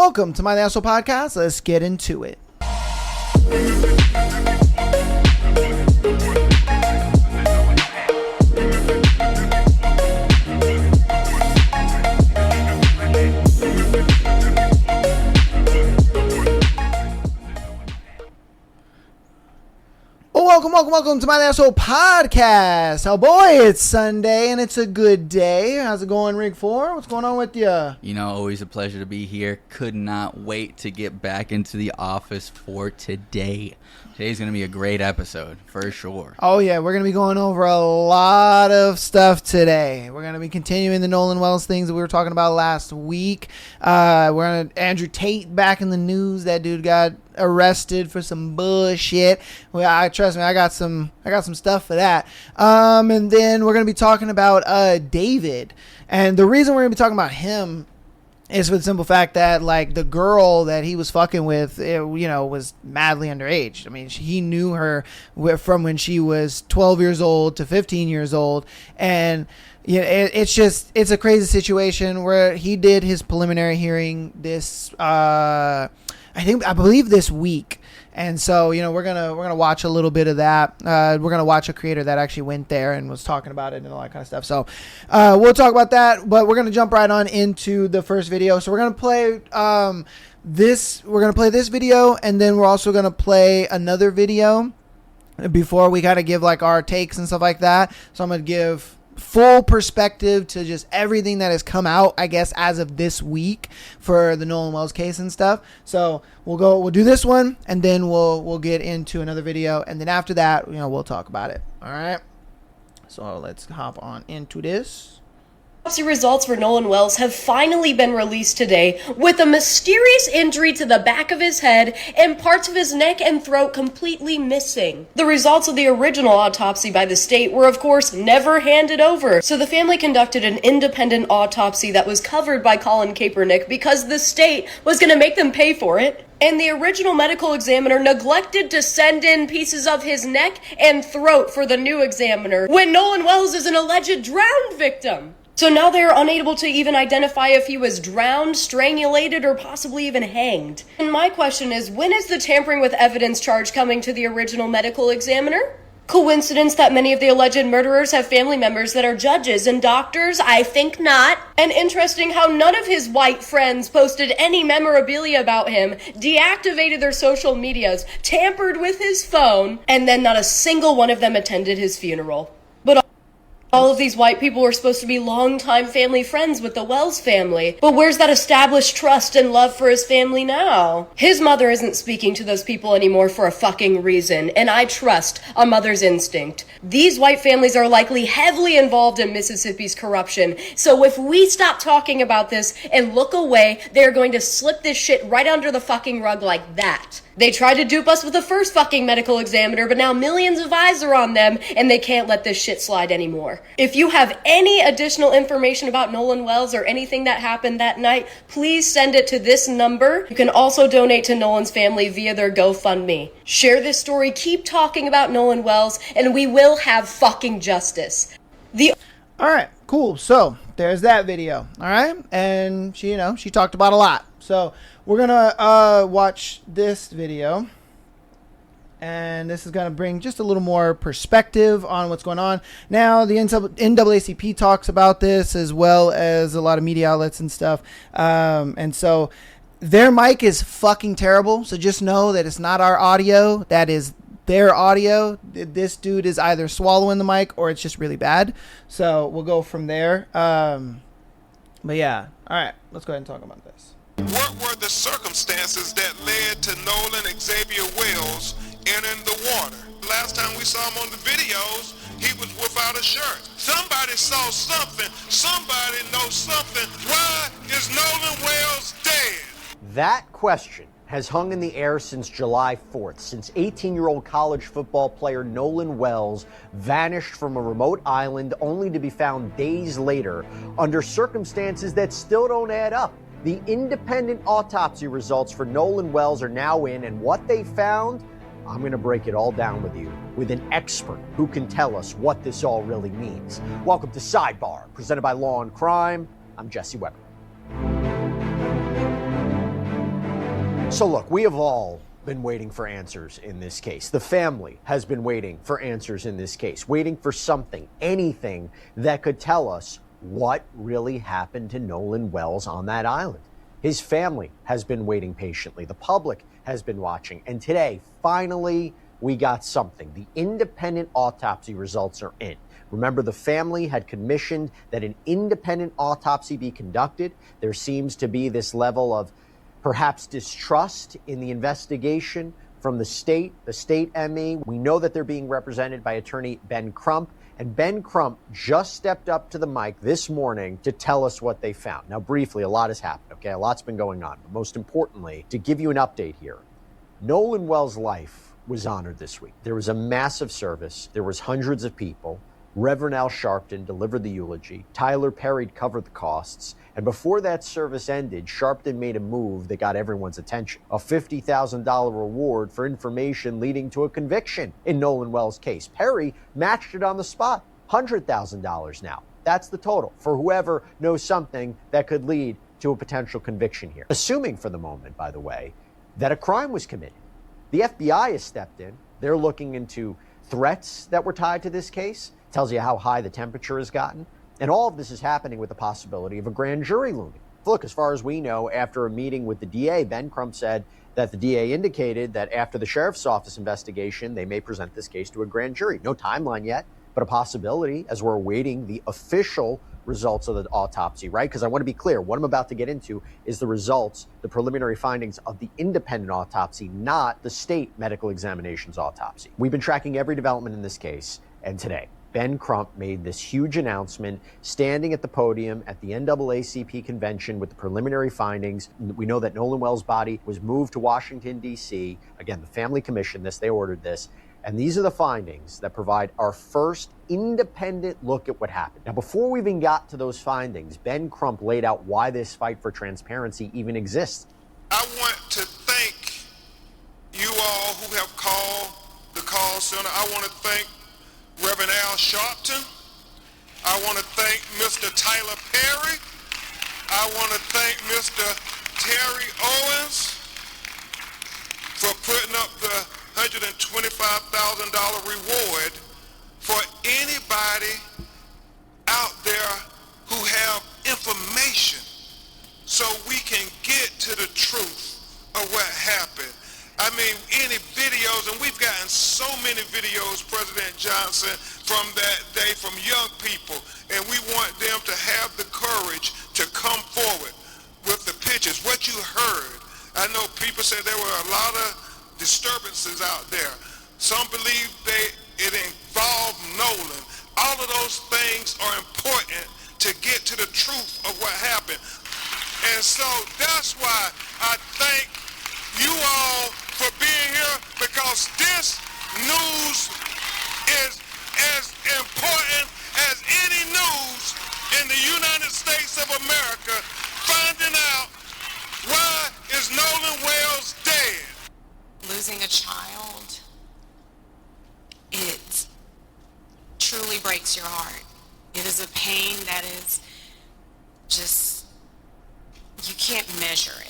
Welcome to my Asshole Podcast. Let's get into it. Welcome to my Asshole Podcast. Oh boy, it's Sunday and it's a good day. How's it going, Rig 4? What's going on with you? You know, always a pleasure to be here. Could not wait to get back into the office for today. Today's going to be a great episode, for sure. Oh yeah, we're going to be going over a lot of stuff today. We're going to be continuing the Nolan Wells things that we were talking about last week. We're going to Andrew Tate back in the news. That dude got arrested for some bullshit. Well, trust me, I got some stuff for that. And then we're going to be talking about David. And the reason we're going to be talking about him is for the simple fact that, like, the girl that he was fucking with, was madly underage. I mean, he knew her from when she was 12 years old to 15 years old. And it's a crazy situation where he did his preliminary hearing this, I believe this week. And so, we're gonna watch a little bit of that. We're gonna watch a creator that actually went there and was talking about it and all that kind of stuff. So we'll talk about that, but we're gonna jump right on into the first video. So we're gonna play this. We're gonna play this video, and then we're also gonna play another video before we kind of give like our takes and stuff like that. So I'm gonna give full perspective to just everything that has come out, I guess, as of this week for the Nolan Wells case and stuff. So we'll do this one, and then we'll get into another video, and then after that, we'll talk about it. All right. So let's hop on into this. Autopsy results for Nolan Wells have finally been released today, with a mysterious injury to the back of his head and parts of his neck and throat completely missing. The results of the original autopsy by the state were, of course, never handed over, so the family conducted an independent autopsy that was covered by Colin Kaepernick because the state was going to make them pay for it. And the original medical examiner neglected to send in pieces of his neck and throat for the new examiner when Nolan Wells is an alleged drowned victim. So now they are unable to even identify if he was drowned, strangulated, or possibly even hanged. And my question is, when is the tampering with evidence charge coming to the original medical examiner? Coincidence that many of the alleged murderers have family members that are judges and doctors? I think not. And interesting how none of his white friends posted any memorabilia about him, deactivated their social medias, tampered with his phone, and then not a single one of them attended his funeral. But all of these white people were supposed to be longtime family friends with the Wells family. But where's that established trust and love for his family now? His mother isn't speaking to those people anymore for a fucking reason, and I trust a mother's instinct. These white families are likely heavily involved in Mississippi's corruption, so if we stop talking about this and look away, they're going to slip this shit right under the fucking rug like that. They tried to dupe us with the first fucking medical examiner, but now millions of eyes are on them, and they can't let this shit slide anymore. If you have any additional information about Nolan Wells or anything that happened that night, please send it to this number. You can also donate to Nolan's family via their GoFundMe. Share this story, keep talking about Nolan Wells, and we will have fucking justice. All right, cool. So there's that video. All right. And she talked about a lot. So we're going to watch this video. And this is going to bring just a little more perspective on what's going on. Now, the NAACP talks about this as well as a lot of media outlets and stuff. And so their mic is fucking terrible. So just know that it's not our audio. That is their audio. This dude is either swallowing the mic or it's just really bad. So we'll go from there. But yeah. All right. Let's go ahead and talk about this. What were the circumstances that led to Nolan Xavier Wells entering the water? Last time we saw him on the videos, he was without a shirt. Somebody saw something. Somebody knows something. Why is Nolan Wells dead? That question has hung in the air since July 4th, since 18-year-old college football player Nolan Wells vanished from a remote island only to be found days later under circumstances that still don't add up. The independent autopsy results for Nolan Wells are now in, and what they found, I'm going to break it all down with you, with an expert who can tell us what this all really means. Welcome to Sidebar, presented by Law and Crime. I'm Jesse Weber. So look, we have all been waiting for answers in this case. The family has been waiting for answers in this case, waiting for something, anything that could tell us what really happened to Nolan Wells on that island. His family has been waiting patiently. The public has been watching. And today, finally, we got something. The independent autopsy results are in. Remember, the family had commissioned that an independent autopsy be conducted. There seems to be this level of perhaps distrust in the investigation from the state ME. We know that they're being represented by attorney Ben Crump, and Ben Crump just stepped up to the mic this morning to tell us what they found. Now, briefly, a lot has happened, okay? A lot's been going on, but most importantly, to give you an update here, Nolan Wells' life was honored this week. There was a massive service. There was hundreds of people. Reverend Al Sharpton delivered the eulogy. Tyler Perry covered the costs. And before that service ended, Sharpton made a move that got everyone's attention. A $50,000 reward for information leading to a conviction in Nolan Wells' case. Perry matched it on the spot. $100,000 now. That's the total for whoever knows something that could lead to a potential conviction here. Assuming for the moment, by the way, that a crime was committed. The FBI has stepped in. They're looking into threats that were tied to this case. Tells you how high the temperature has gotten. And all of this is happening with the possibility of a grand jury looming. Look, as far as we know, after a meeting with the DA, Ben Crump said that the DA indicated that after the sheriff's office investigation, they may present this case to a grand jury. No timeline yet, but a possibility as we're awaiting the official results of the autopsy, right? Because I want to be clear, what I'm about to get into is the results, the preliminary findings of the independent autopsy, not the state medical examination's autopsy. We've been tracking every development in this case, and today, Ben Crump made this huge announcement standing at the podium at the NAACP convention with the preliminary findings. We know that Nolan Wells' body was moved to Washington, D.C. Again, the family commissioned this, they ordered this. And these are the findings that provide our first independent look at what happened. Now, before we even got to those findings, Ben Crump laid out why this fight for transparency even exists. I want to thank you all who have called the call center. I want to thank Reverend Al Sharpton. I want to thank Mr. Tyler Perry. I want to thank Mr. Terry Owens for putting up the $125,000 reward for anybody out there who have information so we can get to the truth of what happened. I mean, any videos, and we've gotten so many videos, President Johnson, from that day from young people, and we want them to have the courage to come forward with the pictures. What you heard, I know people said there were a lot of disturbances out there. Some believe it involved Nolan. All of those things are important to get to the truth of what happened. And so that's why I thank you all for being here, because this news is as important as any news in the United States of America, finding out why is Nolan Wells dead. Losing a child, it truly breaks your heart. It is a pain that is just, you can't measure it.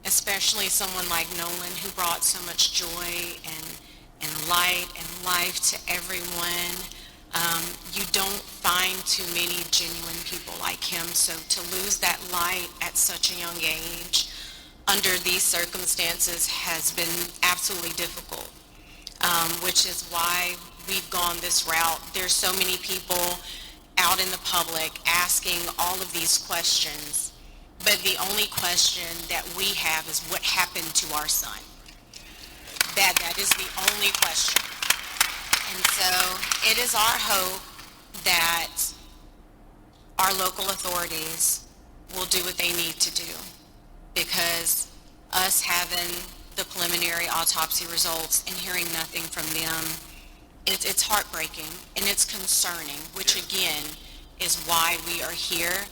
Especially someone like Nolan, who brought so much joy and light and life to everyone. You don't find too many genuine people like him, so to lose that light at such a young age under these circumstances has been absolutely difficult, which is why we've gone this route. There's so many people out in the public asking all of these questions, but the only question that we have is what happened to our son. That is the only question. And so it is our hope that our local authorities will do what they need to do, because us having the preliminary autopsy results and hearing nothing from them, it's heartbreaking and it's concerning, which again is why we are here,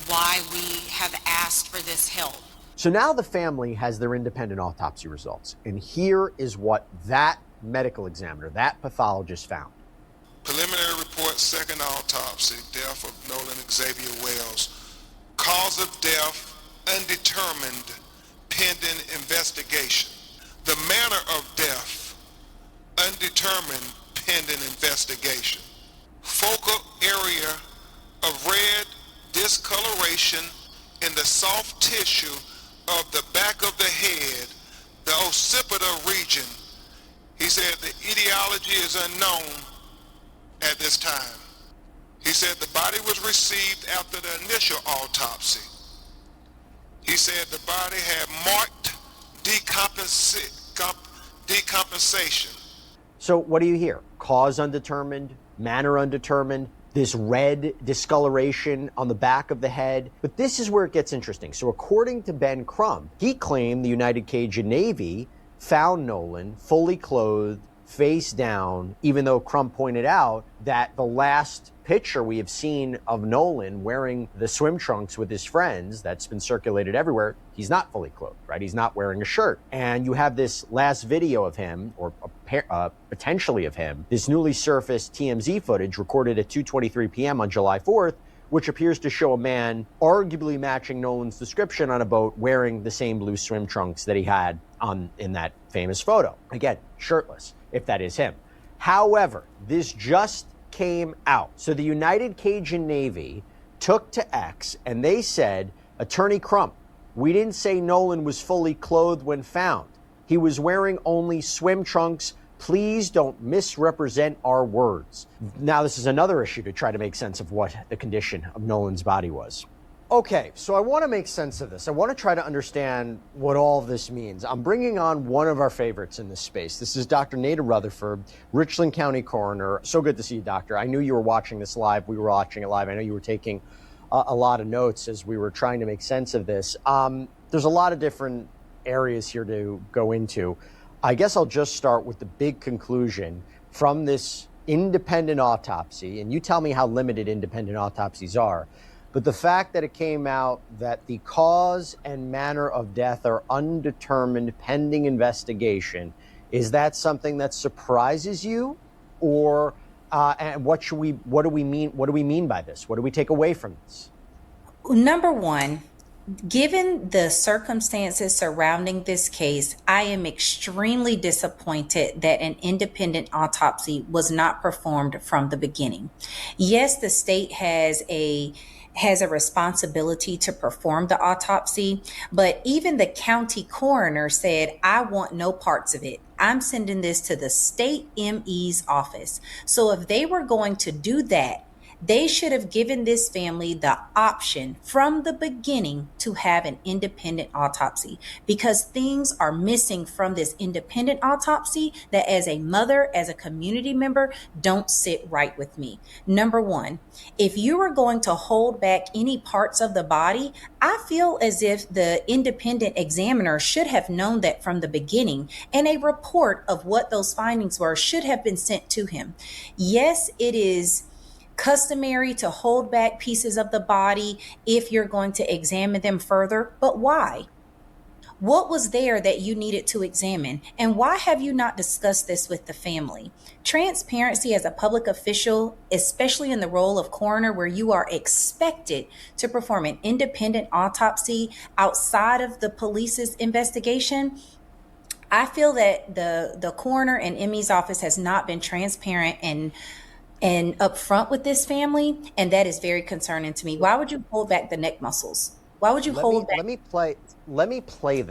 why we have asked for this help. So now the family has their independent autopsy results, and here is what that medical examiner, that pathologist found. Preliminary report, second autopsy, death of Nolan Xavier Wells. Cause of death, undetermined. pending investigation. The manner of death, undetermined pending investigation. Focal area of red discoloration in the soft tissue of the back of the head, the occipital region. He said the etiology is unknown at this time. He said the body was received after the initial autopsy. He said the body had marked decompensation. So what do you hear? Cause undetermined, manner undetermined, this red discoloration on the back of the head. But this is where it gets interesting. So according to Ben Crumb, he claimed the United Cajun Navy found Nolan fully clothed, face down, even though Crumb pointed out that the last picture we have seen of Nolan wearing the swim trunks with his friends that's been circulated everywhere, he's not fully clothed, right? He's not wearing a shirt. And you have this last video of him, or potentially of him, this newly surfaced TMZ footage recorded at 2:23 p.m. on July 4th, which appears to show a man arguably matching Nolan's description on a boat wearing the same blue swim trunks that he had in that famous photo. Again, shirtless, if that is him. However, this just came out. So the United Cajun Navy took to X and they said, Attorney Crump, we didn't say Nolan was fully clothed when found. He was wearing only swim trunks. Please don't misrepresent our words. Now, this is another issue to try to make sense of what the condition of Nolan's body was. Okay, so I want to make sense of this. I want to try to understand what all of this means. I'm bringing on one of our favorites in this space. This is Dr. Tate Rutherford, Richland County Coroner. So good to see you, Doctor. I knew you were watching this live. We were watching it live. I know you were taking a lot of notes as we were trying to make sense of this. There's a lot of different areas here to go into. I guess I'll just start with the big conclusion from this independent autopsy, and you tell me how limited independent autopsies are. But the fact that it came out that the cause and manner of death are undetermined pending investigation, is that something that surprises you? Or and what do we mean by this? What do we take away from this? Number one, given the circumstances surrounding this case, I am extremely disappointed that an independent autopsy was not performed from the beginning. Yes, the state has a responsibility to perform the autopsy, but even the county coroner said, I want no parts of it. I'm sending this to the state ME's office. So if they were going to do that, they should have given this family the option from the beginning to have an independent autopsy, because things are missing from this independent autopsy that as a mother, as a community member, don't sit right with me. Number one, if you are going to hold back any parts of the body, I feel as if the independent examiner should have known that from the beginning, and a report of what those findings were should have been sent to him. Yes, it is customary to hold back pieces of the body if you're going to examine them further, but why? What was there that you needed to examine? And why have you not discussed this with the family? Transparency as a public official, especially in the role of coroner, where you are expected to perform an independent autopsy outside of the police's investigation, I feel that the coroner and ME's office has not been transparent and upfront with this family, and that is very concerning to me. Why would you hold back the neck muscles? Why would you hold back? Let me play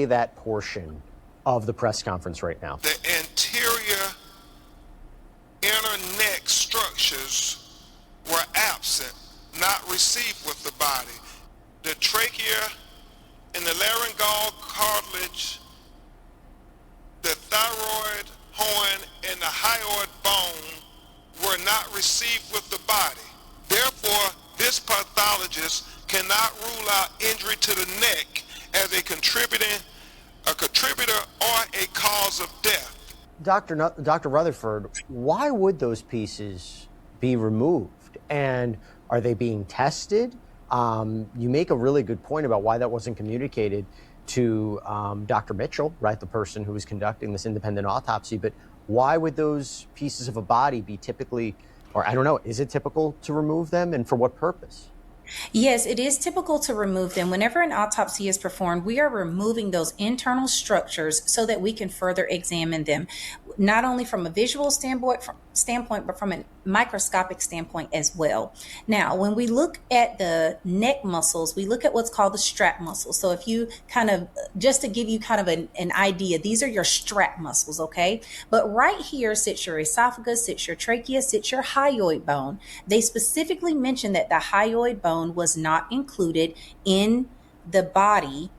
that portion of the press conference right now. The anterior inner neck structures were absent, not received with the body. The trachea and the laryngeal cartilage, the thyroid horn, and the hyoid bone were not received with the body. Therefore, this pathologist cannot rule out injury to the neck as a contributor or a cause of death. Dr. Rutherford, why would those pieces be removed? And are they being tested? You make a really good point about why that wasn't communicated to Dr. Mitchell, right, the person who was conducting this independent autopsy. But why would those pieces of a body be typically, or I don't know, is it typical to remove them, and for what purpose? Yes, it is typical to remove them. Whenever an autopsy is performed, we are removing those internal structures so that we can further examine them, not only from a visual standpoint, but from a microscopic standpoint as well. Now, when we look at the neck muscles, we look at what's called the strap muscles. So if you kind of, just to give you kind of an idea, these are your strap muscles, okay? But right here sits your esophagus, sits your trachea, sits your hyoid bone. They specifically mentioned that the hyoid bone was not included in the body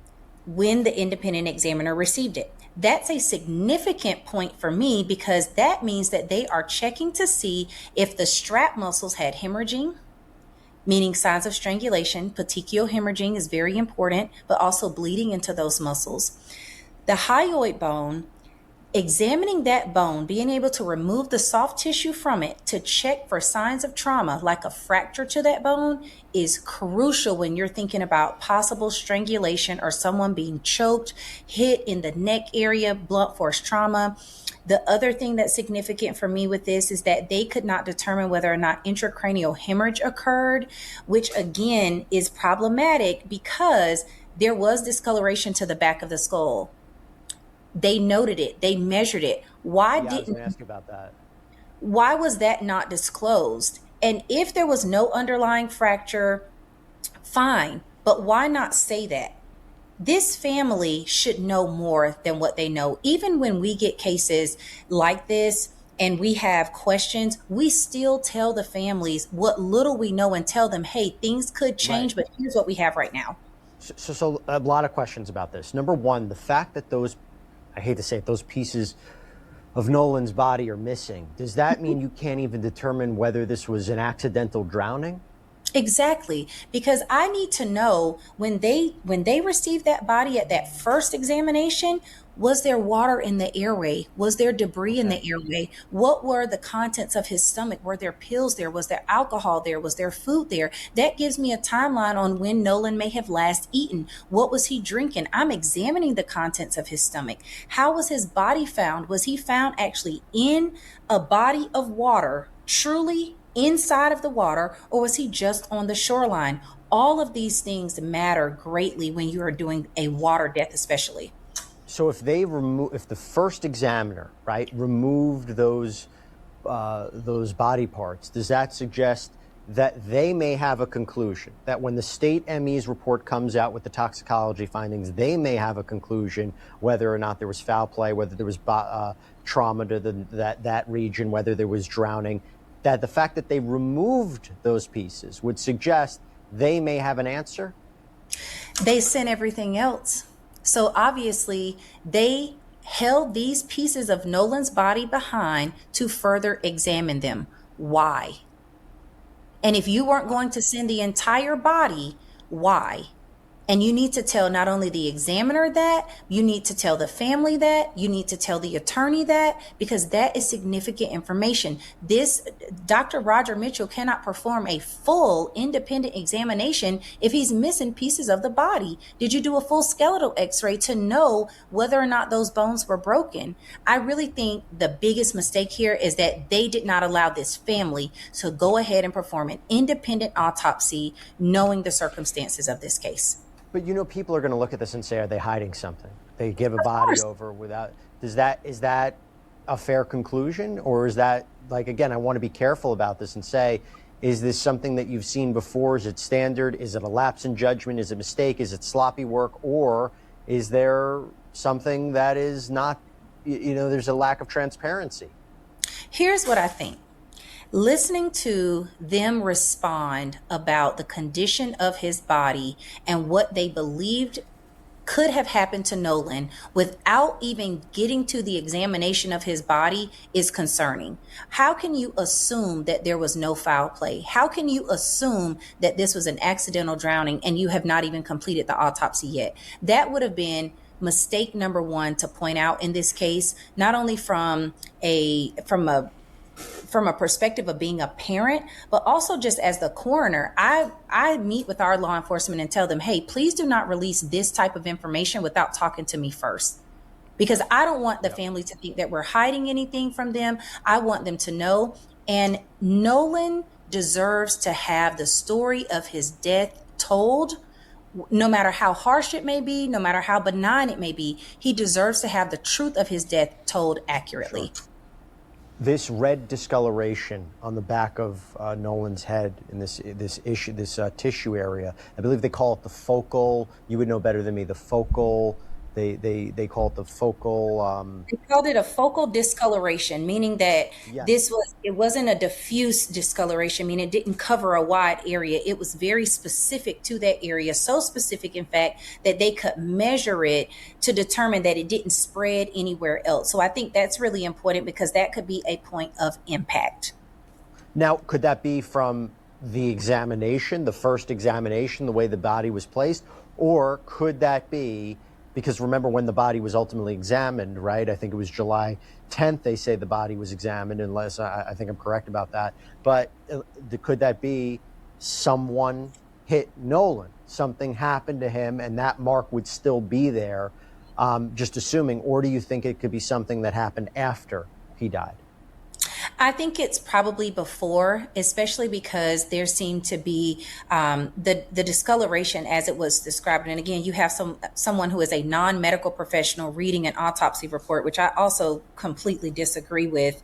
when the independent examiner received it. That's a significant point for me because that means that they are checking to see if the strap muscles had hemorrhaging, meaning signs of strangulation. Petechial hemorrhaging is very important, but also bleeding into those muscles. The hyoid bone, examining that bone, being able to remove the soft tissue from it to check for signs of trauma, like a fracture to that bone, is crucial when you're thinking about possible strangulation or someone being choked, hit in the neck area, blunt force trauma. The other thing that's significant for me with this is that they could not determine whether or not intracranial hemorrhage occurred, which again is problematic because there was discoloration to the back of the skull. They noted it. They measured it. I was going to ask you about that. Why was that not disclosed? And if there was no underlying fracture, fine. But why not say that? This family should know more than what they know. Even when we get cases like this and we have questions, we still tell the families what little we know and tell them, hey, things could change, but here's what we have right now. So a lot of questions about this. Number one, the fact that those, I hate to say it, those pieces of Nolan's body are missing, does that mean you can't even determine whether this was an accidental drowning? Exactly, because I need to know when they received that body at that first examination, was there water in the airway? Was there debris in the airway? What were the contents of his stomach? Were there pills there? Was there alcohol there? Was there food there? That gives me a timeline on when Nolan may have last eaten. What was he drinking? I'm examining the contents of his stomach. How was his body found? Was he found actually in a body of water, truly inside of the water, or was he just on the shoreline? All of these things matter greatly when you are doing a water death, especially. So if the first examiner, right, removed those body parts, does that suggest that they may have a conclusion, that when the state ME's report comes out with the toxicology findings, they may have a conclusion whether or not there was foul play, whether there was trauma to that region, whether there was drowning, that the fact that they removed those pieces would suggest they may have an answer? They sent everything else. So obviously they held these pieces of Nolan's body behind to further examine them. Why? And if you weren't going to send the entire body, why? And you need to tell not only the examiner that, you need to tell the family that, you need to tell the attorney that, because that is significant information. This Dr. Roger Mitchell cannot perform a full independent examination if he's missing pieces of the body. Did you do a full skeletal x-ray to know whether or not those bones were broken? I really think the biggest mistake here is that they did not allow this family to go ahead and perform an independent autopsy knowing the circumstances of this case. But people are going to look at this and say, are they hiding something? They give a body over without, is that a fair conclusion? Or is that, again, I want to be careful about this and say, is this something that you've seen before? Is it standard? Is it a lapse in judgment? Is it a mistake? Is it sloppy work? Or is there something that is not, there's a lack of transparency? Here's what I think. Listening to them respond about the condition of his body and what they believed could have happened to Nolan without even getting to the examination of his body is concerning. How can you assume that there was no foul play? How can you assume that this was an accidental drowning and you have not even completed the autopsy yet? That would have been mistake number one to point out in this case, not only from a perspective of being a parent, but also just as the coroner. I meet with our law enforcement and tell them, hey, please do not release this type of information without talking to me first. Because I don't want the family to think that we're hiding anything from them. I want them to know. And Nolan deserves to have the story of his death told. No matter how harsh it may be, no matter how benign it may be, he deserves to have the truth of his death told accurately. Sure. This red discoloration on the back of Nolan's head in this tissue area, I believe they call it the focal. You would know better than me. The focal. They call it the focal. They called it a focal discoloration, meaning that Yes. it wasn't a diffuse discoloration, meaning it didn't cover a wide area. It was very specific to that area, so specific, in fact, that they could measure it to determine that it didn't spread anywhere else. So I think that's really important because that could be a point of impact. Now, could that be from the examination, the first examination, the way the body was placed, or could that be? Because remember when the body was ultimately examined, right? I think it was July 10th, they say the body was examined, unless I think I'm correct about that. But could that be someone hit Nolan? Something happened to him and that mark would still be there, just assuming, or do you think it could be something that happened after he died? I think it's probably before, especially because there seemed to be the discoloration as it was described. And again, you have someone who is a non-medical professional reading an autopsy report, which I also completely disagree with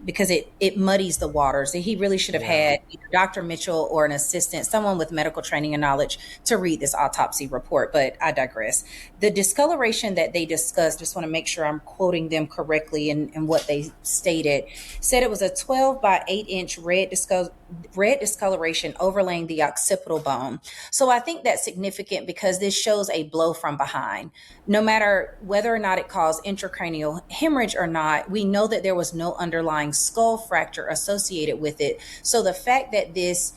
because it muddies the waters. He really should have had either Dr. Mitchell or an assistant, someone with medical training and knowledge to read this autopsy report, but I digress. The discoloration that they discussed, just want to make sure I'm quoting them correctly and what they stated, said it was a 12 by 8 inch red discoloration overlaying the occipital bone. So I think that's significant because this shows a blow from behind. No matter whether or not it caused intracranial hemorrhage or not, we know that there was no underlying skull fracture associated with it. So the fact that this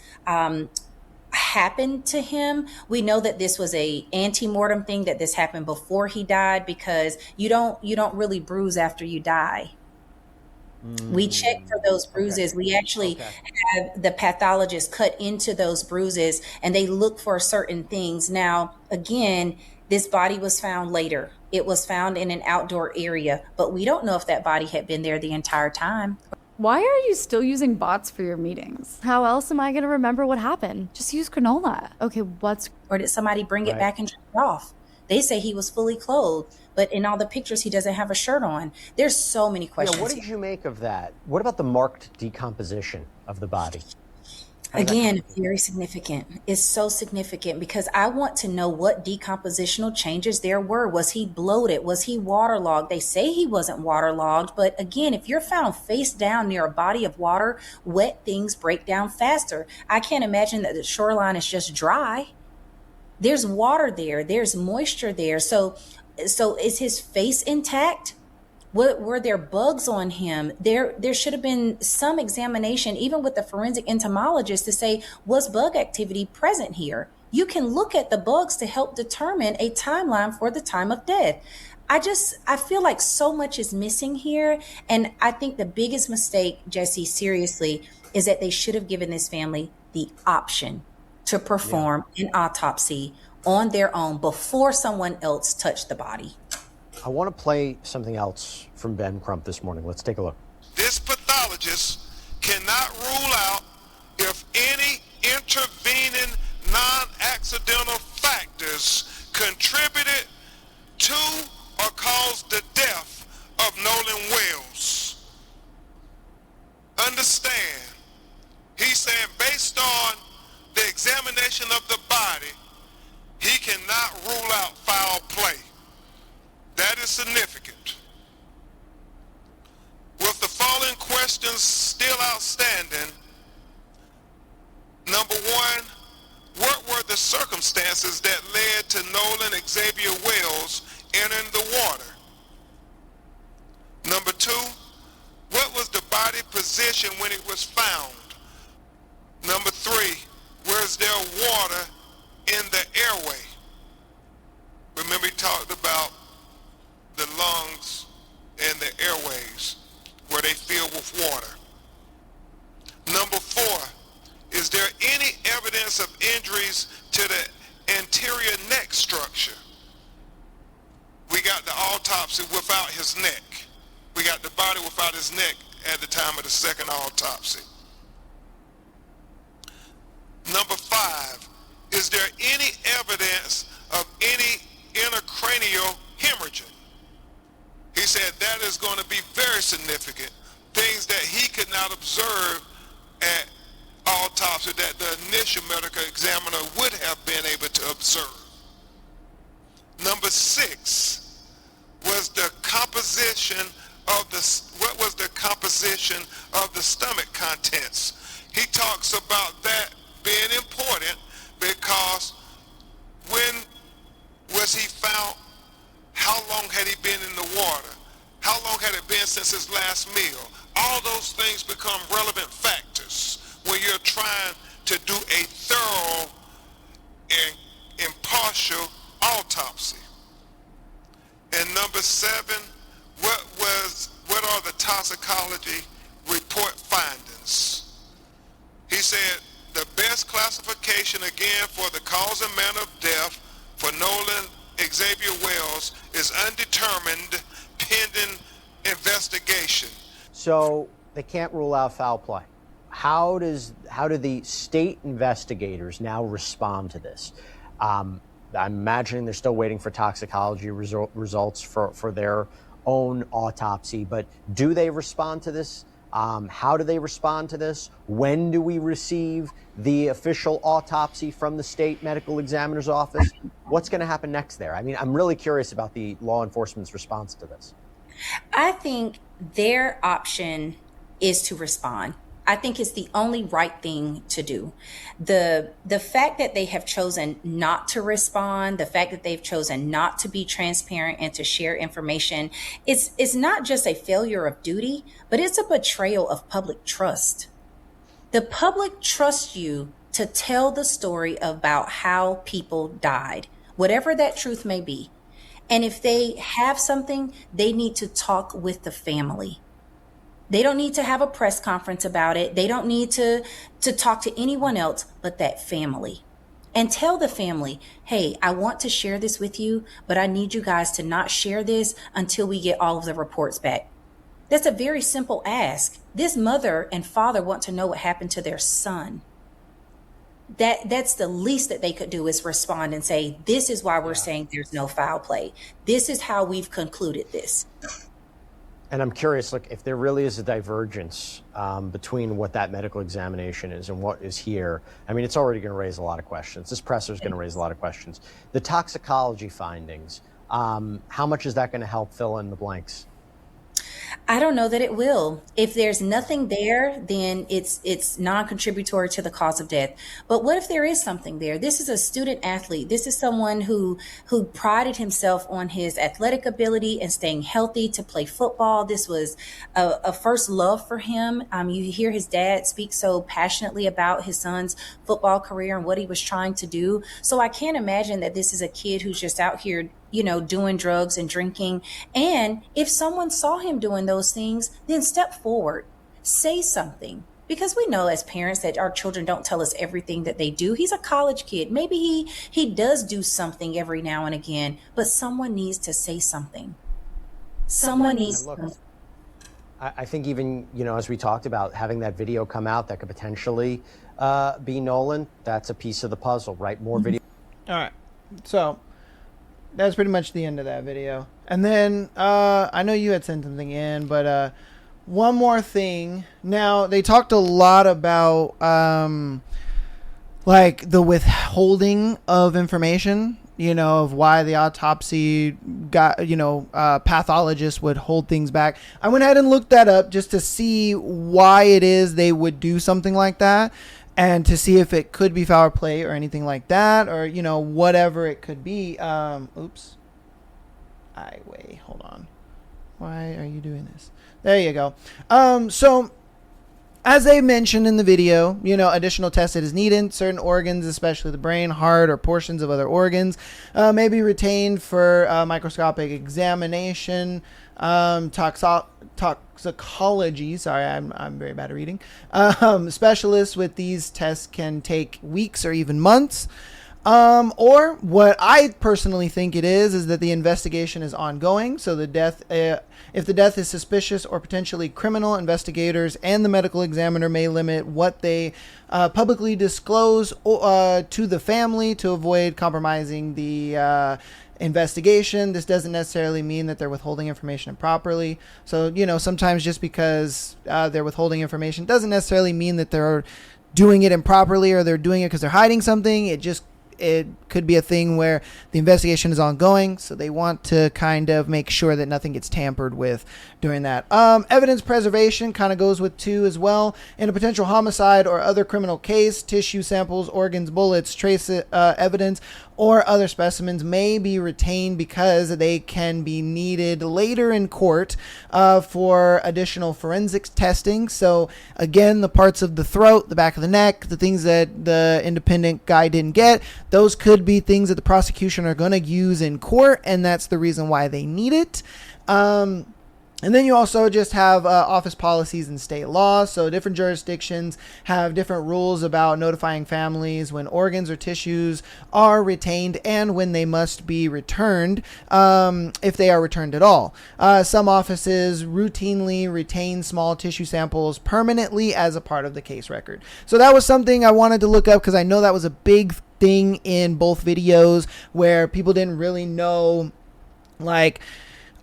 happened to him, we know that this was a ante-mortem thing, that this happened before he died, because you don't really bruise after you die. We check for those bruises. Okay. We actually have the pathologist cut into those bruises and they look for certain things. Now, again, this body was found later. It was found in an outdoor area, but we don't know if that body had been there the entire time. Why are you still using bots for your meetings? How else am I going to remember what happened? Just use granola. Okay, or did somebody bring it back and drop it off? They say he was fully clothed, but in all the pictures, he doesn't have a shirt on. There's so many questions. Yeah, what did you make of that? What about the marked decomposition of the body? Again, very significant. It's so significant because I want to know what decompositional changes there were. Was he bloated? Was he waterlogged? They say he wasn't waterlogged, but again, if you're found face down near a body of water, wet things break down faster. I can't imagine that the shoreline is just dry. There's water there. There's moisture there. So is his face intact? Were there bugs on him? There should have been some examination, even with the forensic entomologist, to say, was bug activity present here? You can look at the bugs to help determine a timeline for the time of death. I feel like so much is missing here. And I think the biggest mistake, Jesse, seriously, is that they should have given this family the option to perform an autopsy on their own before someone else touched the body. I want to play something else from Ben Crump this morning. Let's take a look. This pathologist cannot rule out if any intervening non-accidental factors contributed to or caused the death of Nolan Wells. Understand, he's saying based on the examination of the body, he cannot rule out foul play. That is significant. With the following questions still outstanding, number one, what were the circumstances that led to Nolan Xavier Wells entering the water? Number two, what was the body position when it was found? Number three, was there water in the airway? Remember, he talked about the lungs and the airways, were they filled with water? Number four, is there any evidence of injuries to the anterior neck structure? We got the autopsy without his neck. We got the body without his neck at the time of the second autopsy. Number 5, is there any evidence of any intracranial hemorrhaging? He said that is going to be very significant, things that he could not observe at autopsy that the initial medical examiner would have been able to observe. Number 6 was the composition of what was the composition of the stomach contents. He talks about that being important because when was he found? How long had he been in the water? How long had it been since his last meal? All those things become relevant factors when you're trying to do a thorough and impartial autopsy. And number 7, what are the toxicology report findings? He said the best classification again for the cause and manner of death for Nolan Xavier Wells is undetermined pending investigation. So they can't rule out foul play. How do the state investigators now respond to this? I'm imagining they're still waiting for toxicology results for their own autopsy, but do they respond to this? How do they respond to this? When do we receive the official autopsy from the state medical examiner's office? What's going to happen next there? I mean, I'm really curious about the law enforcement's response to this. I think their option is to respond. I think it's the only right thing to do. The fact that they have chosen not to respond, the fact that they've chosen not to be transparent and to share information, it's not just a failure of duty, but it's a betrayal of public trust. The public trusts you to tell the story about how people died, whatever that truth may be. And if they have something, they need to talk with the family. They don't need to have a press conference about it. They don't need to talk to anyone else but that family. And tell the family, hey, I want to share this with you, but I need you guys to not share this until we get all of the reports back. That's a very simple ask. This mother and father want to know what happened to their son. That's the least that they could do is respond and say, this is why we're saying there's no foul play. This is how we've concluded this. And I'm curious, look, if there really is a divergence between what that medical examination is and what is here, I mean, it's already going to raise a lot of questions. This presser is going to raise a lot of questions. The toxicology findings, how much is that going to help fill in the blanks? I don't know that it will. If there's nothing there, then it's non-contributory to the cause of death. But what if there is something there? This is a student athlete. This is someone who prided himself on his athletic ability and staying healthy to play football. This was a first love for him. You hear his dad speak so passionately about his son's football career and what he was trying to do. So I can't imagine that this is a kid who's just out here, doing drugs and drinking. And if someone saw him doing those things, then step forward, say something. Because we know as parents that our children don't tell us everything that they do. He's a college kid. Maybe he does do something every now and again, but someone needs to say something. Someone needs to. I think even, as we talked about, having that video come out that could potentially be Nolan, that's a piece of the puzzle, right? More video. All right. So that's pretty much the end of that video. And then I know you had sent something in, but one more thing. Now, they talked a lot about like the withholding of information, of why the autopsy got, pathologists would hold things back. I went ahead and looked that up just to see why it is they would do something like that. And to see if it could be foul play or anything like that, or, whatever it could be. Oops. Wait, hold on. Why are you doing this? There you go. So, as they mentioned in the video, additional tests that is needed. Certain organs, especially the brain, heart, or portions of other organs, may be retained for microscopic examination. Toxicology, sorry, I'm very bad at reading. Specialists with these tests can take weeks or even months. Or what I personally think it is that the investigation is ongoing. So the death, if the death is suspicious or potentially criminal, investigators and the medical examiner may limit what they publicly disclose to the family to avoid compromising the investigation. This doesn't necessarily mean that they're withholding information improperly. So, sometimes just because they're withholding information doesn't necessarily mean that they're doing it improperly or they're doing it because they're hiding something. It could be a thing where the investigation is ongoing, so they want to kind of make sure that nothing gets tampered with during that. Evidence preservation kind of goes with 2 as well. In a potential homicide or other criminal case, tissue samples, organs, bullets, trace evidence, or other specimens may be retained because they can be needed later in court for additional forensics testing. So again, the parts of the throat, the back of the neck, the things that the independent guy didn't get, those could be things that the prosecution are going to use in court, and that's the reason why they need it. And then you also just have office policies and state laws. So different jurisdictions have different rules about notifying families when organs or tissues are retained and when they must be returned, if they are returned at all. Some offices routinely retain small tissue samples permanently as a part of the case record. So that was something I wanted to look up because I know that was a big thing in both videos where people didn't really know, like,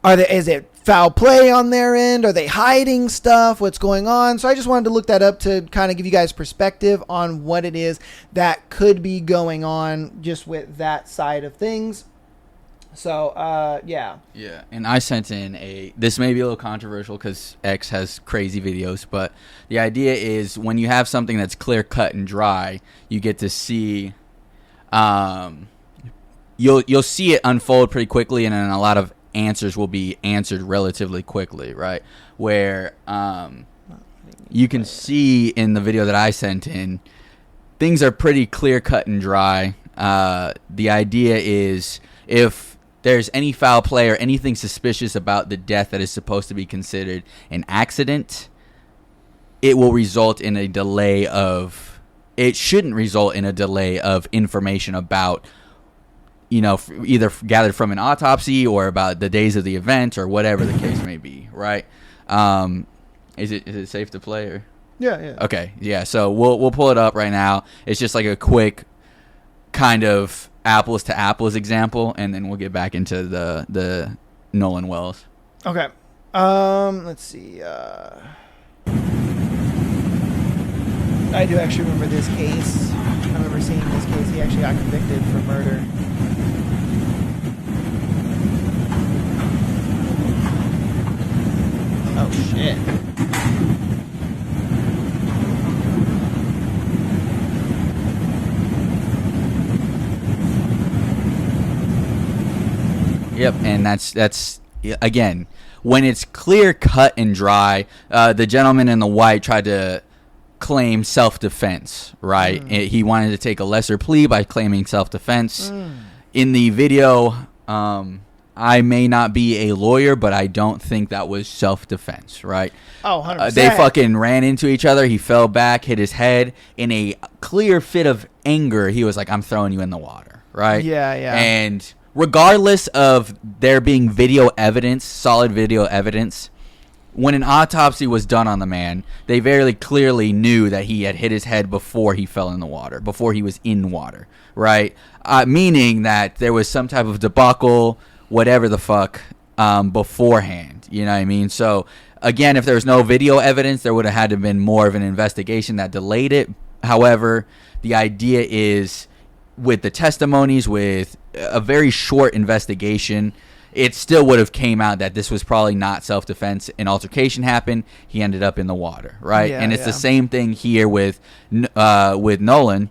is it foul play on their end? Are they hiding stuff? What's going on? So I just wanted to look that up to kind of give you guys perspective on what it is that could be going on just with that side of things. So, yeah. Yeah, and I sent in this may be a little controversial because X has crazy videos, but the idea is when you have something that's clear, cut, and dry, you get to see, you'll see it unfold pretty quickly, and then a lot of answers will be answered relatively quickly, right? Where you can see in the video that I sent in, things are pretty clear, cut, and dry. The idea is if there's any foul play or anything suspicious about the death that is supposed to be considered an accident, it will result in a delay of, it shouldn't result in a delay of information about, either gathered from an autopsy or about the days of the event or whatever the case may be, right? Is it safe to play or? Yeah. Okay, yeah. So we'll pull it up right now. It's just like a quick kind of apples to apples example, and then we'll get back into the Nolan Wells. Okay. Let's see. I do actually remember this case. I remember seeing this case. He actually got convicted for murder. Oh, shit. Yep, and that's again, when it's clear, cut, and dry, the gentleman in the white tried to claim self-defense, right? He wanted to take a lesser plea by claiming self-defense. In the video, I may not be a lawyer, but I don't think that was self-defense, right? Oh, 100%. They fucking ran into each other. He fell back, hit his head. In a clear fit of anger, he was like, I'm throwing you in the water, right? Yeah. And regardless of there being video evidence, solid video evidence, when an autopsy was done on the man, they very clearly knew that he had hit his head before he fell in the water, before he was in water, right? Meaning that there was some type of debacle, whatever the fuck, beforehand. You know what I mean? So, again, if there was no video evidence, there would have had to have been more of an investigation that delayed it. However, the idea is with the testimonies, with a very short investigation, it still would have came out that this was probably not self-defense. An altercation happened. He ended up in the water, right? Yeah, and it's the same thing here with Nolan.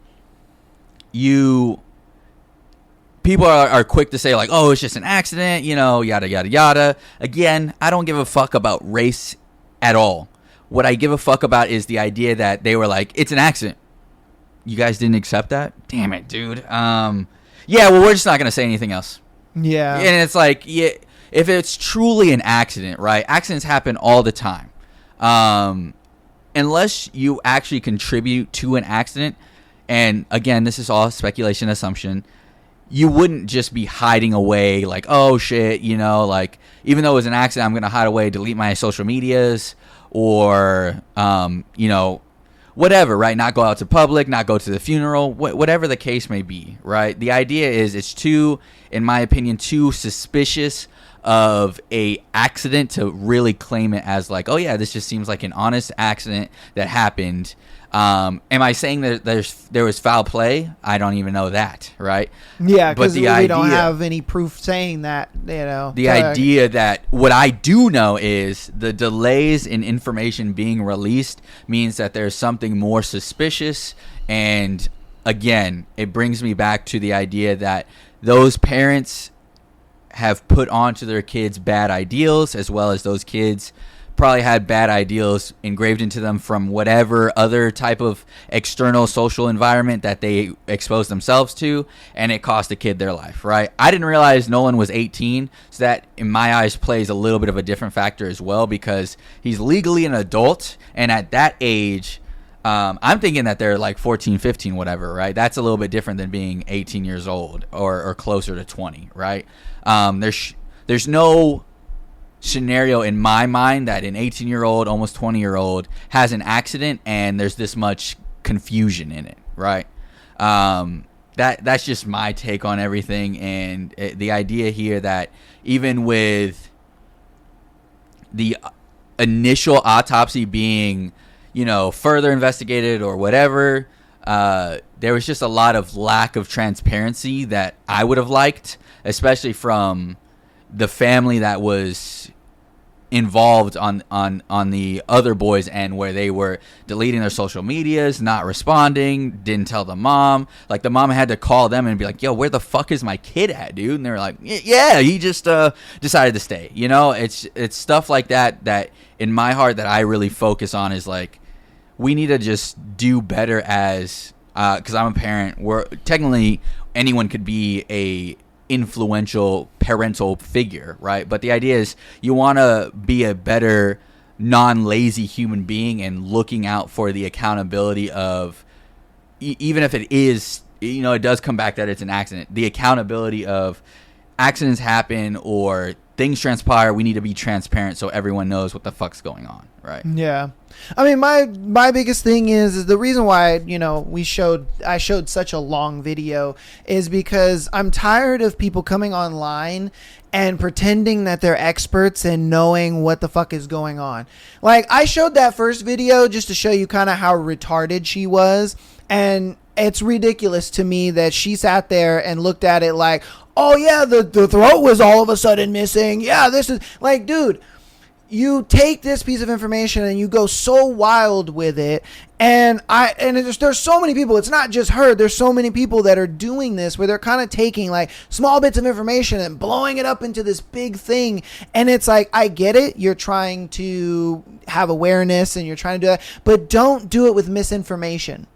People are quick to say, like, oh, it's just an accident, yada, yada, yada. Again, I don't give a fuck about race at all. What I give a fuck about is the idea that they were like, it's an accident. You guys didn't accept that? Damn it, dude. Yeah, well, we're just not going to say anything else. Yeah. And it's like, yeah, if it's truly an accident, right? Accidents happen all the time. Unless you actually contribute to an accident, and again, this is all speculation, assumption, you wouldn't just be hiding away like, oh shit, you know, like even though it was an accident, I'm going to hide away, delete my social medias, or, you know, whatever, right? Not go out to public, not go to the funeral, whatever the case may be, right? The idea is it's too, in my opinion, too suspicious of a accident to really claim it as like, oh yeah, this just seems like an honest accident that happened. Am I saying that there was foul play? I don't even know that, right? Yeah, because we idea, don't have any proof saying that, you know. The idea that what I do know is the delays in information being released means that there's something more suspicious. And again, it brings me back to the idea that those parents have put onto their kids bad ideals, as well as those kids probably had bad ideals engraved into them from whatever other type of external social environment that they exposed themselves to, and it cost the kid their life, right? I didn't realize Nolan was 18, so that in my eyes plays a little bit of a different factor as well, because he's legally an adult, and at that age, I'm thinking that they're like 14, 15, whatever, right? That's a little bit different than being 18 years old or closer to 20, right? There's no scenario in my mind that an 18-year-old, almost 20-year-old has an accident and there's this much confusion in it, right? That's just my take on everything, and the idea here that even with the initial autopsy being, you know, further investigated or whatever, there was just a lot of lack of transparency that I would have liked, especially from the family that was involved on the other boys' end, where they were deleting their social medias, not responding, didn't tell the mom. Like, the mom had to call them and be like, yo, where the fuck is my kid at, dude? And they were like, yeah, he just decided to stay. You know, it's stuff like that in my heart that I really focus on, is like, we need to just do better as, because I'm a parent, where technically anyone could be a influential parental figure, right? But the idea is you want to be a better non-lazy human being and looking out for the accountability of, even if it is, you know, it does come back that it's an accident, the accountability of accidents happen or things transpire. We need to be transparent so everyone knows what the fuck's going on, right? Yeah. I mean, my biggest thing is the reason why, you know, I showed such a long video is because I'm tired of people coming online and pretending that they're experts and knowing what the fuck is going on. Like, I showed that first video just to show you kind of how retarded she was, and it's ridiculous to me that she sat there and looked at it like, oh yeah, the throat was all of a sudden missing. Yeah, this is like, dude, you take this piece of information and you go so wild with it, and there's so many people. It's not just her. There's so many people that are doing this, where they're kind of taking like small bits of information and blowing it up into this big thing. And it's like, I get it. You're trying to have awareness and you're trying to do that, but don't do it with misinformation.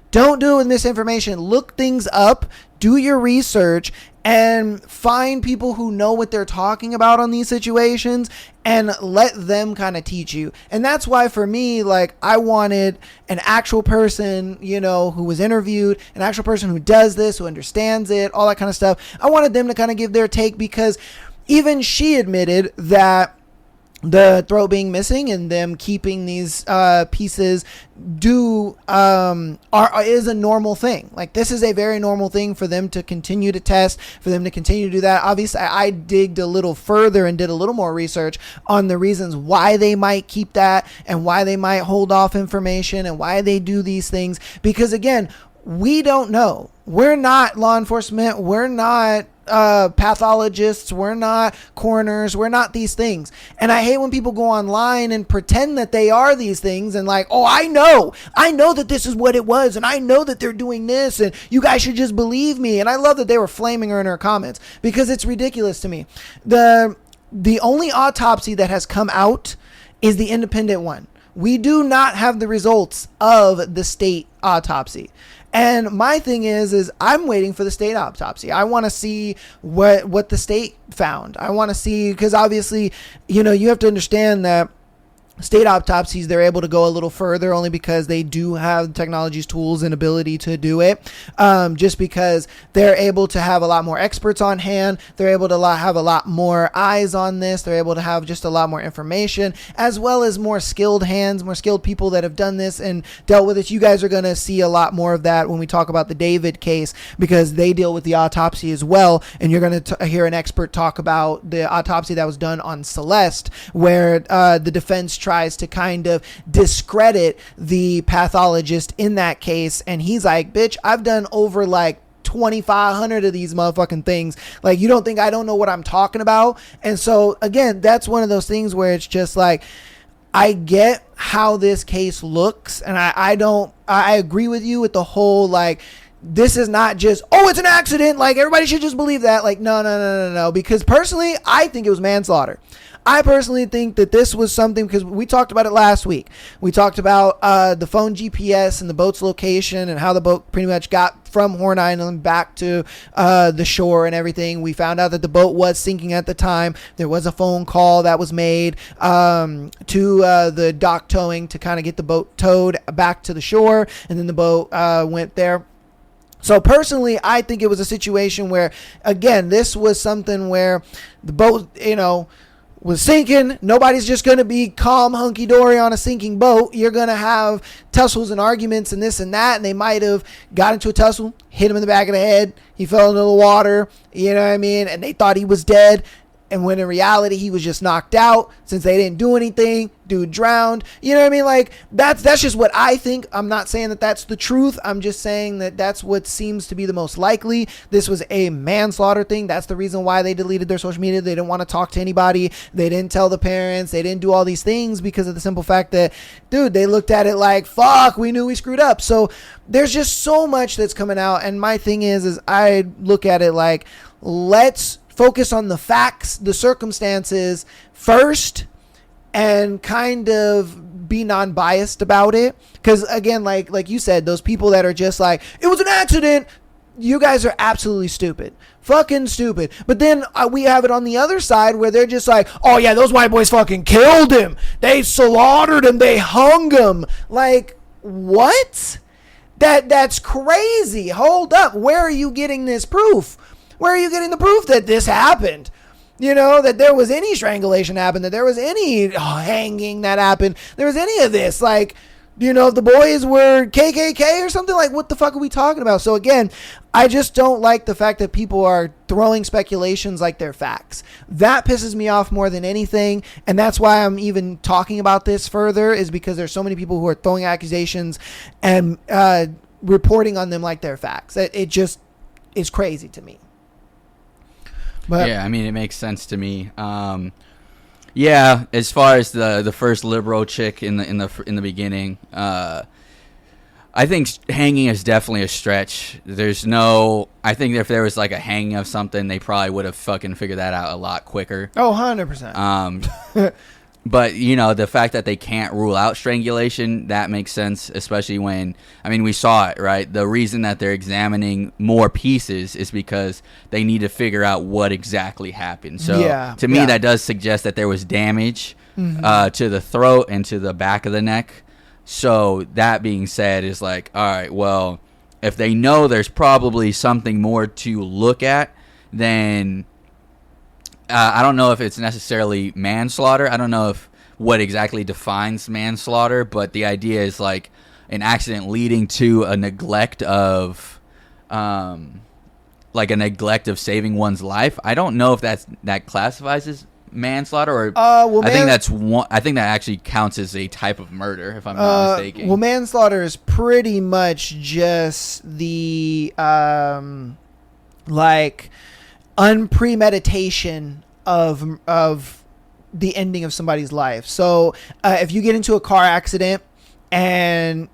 Don't do it with misinformation. Look things up, do your research, and find people who know what they're talking about on these situations and let them kind of teach you. And that's why for me, like, I wanted an actual person, you know, who was interviewed, an actual person who does this, who understands it, all that kind of stuff. I wanted them to kind of give their take, because even she admitted that the throat being missing and them keeping these pieces is a normal thing. Like, this is a very normal thing for them to continue to test, for them to continue to do that. Obviously, I digged a little further and did a little more research on the reasons why they might keep that and why they might hold off information and why they do these things. Because again, we don't know. We're not law enforcement. We're not pathologists, we're not coroners, we're not these things. And I hate when people go online and pretend that they are these things and like, oh, I know that this is what it was, and I know that they're doing this, and you guys should just believe me. And I love that they were flaming her in her comments, because it's ridiculous to me. The only autopsy that has come out is the independent one. We do not have the results of the state autopsy. And my thing is I'm waiting for the state autopsy. I want to see what the state found. I want to see, because obviously, you know, you have to understand that state autopsies, they're able to go a little further only because they do have technology's tools and ability to do it. Just because they're able to have a lot more experts on hand. They're able to have a lot more eyes on this. They're able to have just a lot more information, as well as more skilled hands, more skilled people that have done this and dealt with it. You guys are going to see a lot more of that when we talk about the David case, because they deal with the autopsy as well. And you're going to hear an expert talk about the autopsy that was done on Celeste, where the defense tries to kind of discredit the pathologist in that case. And he's like, bitch, I've done over like 2,500 of these motherfucking things. Like, you don't think I don't know what I'm talking about? And so again, that's one of those things where it's just like, I get how this case looks, and I agree with you with the whole, like, this is not just, oh, it's an accident, like everybody should just believe that. Like, no, because personally I think it was manslaughter. I personally think that this was something, because we talked about it last week. We talked about the phone GPS and the boat's location and how the boat pretty much got from Horn Island back to the shore and everything. We found out that the boat was sinking at the time. There was a phone call that was made to the dock towing to kind of get the boat towed back to the shore, and then the boat went there. So personally, I think it was a situation where, again, this was something where the boat, was sinking. Nobody's just going to be calm, hunky-dory on a sinking boat. You're going to have tussles and arguments and this and that, and they might have got into a tussle, hit him in the back of the head, he fell into the water, you know what I mean, and they thought he was dead. And when in reality, he was just knocked out since they didn't do anything. Dude drowned. You know what I mean? Like, that's just what I think. I'm not saying that that's the truth. I'm just saying that that's what seems to be the most likely. This was a manslaughter thing. That's the reason why they deleted their social media. They didn't want to talk to anybody. They didn't tell the parents. They didn't do all these things because of the simple fact that, dude, they looked at it like, fuck, we knew we screwed up. So there's just so much that's coming out. And my thing is I look at it like, let's focus on the facts, the circumstances first, and kind of be non-biased about it. Because again, like you said, those people that are just like, it was an accident, you guys are absolutely stupid, fucking stupid. But then we have it on the other side where they're just like, oh yeah, those white boys fucking killed him, they slaughtered him, they hung him. Like, what? That's crazy. Hold up, where are you getting this proof? Where are you getting the proof that this happened? That there was any strangulation happened, that there was any hanging that happened, there was any of this. Like, if the boys were KKK or something, like, what the fuck are we talking about? So again, I just don't like the fact that people are throwing speculations like they're facts. That pisses me off more than anything. And that's why I'm even talking about this further, is because there's so many people who are throwing accusations and reporting on them like they're facts. It just is crazy to me. But, yeah, I mean, it makes sense to me. Yeah, as far as the first liberal chick in the beginning, I think hanging is definitely a stretch. I think if there was like a hanging of something, they probably would have fucking figured that out a lot quicker. Oh, 100%. But, the fact that they can't rule out strangulation, that makes sense, especially when, we saw it, right? The reason that they're examining more pieces is because they need to figure out what exactly happened. So, to me, that does suggest that there was damage to the throat and to the back of the neck. So, that being said, is like, all right, well, if they know there's probably something more to look at, then I don't know if it's necessarily manslaughter. I don't know what exactly defines manslaughter, but the idea is like an accident leading to a neglect of, saving one's life. I don't know if that classifies as manslaughter, or I think that actually counts as a type of murder, if I'm not mistaken. Well, manslaughter is pretty much just the unpremeditation of the ending of somebody's life. So if you get into a car accident and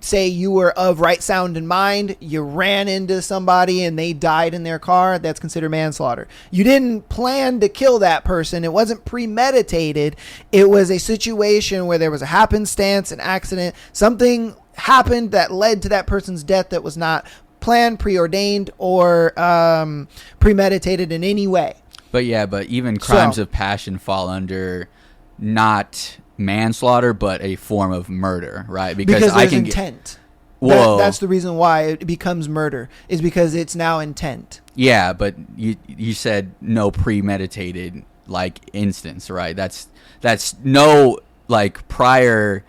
say you were of right sound in mind, you ran into somebody and they died in their car, that's considered manslaughter. You didn't plan to kill that person. It wasn't premeditated. It was a situation where there was a happenstance, an accident, something happened that led to that person's death that was not planned, preordained, or premeditated in any way. But even crimes of passion fall under not manslaughter, but a form of murder, right? Because there's I can intent. Whoa. That's the reason why it becomes murder, is because it's now intent. Yeah, but you said no premeditated like instance, right? That's no like prior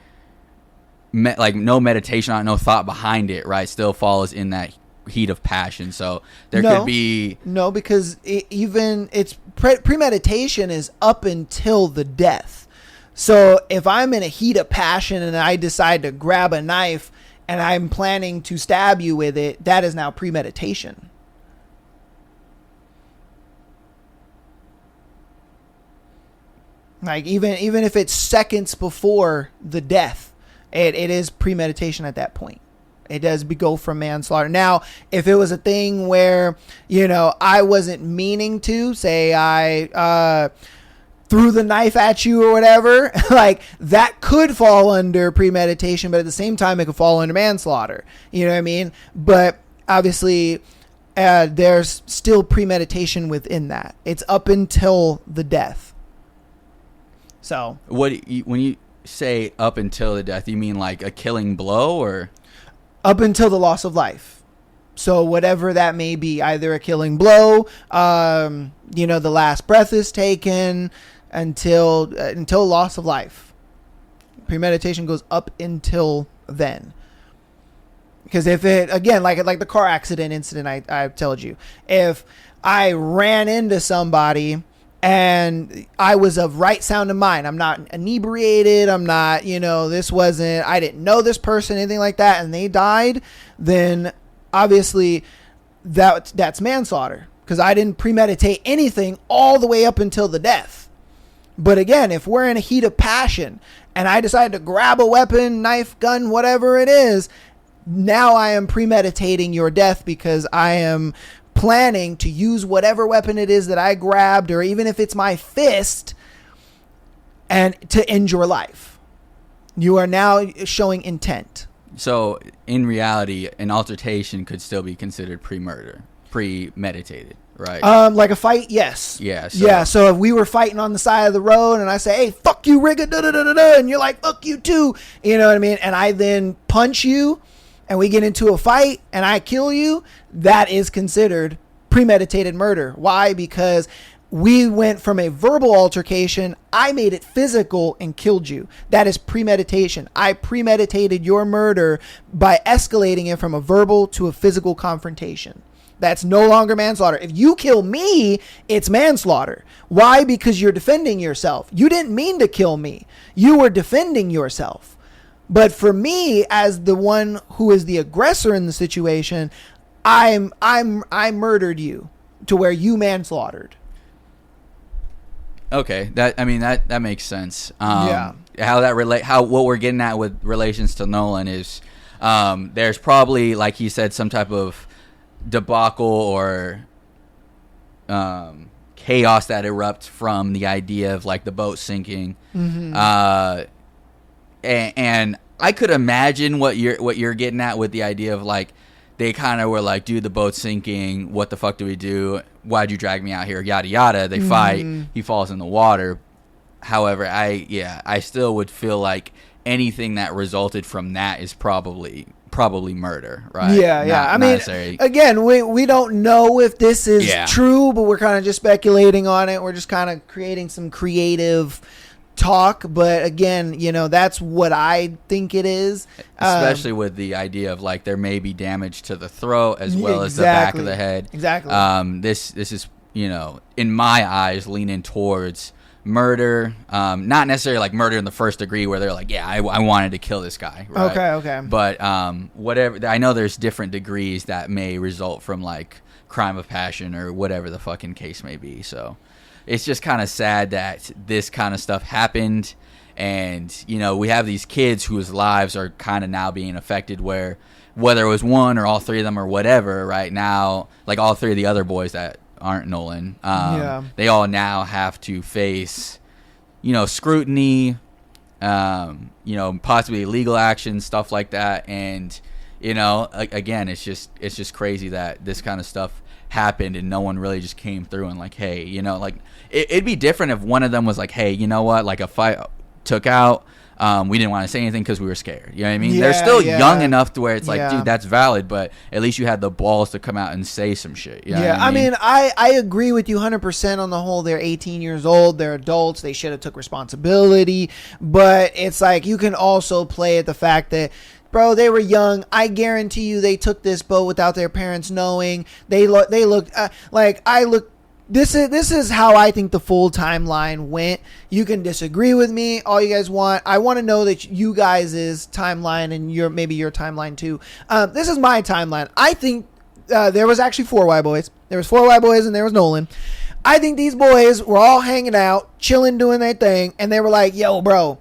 like no meditation on it, no thought behind it, right? Still falls in that heat of passion. So there could be no, because it's premeditation is up until the death. So if I'm in a heat of passion and I decide to grab a knife and I'm planning to stab you with it, that is now premeditation. Like even if it's seconds before the death, it is premeditation at that point. It does go from manslaughter. Now, if it was a thing where, I wasn't meaning to, say I threw the knife at you or whatever, like that could fall under premeditation, but at the same time it could fall under manslaughter. You know what I mean? But obviously there's still premeditation within that. It's up until the death. So when you say up until the death, you mean like a killing blow, or up until the loss of life? So whatever that may be, either a killing blow, the last breath is taken, until loss of life. Premeditation goes up until then. Because if it, again, like the car accident incident I told you, if I ran into somebody and I was of right sound of mind, I'm not inebriated, I'm not, I didn't know this person, anything like that, and they died, then obviously that's manslaughter, because I didn't premeditate anything all the way up until the death. But again, if we're in a heat of passion and I decide to grab a weapon, knife, gun, whatever it is, now I am premeditating your death, because I am planning to use whatever weapon it is that I grabbed, or even if it's my fist, and to end your life. You are now showing intent. So in reality, an altercation could still be considered premeditated, right? Like a fight, yes. Yeah. So if we were fighting on the side of the road and I say, hey, fuck you, Rigga, da da da da da, and you're like, fuck you too, you know what I mean? And I then punch you and we get into a fight and I kill you, that is considered premeditated murder. Why? Because we went from a verbal altercation, I made it physical and killed you. That is premeditation. I premeditated your murder by escalating it from a verbal to a physical confrontation. That's no longer manslaughter. If you kill me, it's manslaughter. Why? Because you're defending yourself. You didn't mean to kill me. You were defending yourself. But for me, as the one who is the aggressor in the situation, I murdered you to where you manslaughtered. Okay, that makes sense. Yeah. How what we're getting at with relations to Nolan is, there's probably, like he said, some type of debacle or chaos that erupts from the idea of like the boat sinking. Mm-hmm. And I could imagine what you're getting at with the idea of like, they kind of were like, dude, the boat's sinking. What the fuck do we do? Why'd you drag me out here? Yada, yada. They fight. He falls in the water. However, I still would feel like anything that resulted from that is probably murder, right? Yeah. I mean, again, we don't know if this is true, but we're kind of just speculating on it. We're just kind of creating some creative talk, but again, that's what I think it is, especially with the idea of like there may be damage to the throat as well as the back of the head. Exactly. This is in my eyes leaning towards murder, not necessarily like murder in the first degree where they're like, I wanted to kill this guy, right? Okay. But whatever, I know there's different degrees that may result from like crime of passion or whatever the fucking case may be. So it's just kind of sad that this kind of stuff happened, and we have these kids whose lives are kind of now being affected, where whether it was one or all three of them or whatever, right now, like all three of the other boys that aren't Nolan, they all now have to face scrutiny, possibly legal action, stuff like that. And again, it's just crazy that this kind of stuff happened and no one really just came through and like, hey, like it'd be different if one of them was like, hey, you know what, like a fight, took out. We didn't want to say anything because we were scared. You know what I mean? Yeah, They're still yeah. young enough to where it's like, Yeah. dude, that's valid, but at least you had the balls to come out and say some shit. You know what I mean, I agree with you 100% on the whole. They're 18 years old. They're adults. They should have took responsibility. But it's like you can also play at the fact that, bro, they were young. I guarantee you they took this boat without their parents knowing. They looked like I look. This is how I think the full timeline went. You can disagree with me all you guys want. I want to know that you guys' timeline and maybe your timeline too. This is my timeline. I think there was actually 4 white boys. There was 4 white boys and there was Nolan. I think these boys were all hanging out, chilling, doing their thing, and they were like, yo, bro,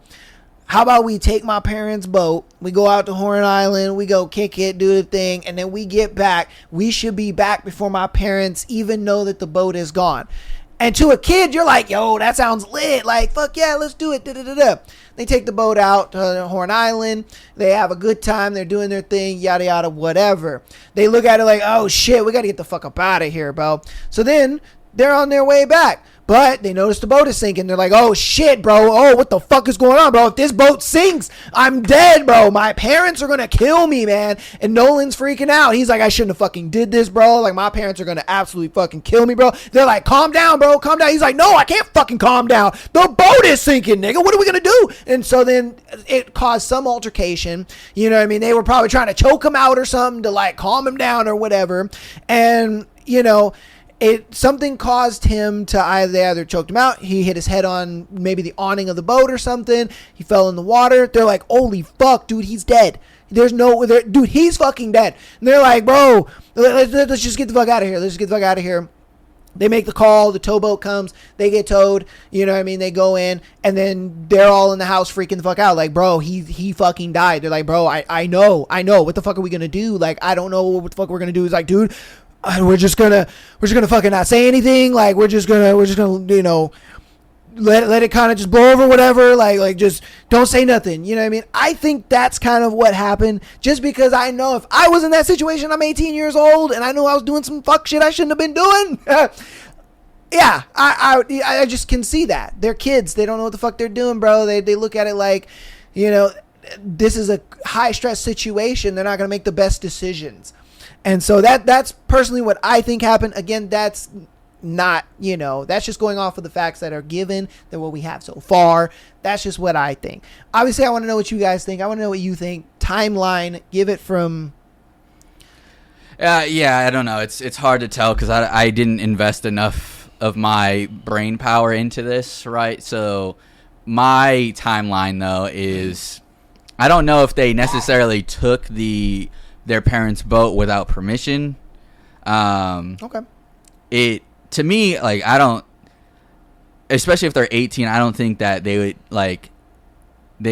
how about we take my parents' boat, we go out to Horn Island, we go kick it, do the thing, and then we get back. We should be back before my parents even know that the boat is gone. And to a kid, you're like, yo, that sounds lit. Like, fuck yeah, let's do it. Da-da-da-da. They take the boat out to Horn Island. They have a good time. They're doing their thing, yada, yada, whatever. They look at it like, oh, shit, we got to get the fuck up out of here, bro. So then they're on their way back. But they notice the boat is sinking. They're like, oh, shit, bro. Oh, what the fuck is going on, bro? If this boat sinks, I'm dead, bro. My parents are going to kill me, man. And Nolan's freaking out. He's like, I shouldn't have fucking did this, bro. Like, my parents are going to absolutely fucking kill me, bro. They're like, calm down, bro. Calm down. He's like, no, I can't fucking calm down. The boat is sinking, nigga. What are we going to do? And so then it caused some altercation. You know what I mean? They were probably trying to choke him out or something to, like, calm him down or whatever. And, you know, something caused him to either choked him out. He hit his head on maybe the awning of the boat or something. He fell in the water. They're like, holy fuck, dude, he's dead. Dude, he's fucking dead. And they're like, bro, let's just get the fuck out of here. Let's just get the fuck out of here. They make the call. The towboat comes. They get towed. You know what I mean? They go in, and then they're all in the house freaking the fuck out. Like, bro, he fucking died. They're like, bro, I know. What the fuck are we gonna do? Like, I don't know what the fuck we're gonna do. It's like, dude, we're just gonna fucking not say anything. Like, we're just gonna, you know, let it kind of just blow over, whatever. Like just don't say nothing. You know what I mean? I think that's kind of what happened. Just because I know if I was in that situation, I'm 18 years old, and I knew I was doing some fuck shit I shouldn't have been doing. Yeah, I just can see that. They're kids. They don't know what the fuck they're doing, bro. They look at it like, you know, this is a high stress situation. They're not gonna make the best decisions. And so that's personally what I think happened. Again, that's not, you know, that's just going off of the facts that are given, that what we have so far. That's just what I think. Obviously, I want to know what you guys think. I want to know what you think. Timeline, give it from... Yeah, I don't know. It's hard to tell because I didn't invest enough of my brain power into this, right? So my timeline, though, is... I don't know if they necessarily took their parents' boat without permission. Okay. To me, like, I don't, especially if they're 18, I don't think that they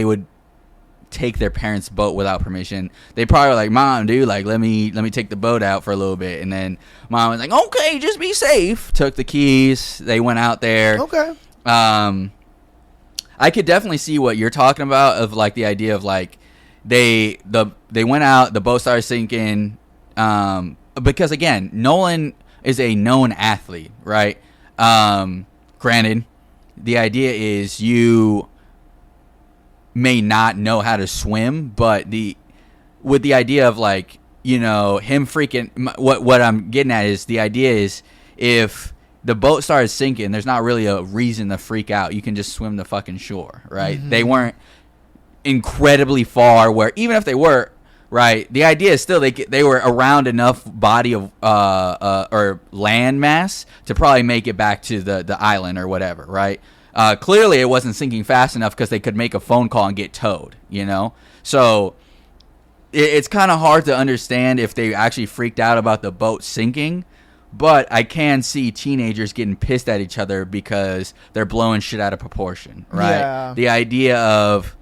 would take their parents' boat without permission. They probably were like, Mom, dude, like, let me take the boat out for a little bit. And then Mom was like, okay, just be safe. Took the keys. They went out there. Okay. I could definitely see what you're talking about of, like, the idea of, like, they went out, the boat started sinking, because, again, Nolan is a known athlete, right? Granted, the idea is you may not know how to swim, but with the idea of, like, you know, him freaking, what I'm getting at is the idea is if the boat started sinking, there's not really a reason to freak out. You can just swim the fucking shore, right? Mm-hmm. They weren't incredibly far where, even if they were, right, the idea is still they were around enough body of or land mass to probably make it back to the island or whatever, right? Clearly it wasn't sinking fast enough because they could make a phone call and get towed, you know? So it's kind of hard to understand if they actually freaked out about the boat sinking, but I can see teenagers getting pissed at each other because they're blowing shit out of proportion, right? Yeah. The idea of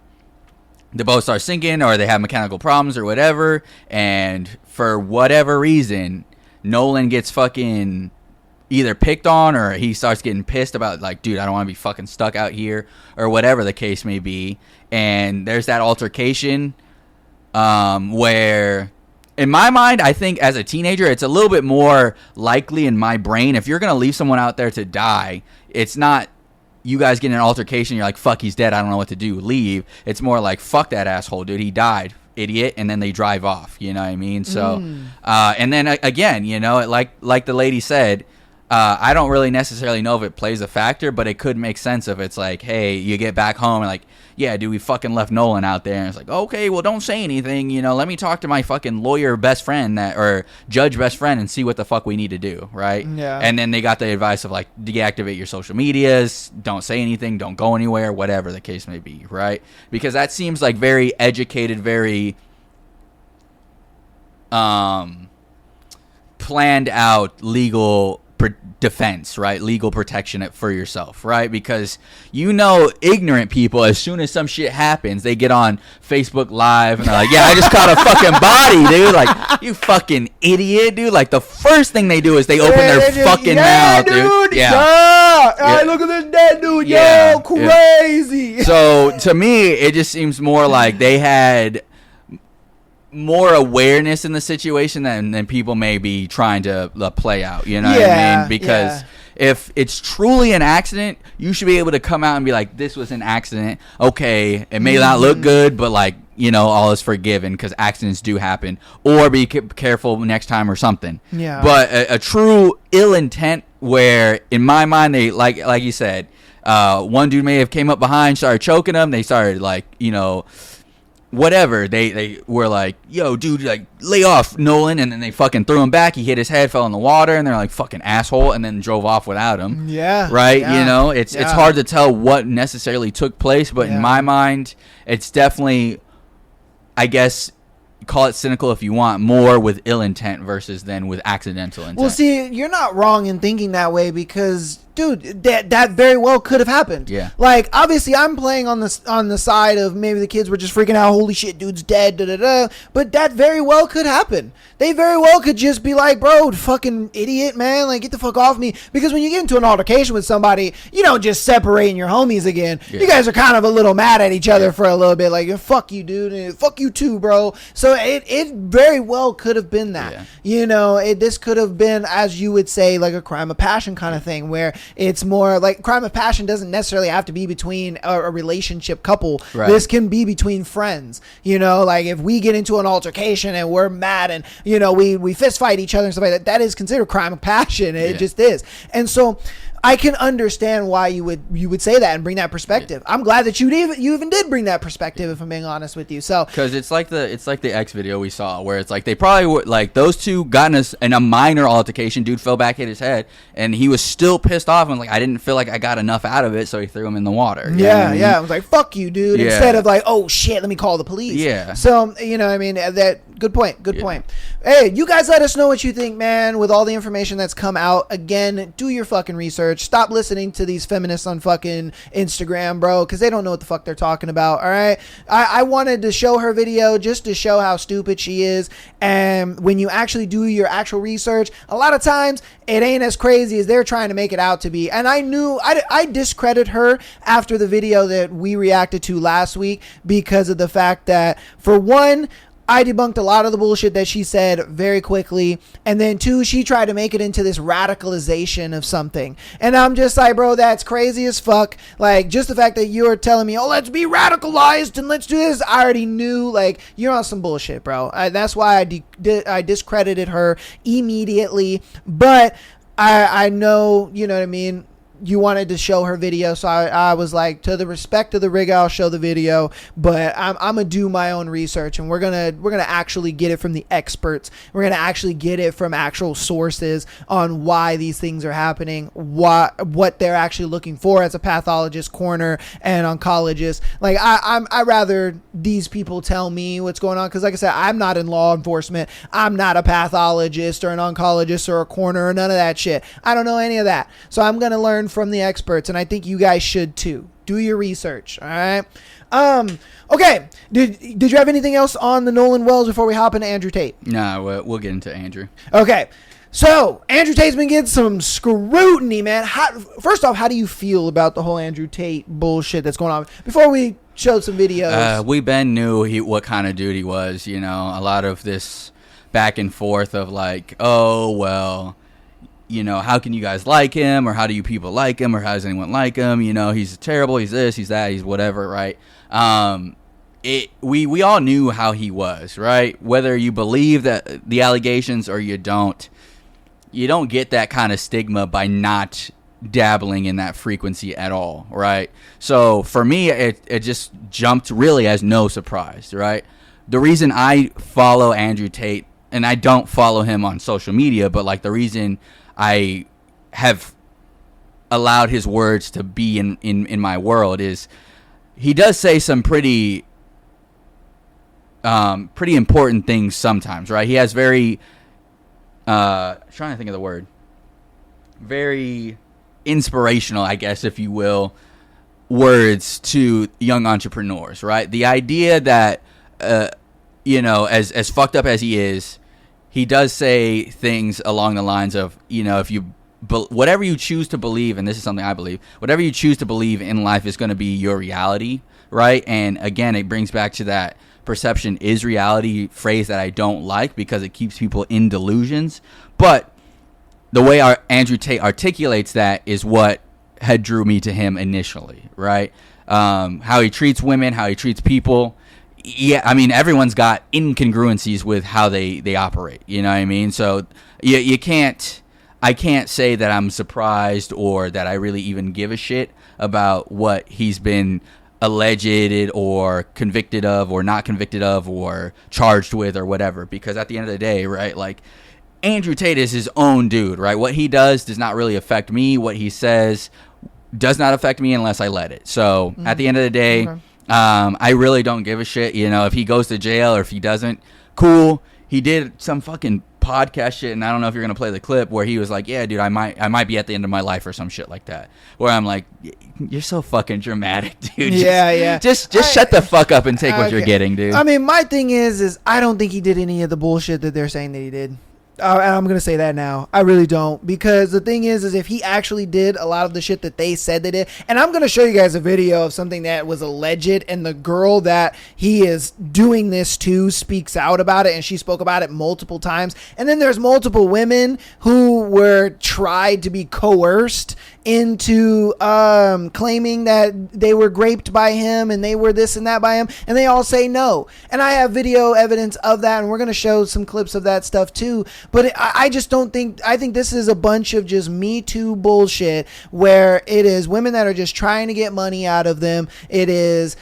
the boat starts sinking or they have mechanical problems or whatever, and for whatever reason, Nolan gets fucking either picked on or he starts getting pissed about, like, dude, I don't want to be fucking stuck out here or whatever the case may be. And there's that altercation where, in my mind, I think as a teenager, it's a little bit more likely in my brain, if you're going to leave someone out there to die, it's not you guys get in an altercation, you're like, fuck, he's dead, I don't know what to do, leave. It's more like, fuck that asshole, dude, he died, idiot, and then they drive off, you know what I mean? So and then again, you know, like the lady said, I don't really necessarily know if it plays a factor, but it could make sense if it's like, hey, you get back home and like, yeah, dude, we fucking left Nolan out there. And it's like, okay, well, don't say anything. You know, let me talk to my fucking lawyer best friend or judge best friend and see what the fuck we need to do, right? Yeah. And then they got the advice of like, deactivate your social medias, don't say anything, don't go anywhere, whatever the case may be, right? Because that seems like very educated, very planned out legal defense, right? Legal protection for yourself, right? Because you know, ignorant people, as soon as some shit happens, they get on Facebook Live and they're like, yeah, I just caught a fucking body, dude. Like, you fucking idiot, dude. Like, the first thing they do is they open their fucking mouth, dude. Yeah. Hey, look at this dead dude. Yeah. Yo, crazy. So to me, it just seems more like they had more awareness in the situation than people may be trying to play out, you know what I mean? Because if it's truly an accident, you should be able to come out and be like, this was an accident. Okay, it may not look good, but like, you know, all is forgiven because accidents do happen. Or be careful next time or something. Yeah. But a true ill intent where, in my mind, they, like you said, one dude may have came up behind, started choking him. They started like, you know, whatever, they were like, yo, dude, like, lay off, Nolan, and then they fucking threw him back. He hit his head, fell in the water, and they're like, fucking asshole, and then drove off without him. Yeah. Right? Yeah. You know, it's hard to tell what necessarily took place, but in my mind, it's definitely, I guess, call it cynical if you want, more with ill intent versus than with accidental intent. Well, see, you're not wrong in thinking that way because, dude, that very well could have happened. Yeah. Like, obviously, I'm playing on the side of maybe the kids were just freaking out. Holy shit, dude's dead. Da da da. But that very well could happen. They very well could just be like, bro, fucking idiot, man. Like, get the fuck off me. Because when you get into an altercation with somebody, you don't just separate your homies again. Yeah. You guys are kind of a little mad at each other for a little bit. Like, fuck you, dude. And fuck you too, bro. So it very well could have been that. Yeah. You know, this could have been, as you would say, like a crime of passion kind of thing where it's more like crime of passion doesn't necessarily have to be between a relationship couple. Right. This can be between friends. You know, like if we get into an altercation and we're mad and, you know, we fist fight each other and stuff like that, that is considered crime of passion. It just is. And so I can understand why you would say that and bring that perspective. I'm glad that you even did bring that perspective, if I'm being honest with you. So because it's like the X video we saw where it's like they probably would, like, those two got in a minor altercation. Dude fell back, hit his head, and he was still pissed off and like, I didn't feel like I got enough out of it, so he threw him in the water. Yeah, yeah. I was like, fuck you, dude. Instead of like, oh shit, let me call the police. Yeah. So you know, I mean, that good point. Good point. Hey, you guys, let us know what you think, man. With all the information that's come out, again, do your fucking research. Stop listening to these feminists on fucking Instagram, bro, because they don't know what the fuck they're talking about. All right, I wanted to show her video just to show how stupid she is, and when you actually do your actual research, a lot of times it ain't as crazy as they're trying to make it out to be. And I discredit her after the video that we reacted to last week because of the fact that, for one, I debunked a lot of the bullshit that she said very quickly. And then two, she tried to make it into this radicalization of something. And I'm just like, bro, that's crazy as fuck. Like, just the fact that you're telling me, oh, let's be radicalized and let's do this. I already knew, like, you're on some bullshit, bro. That's why I discredited her immediately. But I know, you know what I mean? You wanted to show her video, so I was like, to the respect of the rig, I'll show the video, but I'm gonna do my own research, and we're gonna actually get it from the experts. We're gonna actually get it from actual sources on why these things are happening, what they're actually looking for as a pathologist, coroner, and oncologist. Like, I rather these people tell me what's going on, because like I said, I'm not in law enforcement. I'm not a pathologist or an oncologist or a coroner or none of that shit. I don't know any of that, so I'm gonna learn from the experts, and I think you guys should too. Do your research. All right. Okay. Did you have anything else on the Nolan Wells before we hop into Andrew Tate? No, we'll get into Andrew. Okay. So Andrew Tate's been getting some scrutiny, man. First off, how do you feel about the whole Andrew Tate bullshit that's going on? Before we showed some videos, we Ben knew what kind of dude he was. You know, a lot of this back and forth of like, oh well, how can you guys like him, or how do you people like him, or how does anyone like him? He's terrible, he's this, he's that, he's whatever, right? We all knew how he was, right? Whether you believe that the allegations or you don't get that kind of stigma by not dabbling in that frequency at all, right? So for me, it just jumped really as no surprise, right? The reason I follow Andrew Tate, and I don't follow him on social media, but like the reason I have allowed his words to be in my world is he does say some pretty important things sometimes, right? He has very trying to think of the word, very inspirational, I guess, if you will, words to young entrepreneurs, right? The idea that as fucked up as he is, he does say things along the lines of, if you whatever you choose to believe, and this is something I believe, whatever you choose to believe in life is going to be your reality, right? And again, it brings back to that perception is reality phrase that I don't like, because it keeps people in delusions. But the way our Andrew Tate articulates that is what had drew me to him initially, right? How he treats women, how he treats people. Yeah, I mean, everyone's got incongruencies with how they operate. You know what I mean? So you can't. I can't say that I'm surprised or that I really even give a shit about what he's been alleged or convicted of or not convicted of or charged with or whatever, because at the end of the day, right, like, Andrew Tate is his own dude, right? What he does not really affect me. What he says does not affect me unless I let it. So at the end of the day, I really don't give a shit, if he goes to jail or if he doesn't. Cool. He did some fucking podcast shit, and I don't know if you're gonna play the clip where he was like, yeah, dude, I might be at the end of my life or some shit like that, where I'm like, you're so fucking dramatic, dude. Just shut the fuck up and take what you're getting, dude. I mean, my thing is I don't think he did any of the bullshit that they're saying that he did. And I'm going to say that now. I really don't. Because the thing is if he actually did a lot of the shit that they said they did, and I'm going to show you guys a video of something that was alleged, and the girl that he is doing this to speaks out about it, and she spoke about it multiple times. And then there's multiple women who were tried to be coerced into claiming that they were raped by him and they were this and that by him, and they all say no. And I have video evidence of that, and we're going to show some clips of that stuff too. But I just don't think, I think this is a bunch of just Me Too bullshit, where it is women that are just trying to get money out of them. It is,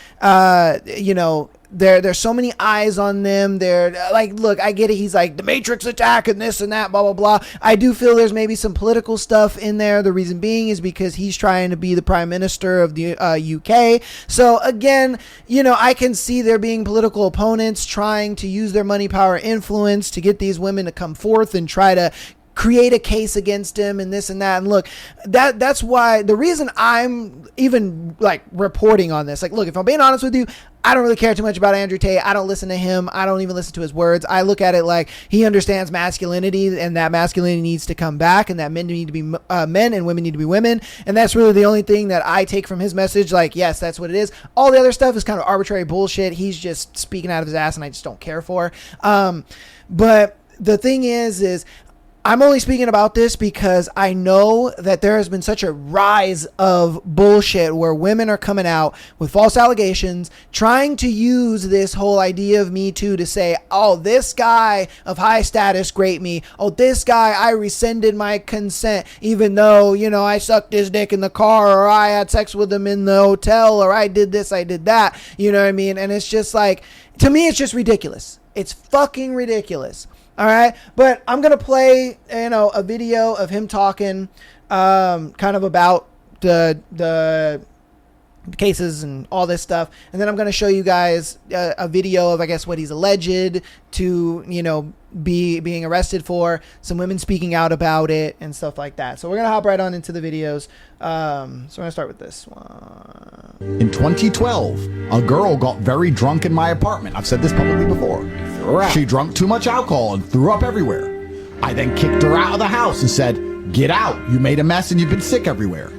there's so many eyes on them. They're like, look, I get it. He's like the Matrix attack and this and that, blah, blah, blah. I do feel there's maybe some political stuff in there. The reason being is because he's trying to be the prime minister of the UK. So again, I can see there being political opponents trying to use their money, power, influence to get these women to come forth and try to create a case against him and this and that. And look, that's why the reason I'm even like reporting on this, like, look, if I'm being honest with you, I don't really care too much about Andrew Tate. I don't listen to him. I don't even listen to his words. I look at it like he understands masculinity, and that masculinity needs to come back, and that men need to be men and women need to be women. And that's really the only thing that I take from his message. Like, yes, that's what it is. All the other stuff is kind of arbitrary bullshit. He's just speaking out of his ass, and I just don't care for. But the thing is I'm only speaking about this because I know that there has been such a rise of bullshit where women are coming out with false allegations, trying to use this whole idea of Me Too to say, oh, this guy of high status raped me. Oh, this guy, I rescinded my consent, even though, I sucked his dick in the car, or I had sex with him in the hotel, or I did this, I did that. You know what I mean? And it's just like, to me, it's just ridiculous. It's fucking ridiculous. All right, but I'm going to play, a video of him talking kind of about the cases and all this stuff. And then I'm going to show you guys a video of, I guess, what he's alleged to, being arrested for, some women speaking out about it and stuff like that. So we're going to hop right on into the videos. So we're going to start with this one. In 2012, a girl got very drunk in my apartment. I've said this publicly before. She drank too much alcohol and threw up everywhere. I then kicked her out of the house and said, "Get out, you made a mess and you've been sick everywhere."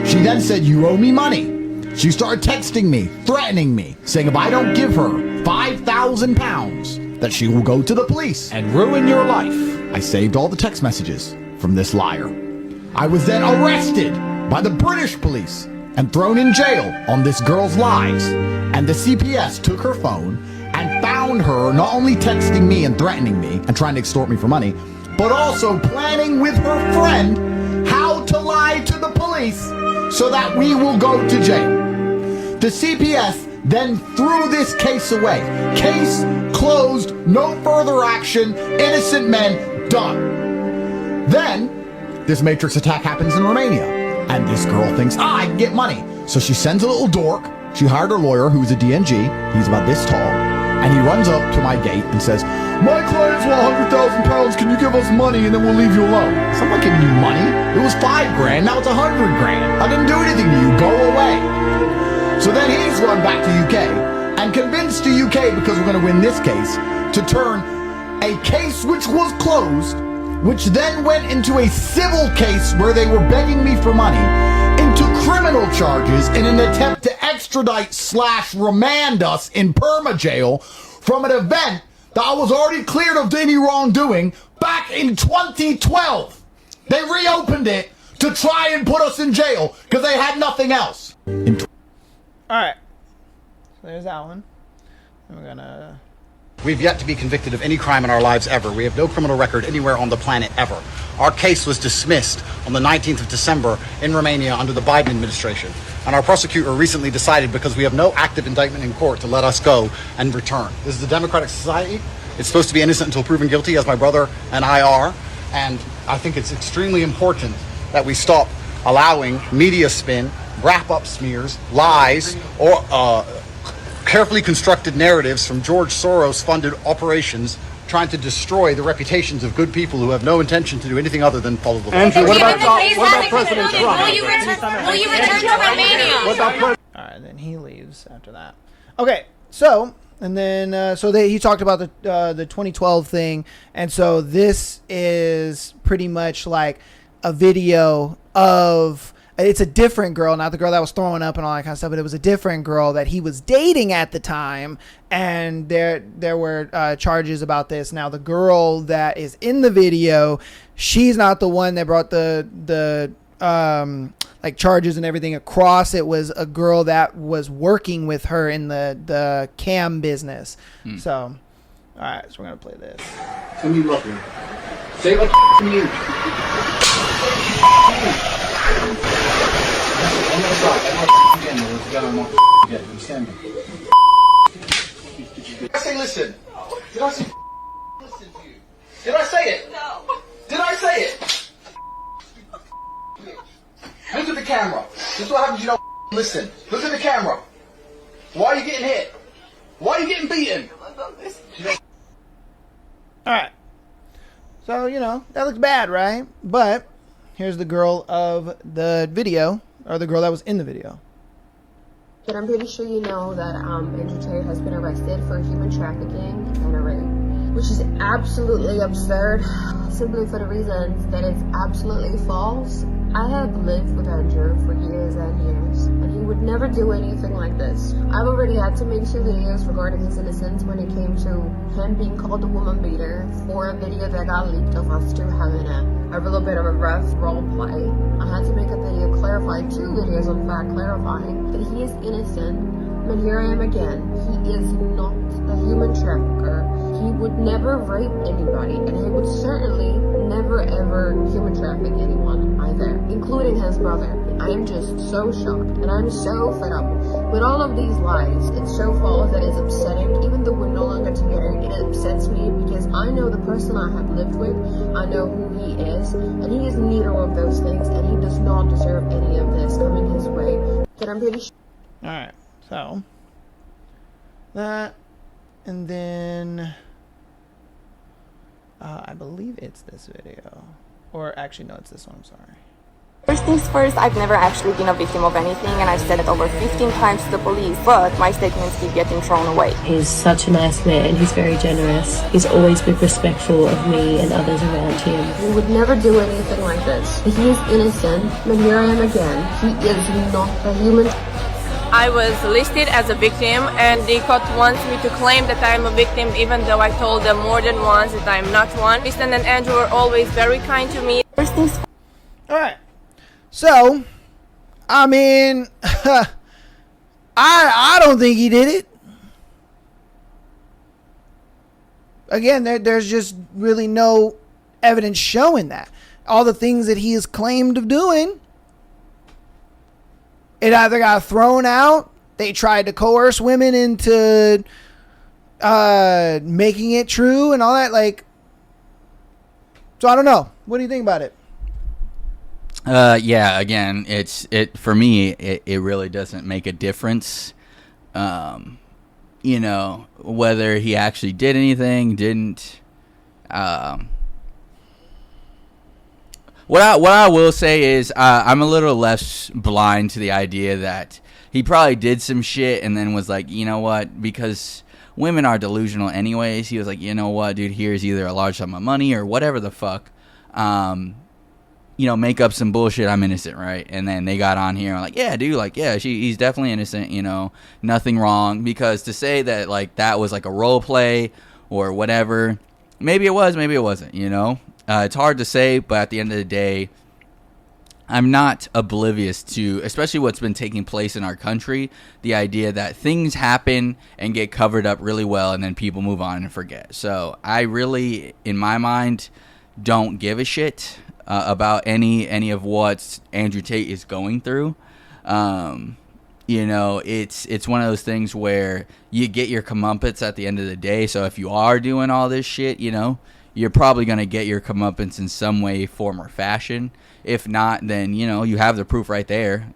She then said, "You owe me money." She started texting me, threatening me, saying if I don't give her £5,000, that she will go to the police and ruin your life. I saved all the text messages. from this liar. I was then arrested by the British police and thrown in jail on this girl's lies. And the CPS took her phone and found her not only texting me and threatening me and trying to extort me for money, but also planning with her friend how to lie to the police so that we will go to jail. The CPS then threw this case away. Case closed, no further action, innocent men, done. Then, this Matrix attack happens in Romania, and this girl thinks, I can get money. So she sends a little dork. She hired her lawyer, who's a DNG. He's about this tall. And he runs up to my gate and says, my clients want £100,000. Can you give us money and then we'll leave you alone? So I'm not giving you money. It was $5,000. Now it's $100,000. I didn't do anything to you. Go away. So then he's run back to UK and convinced the UK, because we're going to win this case, to turn a case which was closed, which then went into a civil case where they were begging me for money, into criminal charges in an attempt to extradite/remand us in perma jail from an event that I was already cleared of any wrongdoing back in 2012. They reopened it to try and put us in jail because they had nothing else. Alright. So there's that one. And we're gonna... We've yet to be convicted of any crime in our lives ever. We have no criminal record anywhere on the planet ever. Our case was dismissed on the 19th of December in Romania under the Biden administration. And our prosecutor recently decided, because we have no active indictment in court, to let us go and return. This is a democratic society. It's supposed to be innocent until proven guilty, as my brother and I are. And I think it's extremely important that we stop allowing media spin, wrap-up smears, lies, or carefully constructed narratives from George Soros-funded operations trying to destroy the reputations of good people who have no intention to do anything other than follow the law. Andrew, what about President Trump? Will you return to Romania? All right, then he leaves after that. Okay, so and then he talked about the 2012 thing, and so this is pretty much like a video of. It's a different girl, not the girl that was throwing up and all that kind of stuff, but it was a different girl that he was dating at the time, and there were charges about this. Now, the girl that is in the video, she's not the one that brought the like charges and everything across. It was a girl that was working with her in the cam business. So, all right, so we're gonna play this. Tell me roughly. Say what you. Did I say listen? Did I say listen to you? Did I say it? No. Did I say it? Look at the camera. This is what happens, you don't listen. Look at the camera. Why are you getting hit? Why are you getting beaten? Alright. So, you know, that looks bad, right? But here's the girl of the video, or the girl that was in the video. But I'm pretty sure you know that Andrew Tate has been arrested for human trafficking and a rape, which is absolutely absurd, simply for the reason that it's absolutely false. I have lived with Andrew for years and years, and he would never do anything like this. I've already had to make 2 videos regarding his innocence when it came to him being called a woman beater for a video that got leaked of us two having a little bit of a rough role play. I had to make a video clarifying, 2 videos in fact, clarifying that he is innocent, but here I am again. He is not a human trafficker. He would never rape anybody, and he would certainly never ever human traffic anyone either, including his brother. I am just so shocked, and I'm so fed up with all of these lies. It's so false that it's upsetting. Even though we're no longer together, it upsets me because I know the person I have lived with, I know who he is, and he is neither of those things, and he does not deserve any of this coming his way. But I'm pretty sure. Alright, so that, and then I believe it's this video, or actually no, it's this one, I'm sorry. First things first, I've never actually been a victim of anything, and I've said it over 15 times to the police, but my statements keep getting thrown away. He's such a nice man, he's very generous. He's always been respectful of me and others around him. He would never do anything like this. He is innocent, but here I am again. He is not a human. I was listed as a victim, and the court wants me to claim that I'm a victim, even though I told them more than once that I'm not one. Kristen and Andrew were always very kind to me. All right. So, I mean, I don't think he did it. Again, there's just really no evidence showing that. All the things that he has claimed of doing, it either got thrown out, they tried to coerce women into making it true and all that. Like, so I don't know. What do you think about it? Yeah, again, for me, it really doesn't make a difference. You know, whether he actually did anything, didn't. What I will say is I'm a little less blind to the idea that he probably did some shit and then was like, you know what, because women are delusional anyways, he was like, you know what, dude, here's either a large sum of money or whatever the fuck, you know, make up some bullshit, I'm innocent, right? And then they got on here and like, yeah, dude, like, yeah, he's definitely innocent, you know, nothing wrong. Because to say that, like, that was like a role play or whatever, maybe it was, maybe it wasn't, you know? It's hard to say, but at the end of the day, I'm not oblivious to, especially what's been taking place in our country, the idea that things happen and get covered up really well and then people move on and forget. So I really, in my mind, don't give a shit about any of what Andrew Tate is going through. You know, it's one of those things where you get your comeuppance at the end of the day. So if you are doing all this shit, you know, you're probably going to get your comeuppance in some way, form, or fashion. If not, then, you know, you have the proof right there.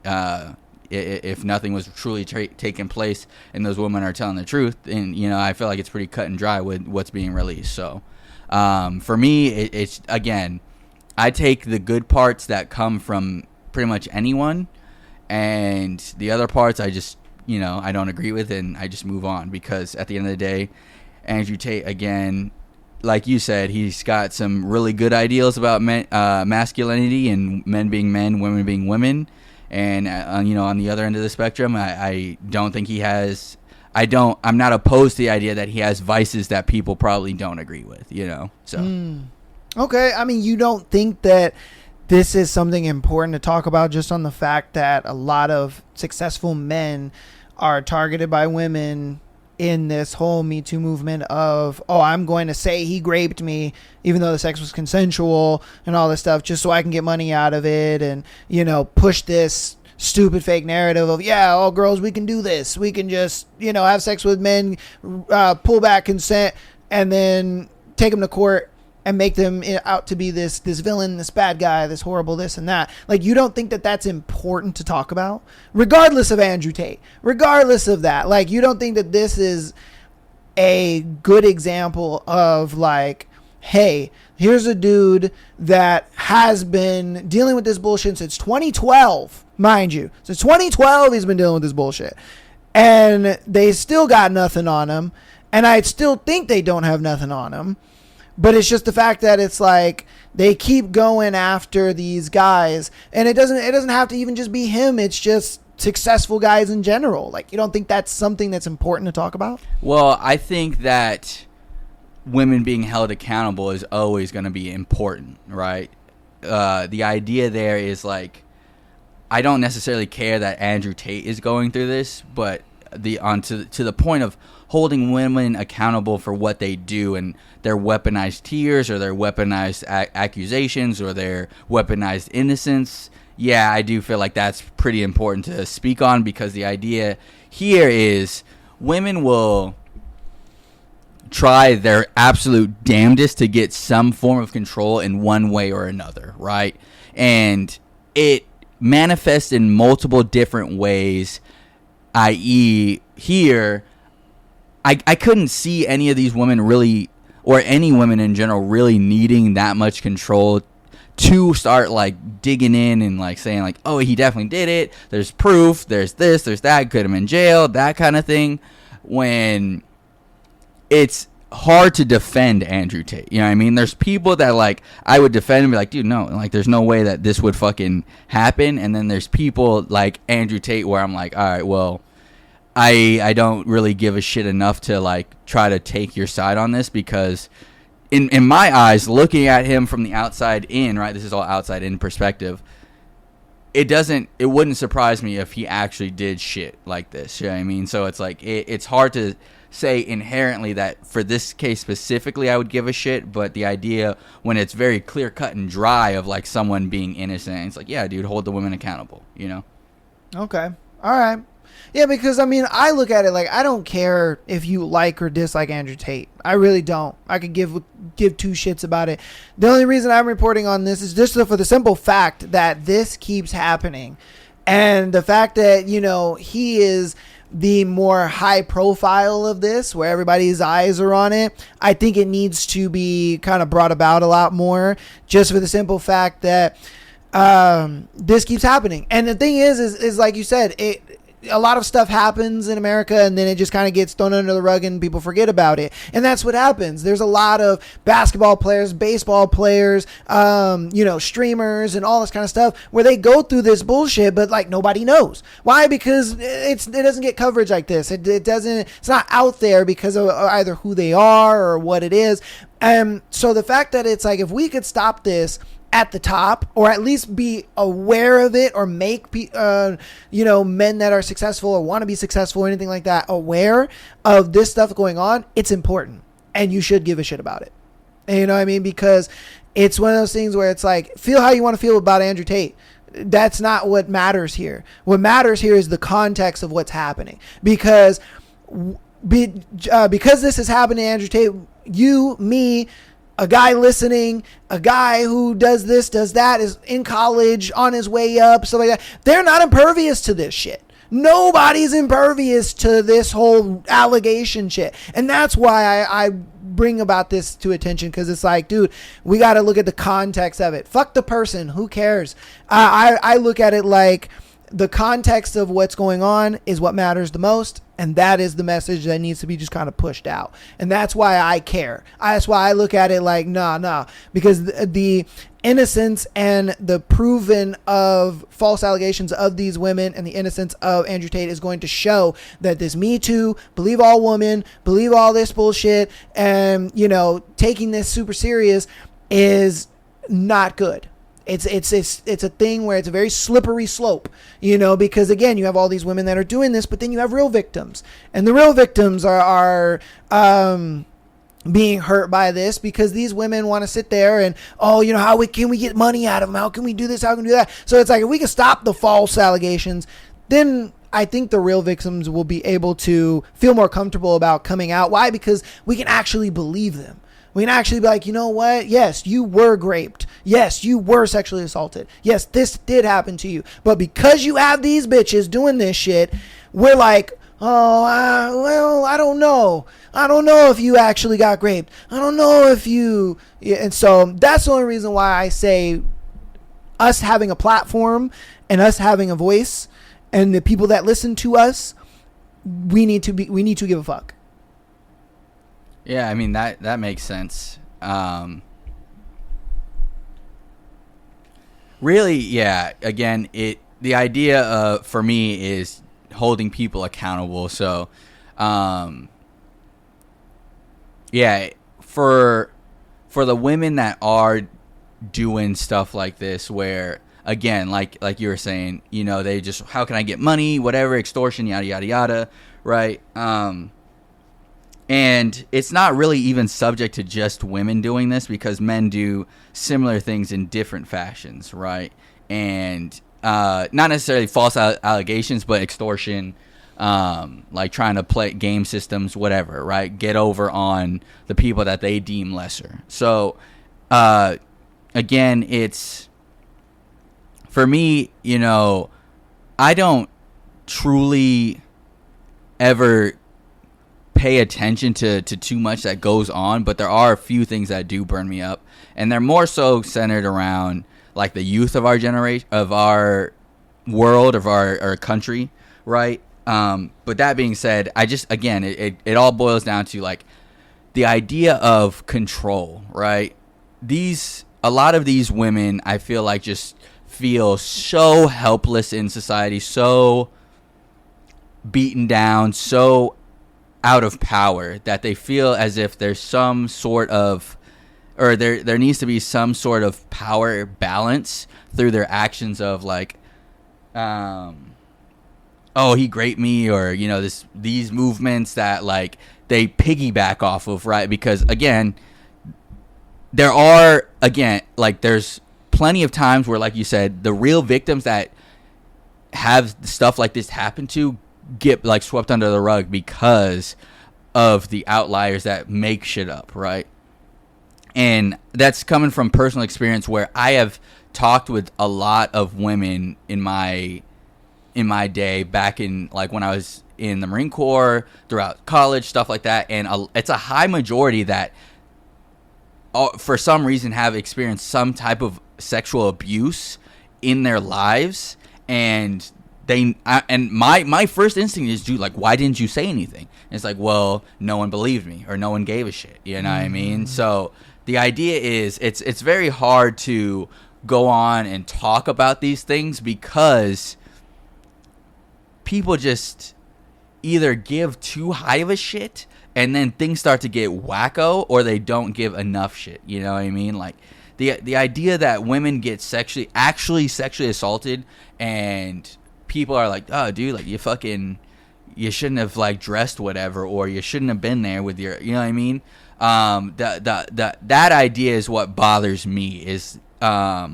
If nothing was truly taking place and those women are telling the truth, and, you know, I feel like it's pretty cut and dry with what's being released. So for me, it's, again, I take the good parts that come from pretty much anyone, and the other parts I just, you know, I don't agree with, and I just move on. Because at the end of the day, Andrew Tate, again, like you said, he's got some really good ideals about masculinity and men being men, women being women. And, you know, on the other end of the spectrum, I don't think he has... I'm not opposed to the idea that he has vices that people probably don't agree with, you know? So. Okay, I mean, you don't think that this is something important to talk about just on the fact that a lot of successful men are targeted by women in this whole Me Too movement of, oh, I'm going to say he raped me even though the sex was consensual and all this stuff just so I can get money out of it, and, you know, push this stupid fake narrative of, yeah, all girls, we can do this. We can just, you know, have sex with men, pull back consent, and then take them to court and make them out to be this villain, this bad guy, this horrible this and that. Like, you don't think that that's important to talk about? Regardless of Andrew Tate. Regardless of that. Like, you don't think that this is a good example of, like, hey, here's a dude that has been dealing with this bullshit since 2012, mind you. Since 2012, he's been dealing with this bullshit. And they still got nothing on him. And I still think they don't have nothing on him. But it's just the fact that it's like they keep going after these guys, and it doesn't have to even just be him. It's just successful guys in general. Like, you don't think that's something that's important to talk about? Well, I think that women being held accountable is always going to be important, right? The idea there is, like, I don't necessarily care that Andrew Tate is going through this, but to the point of holding women accountable for what they do and their weaponized tears or their weaponized accusations or their weaponized innocence. Yeah, I do feel like that's pretty important to speak on, because the idea here is women will try their absolute damnedest to get some form of control in one way or another, right? And it manifests in multiple different ways, i.e. here, I couldn't see any of these women really, or any women in general, really needing that much control to start, like, digging in and, like, saying, like, oh, he definitely did it, there's proof, there's this, there's that, could him in jail, that kind of thing. When it's hard to defend Andrew Tate. You know what I mean? There's people that like I would defend and be like, dude, no, like there's no way that this would fucking happen. And then there's people like Andrew Tate where I'm like, all right, well, I don't really give a shit enough to like try to take your side on this, because in my eyes, looking at him from the outside in, right, this is all outside in perspective, it wouldn't surprise me if he actually did shit like this. You know what I mean? So it's like it's hard to say inherently that for this case specifically I would give a shit, but the idea when it's very clear cut and dry of like someone being innocent, it's like, yeah, dude, hold the women accountable, you know? Okay. All right. Yeah, because I mean, I look at it like I don't care if you like or dislike Andrew Tate. I really don't. I could give two shits about it. The only reason I'm reporting on this is just for the simple fact that this keeps happening, and the fact that, you know, he is the more high profile of this, where everybody's eyes are on it. I think it needs to be kind of brought about a lot more, just for the simple fact that this keeps happening. And the thing is like you said, a lot of stuff happens in America and then it just kind of gets thrown under the rug and people forget about it. And that's what happens. There's a lot of basketball players, baseball players, you know, streamers and all this kind of stuff where they go through this bullshit, but like nobody knows. Why? Because it doesn't get coverage like this. It's not out there because of either who they are or what it is. So the fact that it's like, if we could stop this at the top, or at least be aware of it, or make you know, men that are successful or want to be successful or anything like that aware of this stuff going on, it's important, and you should give a shit about it. And you know what I mean? Because it's one of those things where it's like, feel how you want to feel about Andrew Tate. That's not what matters here. What matters here is the context of what's happening, because this is happening to Andrew Tate, you, me, a guy listening, a guy who does this, does that, is in college, on his way up, stuff like that. They're not impervious to this shit. Nobody's impervious to this whole allegation shit. And that's why I bring about this to attention, because it's like, dude, we got to look at the context of it. Fuck the person. Who cares? I look at it like the context of what's going on is what matters the most. And that is the message that needs to be just kind of pushed out. And that's why I care. That's why I look at it like, nah. Because the innocence and the proven of false allegations of these women and the innocence of Andrew Tate is going to show that this Me Too, believe all women, believe all this bullshit, and, you know, taking this super serious is not good. It's a thing where it's a very slippery slope, you know, because again, you have all these women that are doing this, but then you have real victims, and the real victims are being hurt by this because these women want to sit there and, oh, you know, how can we get money out of them? How can we do this? How can we do that? So it's like, if we can stop the false allegations, then I think the real victims will be able to feel more comfortable about coming out. Why? Because we can actually believe them. We can actually be like, you know what? Yes, you were raped. Yes, you were sexually assaulted. Yes, this did happen to you. But because you have these bitches doing this shit, we're like, oh, well, I don't know. I don't know if you actually got raped. I don't know if you... Yeah, and so that's the only reason why I say us having a platform and us having a voice and the people that listen to us, we need to give a fuck. Yeah, I mean, that makes sense. Really, yeah, again, the idea for me is holding people accountable. So, yeah, for the women that are doing stuff like this, where, again, like you were saying, you know, they just, how can I get money, whatever, extortion, yada, yada, yada, right? And it's not really even subject to just women doing this, because men do similar things in different fashions, right? And not necessarily false allegations, but extortion, like trying to play game systems, whatever, right? Get over on the people that they deem lesser. So, again, it's, for me, you know, I don't truly ever pay attention to too much that goes on, but there are a few things that do burn me up, and they're more so centered around like the youth of our generation, of our world, of our country, right? But that being said, I just, again, it all boils down to like, the idea of control, right? A lot of these women, I feel like, just feel so helpless in society, so beaten down, so out of power, that they feel as if there's some sort of, or there needs to be some sort of power balance through their actions of like, oh, he raped me, or, you know, these movements that like they piggyback off of, right? Because again, there's plenty of times where, like you said, the real victims that have stuff like this happen to get like swept under the rug because of the outliers that make shit up, right? And that's coming from personal experience, where I have talked with a lot of women in my day, back in like when I was in the Marine Corps, throughout college, stuff like that. And it's a high majority that for some reason have experienced some type of sexual abuse in their lives. And my first instinct is, dude, like, why didn't you say anything? And it's like, well, no one believed me, or no one gave a shit. You know what I mean? So the idea is, it's very hard to go on and talk about these things, because people just either give too high of a shit, and then things start to get wacko, or they don't give enough shit. You know what I mean? Like the idea that women get sexually assaulted, and people are like, oh, dude, like, you shouldn't have like dressed whatever, or you shouldn't have been there with your, you know what I mean? That idea is what bothers me, is that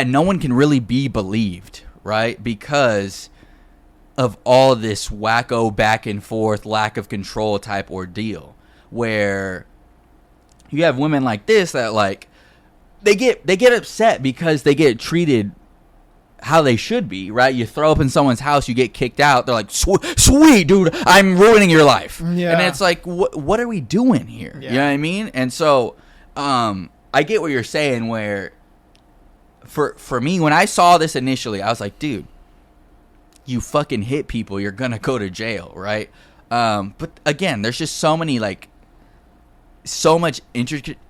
no one can really be believed, right? Because of all this wacko back and forth, lack of control type ordeal, where you have women like this that like they get upset because they get treated how they should be, right? You throw up in someone's house, you get kicked out. They're like, sweet, dude, I'm ruining your life. Yeah. And it's like, what are we doing here? Yeah. You know what I mean? And so I get what you're saying, where for me, when I saw this initially, I was like, dude, you fucking hit people, you're gonna go to jail, right? But again, there's just so much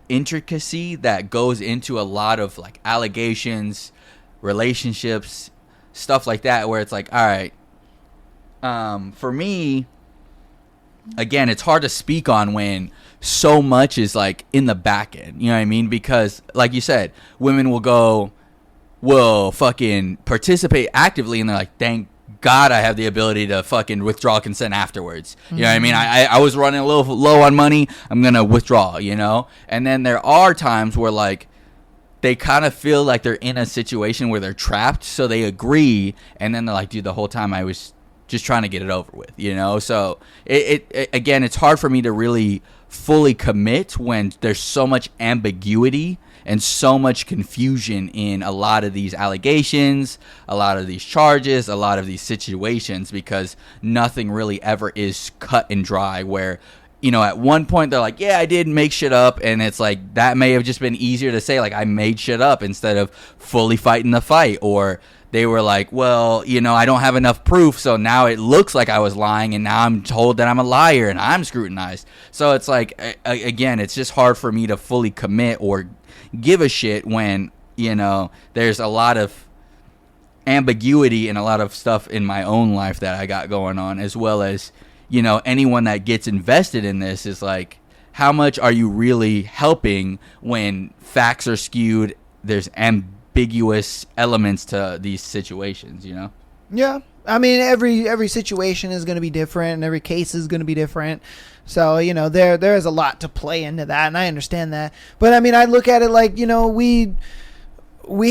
intricacy that goes into a lot of like allegations, relationships, stuff like that, where it's like, all right, for me, again, it's hard to speak on when so much is like in the back end, you know what I mean? Because like you said, women will fucking participate actively, and they're like, thank God I have the ability to fucking withdraw consent afterwards. You know what I mean? I was running a little low on money, I'm gonna withdraw, you know? And then there are times where like they kind of feel like they're in a situation where they're trapped, so they agree, and then they're like, dude, the whole time I was just trying to get it over with, you know? So it again, it's hard for me to really fully commit when there's so much ambiguity and so much confusion in a lot of these allegations, a lot of these charges, a lot of these situations, because nothing really ever is cut and dry, where, you know, at one point they're like, yeah, I did make shit up, and it's like, that may have just been easier to say, like, I made shit up, instead of fully fighting the fight. Or they were like, well, you know, I don't have enough proof, so now it looks like I was lying, and now I'm told that I'm a liar, and I'm scrutinized. So it's like, again, it's just hard for me to fully commit or give a shit when, you know, there's a lot of ambiguity and a lot of stuff in my own life that I got going on, as well as, you know, anyone that gets invested in this is like, how much are you really helping when facts are skewed? There's ambiguous elements to these situations, you know? Yeah. I mean, every situation is going to be different, and every case is going to be different. So, you know, there is a lot to play into that, and I understand that. But I mean, I look at it like, you know, we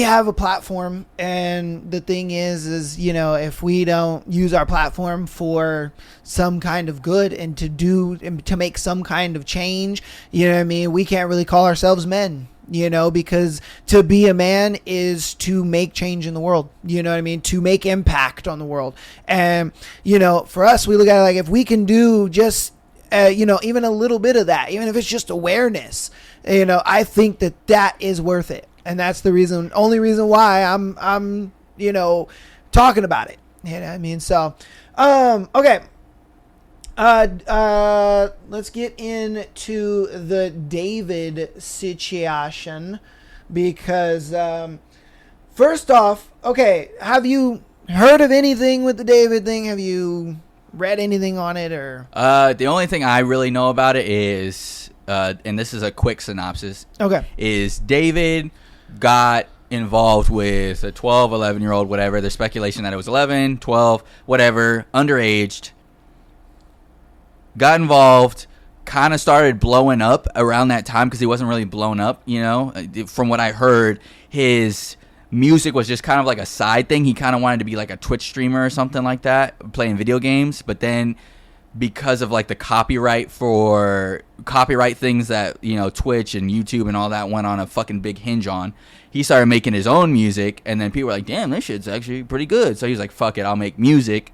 have a platform, and the thing is, you know, if we don't use our platform for some kind of good and to make some kind of change, you know what I mean, we can't really call ourselves men. You know, because to be a man is to make change in the world, you know what I mean? To make impact on the world. And, you know, for us, we look at it like, if we can do just, you know, even a little bit of that, even if it's just awareness, you know, I think that is worth it. And that's the only reason why I'm, you know, talking about it. You know what I mean? So, okay. Let's get into the David situation because first off, okay, have you heard of anything with the David thing? Have you read anything on it or? The only thing I really know about it is, and this is a quick synopsis. Okay. Is David got involved with a 12, 11-year-old, whatever. There's speculation that it was 11, 12, whatever, underaged. Got involved, kind of started blowing up around that time because he wasn't really blown up, you know. From what I heard, his music was just kind of like a side thing. He kind of wanted to be like a Twitch streamer or something like that, playing video games. But then because of like the copyright things that, you know, Twitch and YouTube and all that went on a fucking big hinge on, he started making his own music. And then people were like, damn, this shit's actually pretty good. So he was like, fuck it, I'll make music.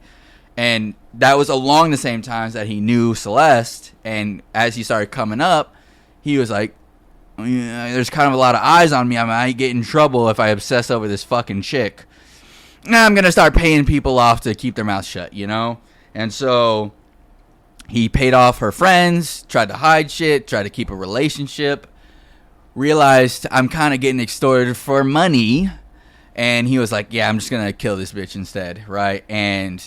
And that was along the same times that he knew Celeste. And as he started coming up, he was like, yeah, there's kind of a lot of eyes on me. I might get in trouble if I obsess over this fucking chick. Now I'm going to start paying people off to keep their mouth shut, you know? And so he paid off her friends, tried to hide shit, tried to keep a relationship, realized I'm kind of getting extorted for money. And he was like, yeah, I'm just going to kill this bitch instead, right? And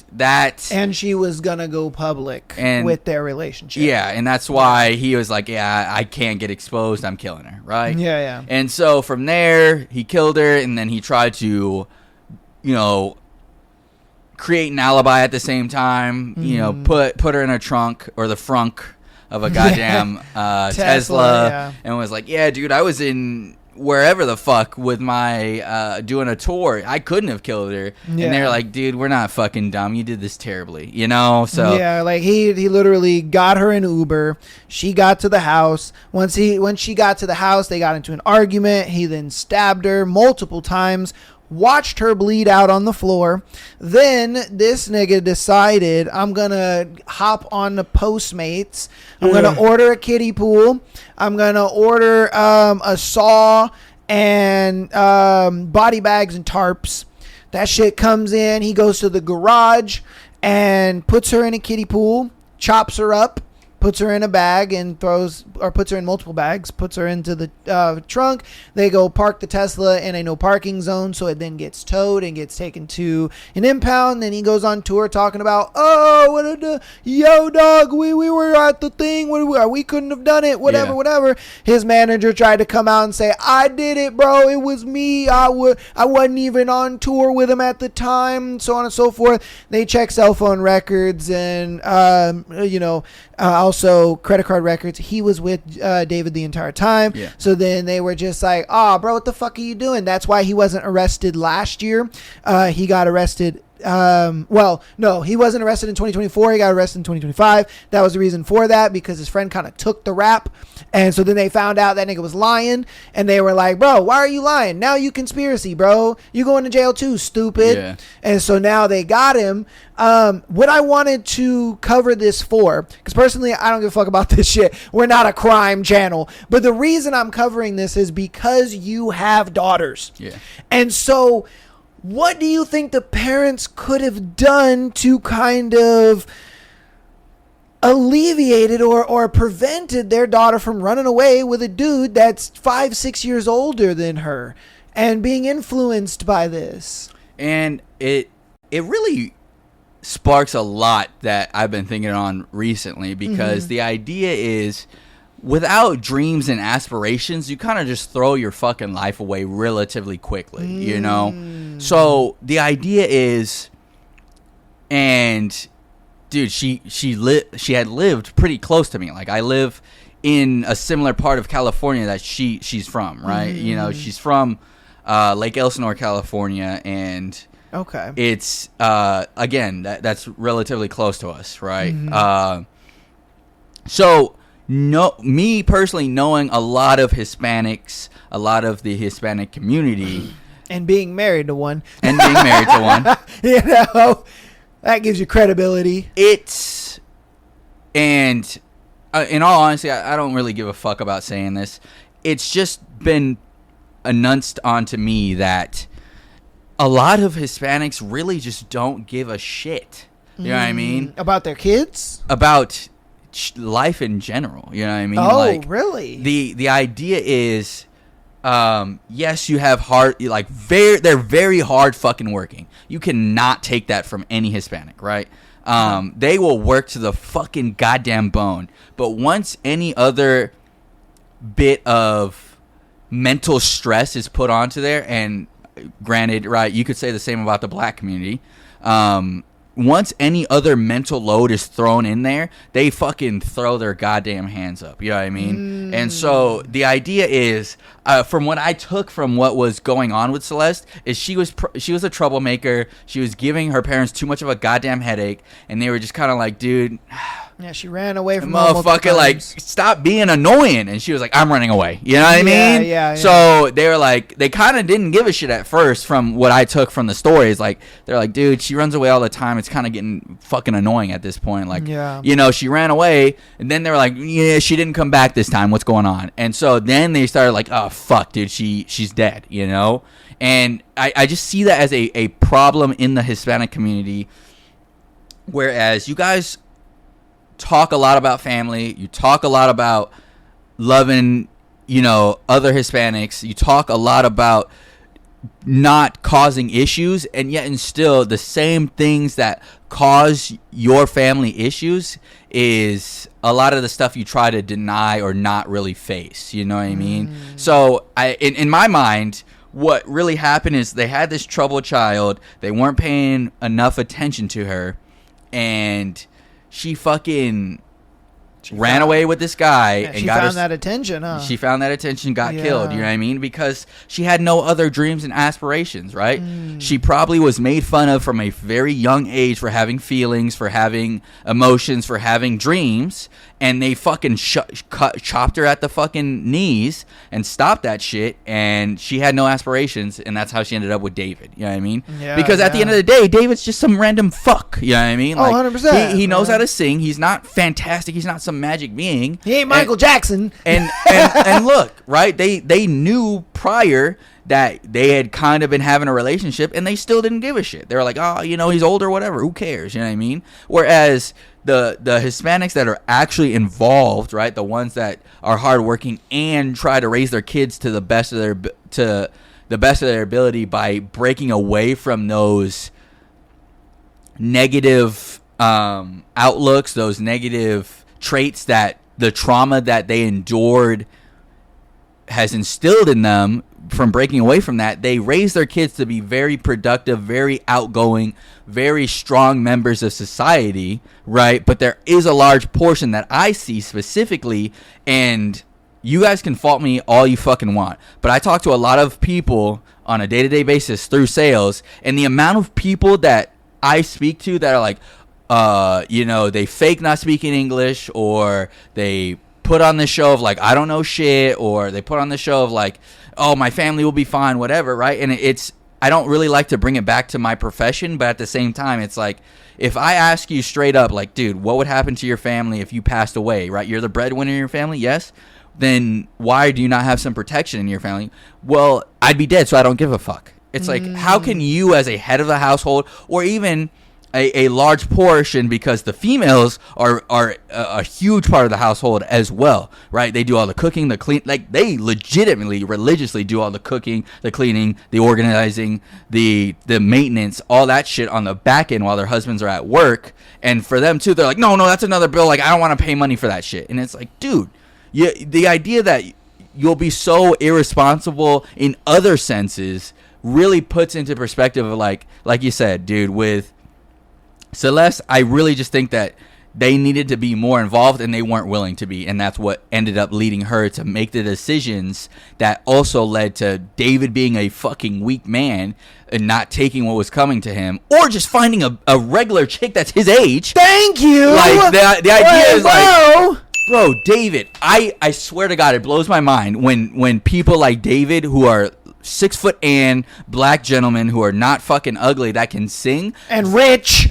she was going to go public with their relationship. Yeah, and that's why he was like, yeah, I can't get exposed. I'm killing her, right? Yeah. And so from there, he killed her, and then he tried to, you know, create an alibi at the same time, you know, put her in a trunk or the frunk of a goddamn Tesla, and was like, yeah, dude, I was in wherever the fuck with my doing a tour. I couldn't have killed her. And they're like, dude, we're not fucking dumb. You did this terribly, you know? So yeah, like he literally got her an Uber. She got to the house. When she got to the house, they got into an argument. He then stabbed her multiple times, watched her bleed out on the floor. Then this nigga decided, I'm gonna hop on the Postmates. I'm gonna order a kiddie pool. I'm gonna order a saw and body bags and tarps. That shit comes in. He goes to the garage and puts her in a kiddie pool, chops her up, puts her in a bag and puts her in multiple bags, puts her into the trunk. They go park the Tesla in a no parking zone, so it then gets towed and gets taken to an impound. Then he goes on tour talking about, yo dog, we were at the thing, we couldn't have done it, whatever. His manager tried to come out and say, I did it, bro, it was me, I wasn't even on tour with him at the time, so on and so forth. They check cell phone records and also credit card records. He was with David the entire time. Yeah. So then they were just like, bro, what the fuck are you doing? That's why he wasn't arrested last year. He got arrested. No, he wasn't arrested in 2024. He got arrested in 2025. That was the reason for that, because his friend kind of took the rap. And so then they found out that nigga was lying, and they were like, bro, why are you lying? Now you conspiracy, bro. You going to jail too, stupid. Yeah. And so now they got him. What I wanted to cover this for, because personally, I don't give a fuck about this shit. We're not a crime channel. But the reason I'm covering this is because you have daughters. Yeah. And so what do you think the parents could have done to kind of alleviated or prevented their daughter from running away with a dude that's 5-6 years older than her and being influenced by this? And it really sparks a lot that I've been thinking on recently, because the idea is, without dreams and aspirations, you kind of just throw your fucking life away relatively quickly, you know? So the idea is, and dude, she had lived pretty close to me. Like, I live in a similar part of California that she's from, right? You know, she's from Lake Elsinore, California, and okay, it's again, that's relatively close to us, right? So me personally, knowing a lot of Hispanics, a lot of the Hispanic community, and being married to one, you know, that gives you credibility. And in all honesty, I don't really give a fuck about saying this. It's just been announced onto me that a lot of Hispanics really just don't give a shit You know what I mean? About their kids? About life in general. You know what I mean? Oh, really? The idea is, yes, you have they're very hard fucking working. You cannot take that from any Hispanic, right? They will work to the fucking goddamn bone. But once any other bit of mental stress is put onto there, and granted, right, you could say the same about the black community. Once any other mental load is thrown in there, they fucking throw their goddamn hands up. You know what I mean? And so the idea is, from what I took from what was going on with Celeste, is she was a troublemaker. She was giving her parents too much of a goddamn headache, and they were just kind of like, dude. Yeah, she ran away from home motherfucker, like, stop being annoying. And she was like, I'm running away. You know what I mean? Yeah. So they were like, they kind of didn't give a shit at first from what I took from the stories. Like, they're like, dude, she runs away all the time. It's kind of getting fucking annoying at this point. Like, you know, she ran away. And then they were like, yeah, she didn't come back this time. What's going on? And so then they started like, oh, fuck, dude, she's dead, you know? And I just see that as a problem in the Hispanic community. Whereas you guys talk a lot about family, you talk a lot about loving, you know, other Hispanics, you talk a lot about not causing issues, and yet and still the same things that cause your family issues is a lot of the stuff you try to deny or not really face. You know what I mean? So in my mind, what really happened is they had this troubled child, they weren't paying enough attention to her, and she fucking ran away with this guy. Yeah, and she got found that attention, huh? She found that attention, got killed. You know what I mean? Because she had no other dreams and aspirations, right? She probably was made fun of from a very young age for having feelings, for having emotions, for having dreams. And they fucking chopped her at the fucking knees and stopped that shit. And she had no aspirations. And that's how she ended up with David. You know what I mean? Yeah, because at the end of the day, David's just some random fuck. You know what I mean? Oh, 100%. He knows how to sing. He's not fantastic. He's not some magic being. He ain't Michael Jackson. And look, right? They knew prior that they had kind of been having a relationship, and they still didn't give a shit. They were like, oh, you know, he's older, whatever. Who cares? You know what I mean? Whereas the Hispanics that are actually involved, right, the ones that are hardworking and try to raise their kids to the best of their ability by breaking away from those negative outlooks, those negative traits that the trauma that they endured has instilled in them. From breaking away from that, they raise their kids to be very productive, very outgoing, very strong members of society, right? But there is a large portion that I see specifically, and you guys can fault me all you fucking want, but I talk to a lot of people on a day-to-day basis through sales, and the amount of people that I speak to that are like, you know, they fake not speaking English, or they put on this show of like, I don't know shit, or they put on the show of like, oh, my family will be fine, whatever, right? And I don't really like to bring it back to my profession, but at the same time, it's like, if I ask you straight up, like, dude, what would happen to your family if you passed away, right? You're the breadwinner in your family, yes? Then why do you not have some protection in your family? Well, I'd be dead, so I don't give a fuck. It's like, how can you as a head of the household, or even a large portion, because the females are a huge part of the household as well, right? They do all the cooking, the clean, like they legitimately, religiously do all the cooking, the cleaning, the organizing, the maintenance, all that shit on the back end while their husbands are at work. And for them too, they're like, no, that's another bill. Like, I don't want to pay money for that shit. And it's like, dude, the idea that you'll be so irresponsible in other senses really puts into perspective of like you said, dude, with Celeste, I really just think that they needed to be more involved, and they weren't willing to be, and that's what ended up leading her to make the decisions that also led to David being a fucking weak man and not taking what was coming to him, or just finding a regular chick that's his age. Thank you. Like, the idea is like, bro, David, I swear to God, it blows my mind when people like David, who are 6-foot and black gentlemen who are not fucking ugly that can sing and rich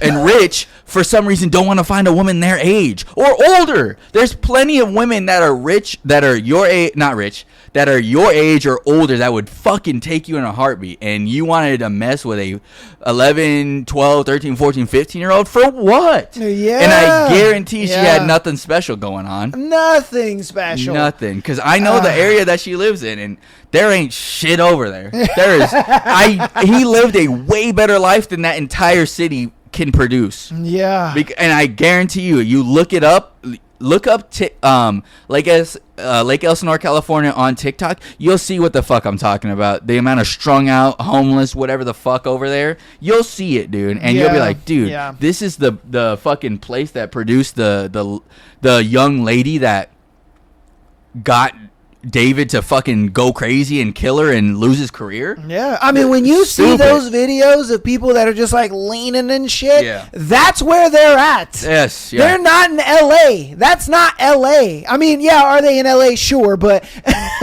for some reason don't want to find a woman their age or older. There's plenty of women that are rich, that are your age, not rich, that are your age or older that would fucking take you in a heartbeat, and you wanted to mess with a 11, 12, 13, 14, 15-year-old for what? Yeah. And I guarantee she had nothing special going on. Nothing special. Nothing. Because I know the area that she lives in, and there ain't shit over there. There is. He lived a way better life than that entire city can produce. Yeah. And I guarantee you look it up. Look up Lake Elsinore, California on TikTok. You'll see what the fuck I'm talking about. The amount of strung out, homeless, whatever the fuck over there. You'll see it, dude. And you'll be like, dude, this is the fucking place that produced the young lady that got David to fucking go crazy and kill her and lose his career. Yeah, I mean, when you see those videos of people that are just like leaning and shit, that's where they're at. Yes, yeah. They're not in LA. That's not LA. I mean, yeah, are they in LA? Sure, but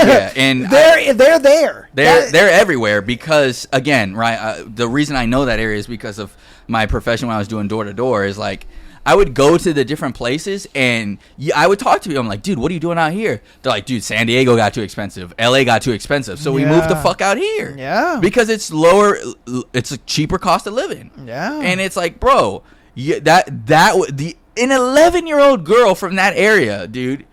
and they're there. They're everywhere because, again, right, the reason I know that area is because of my profession when I was doing door to door. Is like, I would go to the different places and I would talk to people. I'm like, dude, what are you doing out here? They're like, dude, San Diego got too expensive. LA got too expensive. So we moved the fuck out here. Yeah. Because it's lower, it's a cheaper cost of living. Yeah. And it's like, bro, an 11-year-old girl from that area, dude,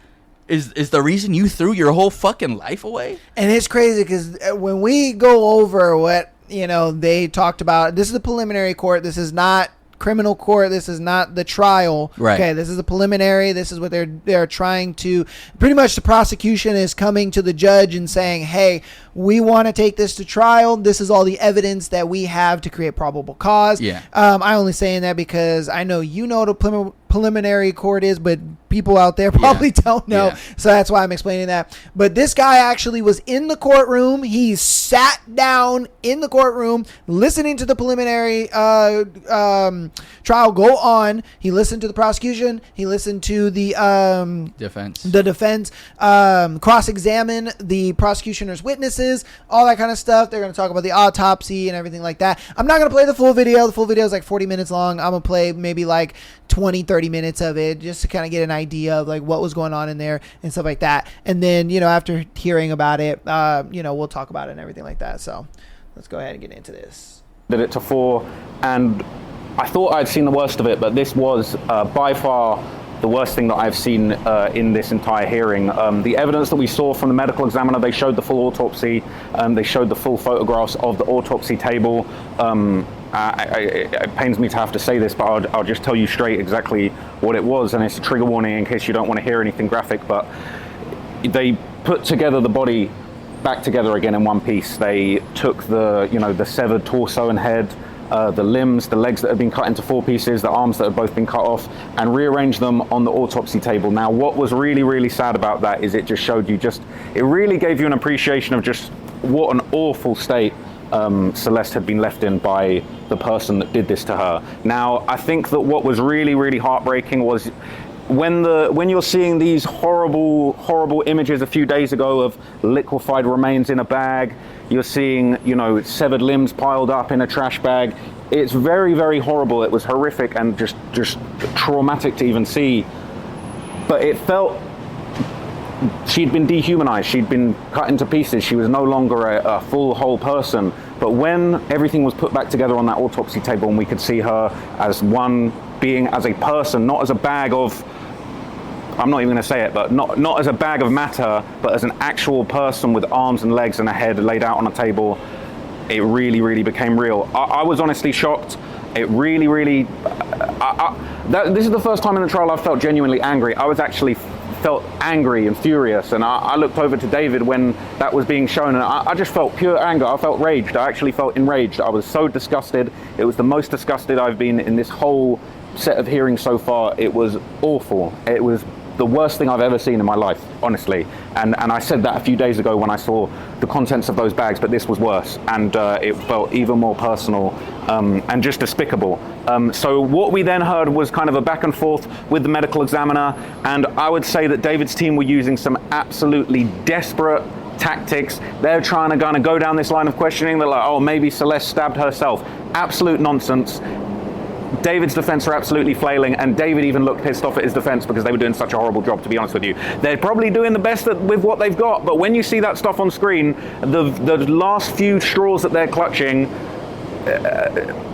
is the reason you threw your whole fucking life away. And it's crazy because when we go over what, they talked about, this is the preliminary court. This is not criminal court. This is not the trial. Right. Okay, this is a preliminary. This is what they're trying to, pretty much the prosecution is coming to the judge and saying, hey, we want to take this to trial. This is all the evidence that we have to create probable cause. Yeah. I only saying that because I know what a preliminary court is, but people out there probably don't know. Yeah. So that's why I'm explaining that. But this guy actually was in the courtroom. He sat down in the courtroom listening to the preliminary trial go on. He listened to the prosecution. He listened to the defense cross-examine the prosecutioner's witnesses, all that kind of stuff. They're going to talk about the autopsy and everything like that. I'm not going to play the full video. The full video is like 40 minutes long. I'm going to play maybe like 20-30 minutes of it just to kind of get an idea of like what was going on in there and stuff like that. And then after hearing about it, we'll talk about it and everything like that. So let's go ahead and get into this. Did it to 4, and I thought I'd seen the worst of it, but this was by far the worst thing that I've seen in this entire hearing. The evidence that we saw from the medical examiner, they showed the full autopsy, they showed the full photographs of the autopsy table. It pains me to have to say this, but I'll just tell you straight exactly what it was, and it's a trigger warning in case you don't want to hear anything graphic, but they put together the body back together again in one piece. They took the severed torso and head, the limbs, the legs that had been cut into 4 pieces, the arms that had both been cut off, and rearranged them on the autopsy table. Now, what was really, really sad about that is it just showed you it really gave you an appreciation of just what an awful state Celeste had been left in by the person that did this to her. Now, I think that what was really, really heartbreaking was when you're seeing these horrible, horrible images a few days ago of liquefied remains in a bag, you're seeing, severed limbs piled up in a trash bag. It's very, very horrible. It was horrific and just traumatic to even see. But it felt she'd been dehumanized. She'd been cut into pieces. She was no longer a full, whole person. But when everything was put back together on that autopsy table and we could see her as one being, as a person, not as a bag of, I'm not even going to say it, but not as a bag of matter, but as an actual person with arms and legs and a head laid out on a table, it really, really became real. I was honestly shocked. It really, really, this is the first time in the trial I've felt genuinely angry. I was actually felt angry and furious, and I looked over to David when that was being shown, and I just felt pure anger. I felt raged. I actually felt enraged. I was so disgusted. It was the most disgusted I've been in this whole set of hearings so far. It was awful. It was the worst thing I've ever seen in my life, honestly. And I said that a few days ago when I saw the contents of those bags, but this was worse, and it felt even more personal and just despicable. So what we then heard was kind of a back and forth with the medical examiner, and I would say that David's team were using some absolutely desperate tactics. They're trying to kind of go down this line of questioning. They're like, oh, maybe Celeste stabbed herself. Absolute nonsense. David's defense are absolutely flailing, and David even looked pissed off at his defense because they were doing such a horrible job, to be honest with you. They're probably doing the best with what they've got, but when you see that stuff on screen, the last few straws that they're clutching,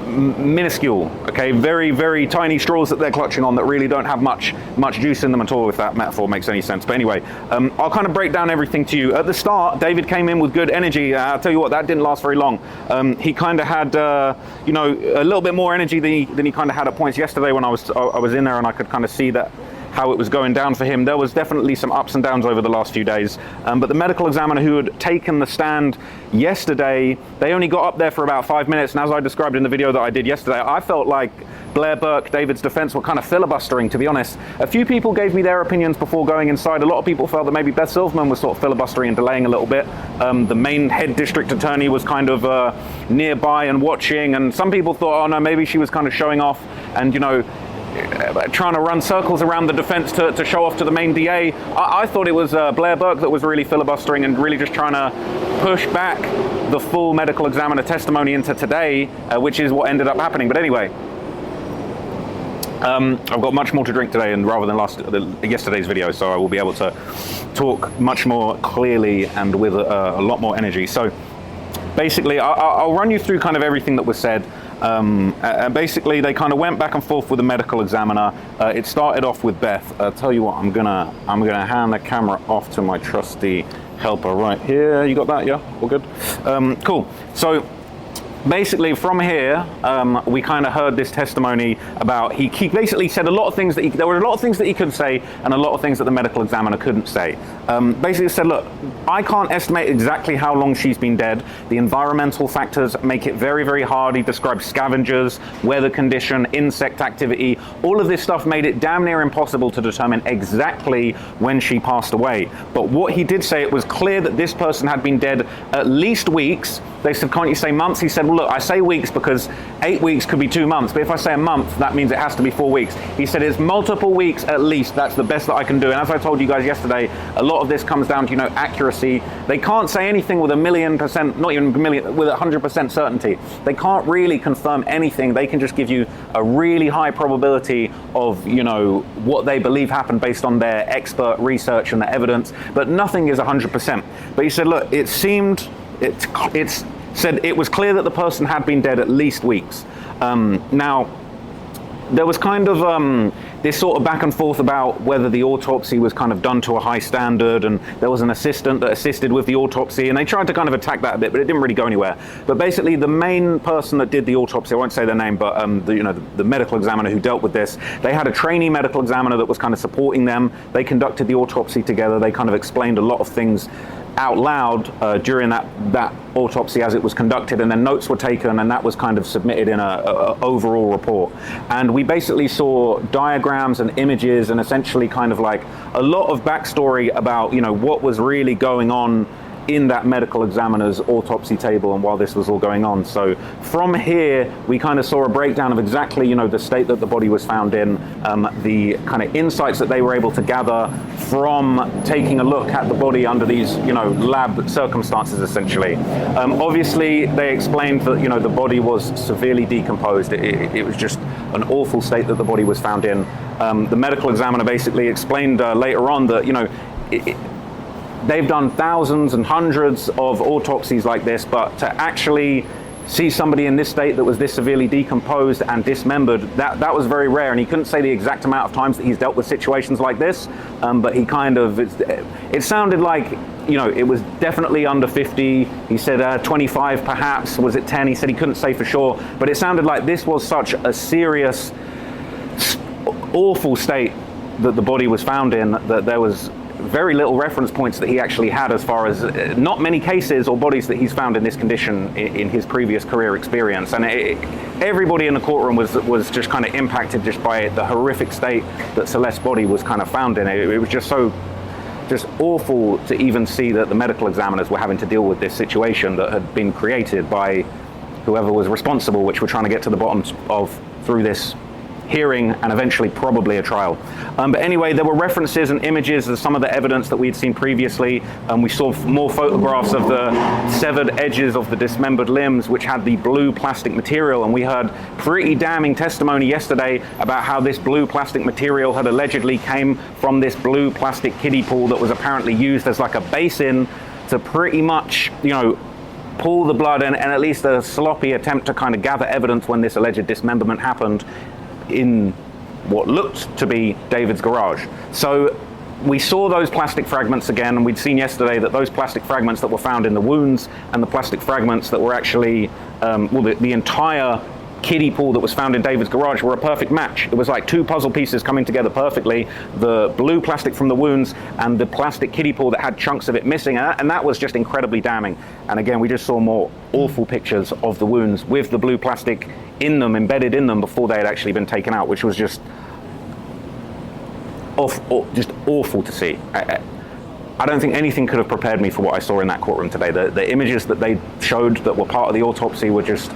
minuscule, okay, very, very tiny straws that they're clutching on that really don't have much juice in them at all, if that metaphor makes any sense. But anyway, I'll kind of break down everything to you. At the start, David came in with good energy. I'll tell you what, that didn't last very long. He kind of had, you know, a little bit more energy than he kind of had at points yesterday when I was in there, and I could kind of see that how it was going down for him. There was definitely some ups and downs over the last few days, but the medical examiner who had taken the stand yesterday, they only got up there for about 5 minutes, and as I described in the video that I did yesterday, I felt like Blair Burke, David's defense, were kind of filibustering, to be honest. A few people gave me their opinions before going inside. A lot of people felt that maybe Beth Silverman was sort of filibustering and delaying a little bit. The main head district attorney was kind of nearby and watching, and some people thought, oh no, maybe she was kind of showing off and, you know, trying to run circles around the defense to show off to the main DA. I thought it was Blair Burke that was really filibustering and really just trying to push back the full medical examiner testimony into today, which is what ended up happening. But anyway, I've got much more to drink today, and rather than yesterday's video, so I will be able to talk much more clearly and with a lot more energy. So basically, I'll run you through kind of everything that was said. And basically, they kind of went back and forth with the medical examiner. It started off with Beth. I'll tell you what, I'm gonna hand the camera off to my trusty helper right here. You got that? Yeah, all good. Cool. So basically, from here, we kind of heard this testimony about he basically said a lot of things that there were a lot of things that he could say and a lot of things that the medical examiner couldn't say. Basically said, look, I can't estimate exactly how long she's been dead. The environmental factors make it very, very hard. He described scavengers, weather condition, insect activity. All of this stuff made it damn near impossible to determine exactly when she passed away. But what he did say, it was clear that this person had been dead at least weeks. They said, can't you say months? He said, well, look, I say weeks because 8 weeks could be 2 months, but if I say a month, that means it has to be 4 weeks. He said it's multiple weeks at least. That's the best that I can do. And as I told you guys yesterday, a lot of this comes down to, you know, accuracy. They can't say anything with 1,000,000%, not even a million, with 100% certainty. They can't really confirm anything. They can just give you a really high probability of, you know, what they believe happened based on their expert research and the evidence, but nothing is 100%. But he said, look, it said it was clear that the person had been dead at least weeks. Now, there was kind of this sort of back and forth about whether the autopsy was kind of done to a high standard, and there was an assistant that assisted with the autopsy, and they tried to kind of attack that a bit, but it didn't really go anywhere. But basically, the main person that did the autopsy, I won't say their name, but the medical examiner who dealt with this, they had a trainee medical examiner that was kind of supporting them. They conducted the autopsy together. They kind of explained a lot of things out loud during that autopsy as it was conducted, and then notes were taken, and that was kind of submitted in a overall report. And we basically saw diagrams and images and essentially kind of like a lot of backstory about, you know, what was really going on in that medical examiner's autopsy table and while this was all going on. So from here, we kind of saw a breakdown of exactly, you know, the state that the body was found in, the kind of insights that they were able to gather from taking a look at the body under these, you know, lab circumstances, essentially. Obviously, they explained that, you know, the body was severely decomposed. It was just an awful state that the body was found in. The medical examiner basically explained later on that, you know, they've done thousands and hundreds of autopsies like this, but to actually see somebody in this state that was this severely decomposed and dismembered, that was very rare. And he couldn't say the exact amount of times that he's dealt with situations like this, but he kind of, it sounded like, you know, it was definitely under 50. He said 25 perhaps. Was it 10? He said he couldn't say for sure, but it sounded like this was such a serious, awful state that the body was found in that there was very little reference points that he actually had as far as not many cases or bodies that he's found in this condition in his previous career experience. And everybody in the courtroom was just kind of impacted just by the horrific state that Celeste's body was kind of found in. It was just awful to even see that the medical examiners were having to deal with this situation that had been created by whoever was responsible, which we're trying to get to the bottom of through this hearing and eventually probably a trial. But anyway, there were references and images of some of the evidence that we had seen previously. We saw more photographs of the severed edges of the dismembered limbs, which had the blue plastic material, and we heard pretty damning testimony yesterday about how this blue plastic material had allegedly came from this blue plastic kiddie pool that was apparently used as like a basin to pretty much, you know, pull the blood and at least a sloppy attempt to kind of gather evidence when this alleged dismemberment happened in what looked to be David's garage. So we saw those plastic fragments again, and we'd seen yesterday that those plastic fragments that were found in the wounds and the plastic fragments that were actually, the entire kiddie pool that was found in David's garage were a perfect match. It was like two puzzle pieces coming together perfectly. The blue plastic from the wounds and the plastic kiddie pool that had chunks of it missing, and that was just incredibly damning. And again, we just saw more awful pictures of the wounds with the blue plastic in them, embedded in them before they had actually been taken out, which was just awful to see. I don't think anything could have prepared me for what I saw in that courtroom today. The images that they showed that were part of the autopsy were just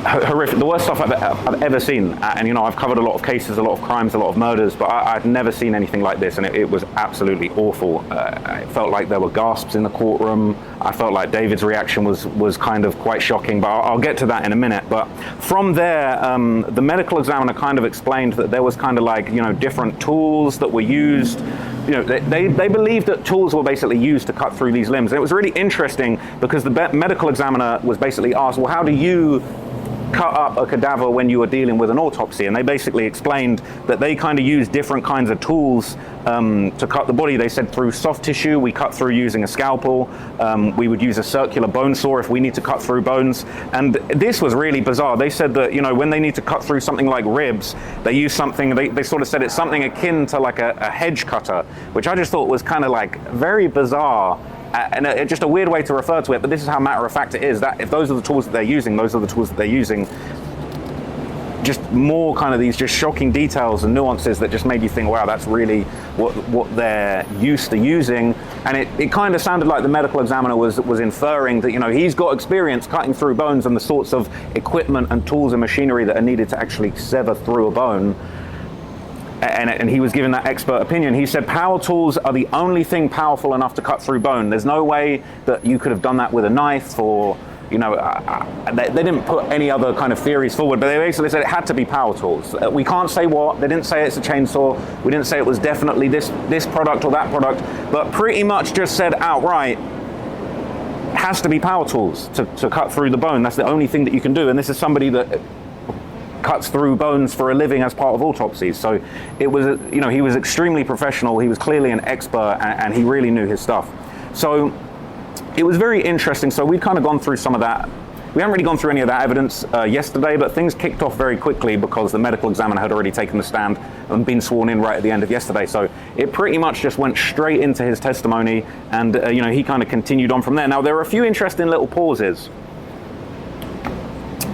horrific, the worst stuff I've ever seen. And you know, I've covered a lot of cases, a lot of crimes, a lot of murders, but I'd never seen anything like this, and it was absolutely awful. It felt like there were gasps in the courtroom. I felt like David's reaction was kind of quite shocking, but I'll get to that in a minute. But from there, the medical examiner kind of explained that there was kind of like, you know, different tools that were used. You know, they believed that tools were basically used to cut through these limbs. And it was really interesting because the medical examiner was basically asked, well, how do you cut up a cadaver when you were dealing with an autopsy? And they basically explained that they kind of use different kinds of tools to cut the body. They said through soft tissue, we cut through using a scalpel. We would use a circular bone saw if we need to cut through bones. And this was really bizarre. They said that, you know, when they need to cut through something like ribs, they use something, they sort of said it's something akin to like a hedge cutter, which I just thought was kind of like very bizarre. And just a weird way to refer to it, but this is how matter of fact it is, that if those are the tools that they're using, those are the tools that they're using. Just more kind of these just shocking details and nuances that just made you think, wow, that's really what they're used to using. And it kind of sounded like the medical examiner was inferring that, you know, he's got experience cutting through bones and the sorts of equipment and tools and machinery that are needed to actually sever through a bone. And he was given that expert opinion. He said power tools are the only thing powerful enough to cut through bone. There's no way that you could have done that with a knife, or, you know, they didn't put any other kind of theories forward, but they basically said it had to be power tools. We can't say what. They didn't say it's a chainsaw. We didn't say it was definitely this product or that product, but pretty much just said outright, has to be power tools to cut through the bone. That's the only thing that you can do. And this is somebody that cuts through bones for a living as part of autopsies. So it was, you know, he was extremely professional. He was clearly an expert, and he really knew his stuff. So it was very interesting. So we've kind of gone through some of that. We haven't really gone through any of that evidence yesterday, but things kicked off very quickly because the medical examiner had already taken the stand and been sworn in right at the end of yesterday. So it pretty much just went straight into his testimony, and you know, he kind of continued on from there. Now, there are a few interesting little pauses.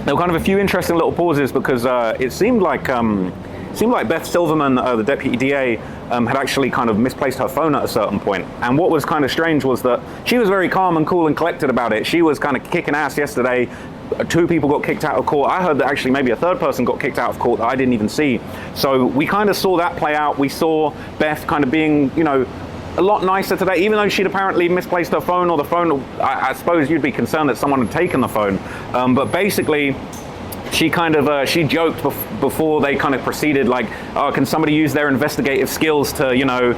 There were kind of a few interesting little pauses because it seemed like Beth Silverman, the deputy DA, had actually kind of misplaced her phone at a certain point. And what was kind of strange was that she was very calm and cool and collected about it. She was kind of kicking ass yesterday. 2 people got kicked out of court. I heard that actually maybe a 3rd person got kicked out of court that I didn't even see. So we kind of saw that play out. We saw Beth kind of being, you know, a lot nicer today, even though she'd apparently misplaced her phone, or the phone, I suppose you'd be concerned that someone had taken the phone. But basically, she kind of, she joked before they kind of proceeded, like, oh, can somebody use their investigative skills to, you know,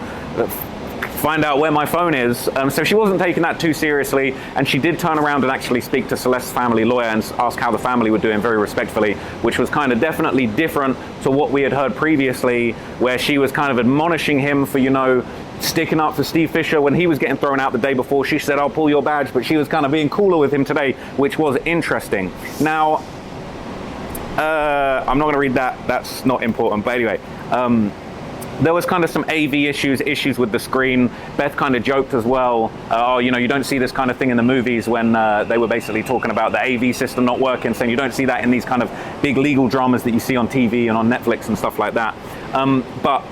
find out where my phone is? So she wasn't taking that too seriously, and she did turn around and actually speak to Celeste's family lawyer and ask how the family were doing very respectfully, which was kind of definitely different to what we had heard previously, where she was kind of admonishing him for, you know, sticking up for Steve Fisher when he was getting thrown out the day before. She said, I'll pull your badge, but she was kind of being cooler with him today, which was interesting. Now, I'm not going to read that. That's not important. But anyway, there was kind of some AV issues with the screen. Beth kind of joked as well. Oh, you know, you don't see this kind of thing in the movies, when they were basically talking about the AV system not working, saying you don't see that in these kind of big legal dramas that you see on TV and on Netflix and stuff like that. But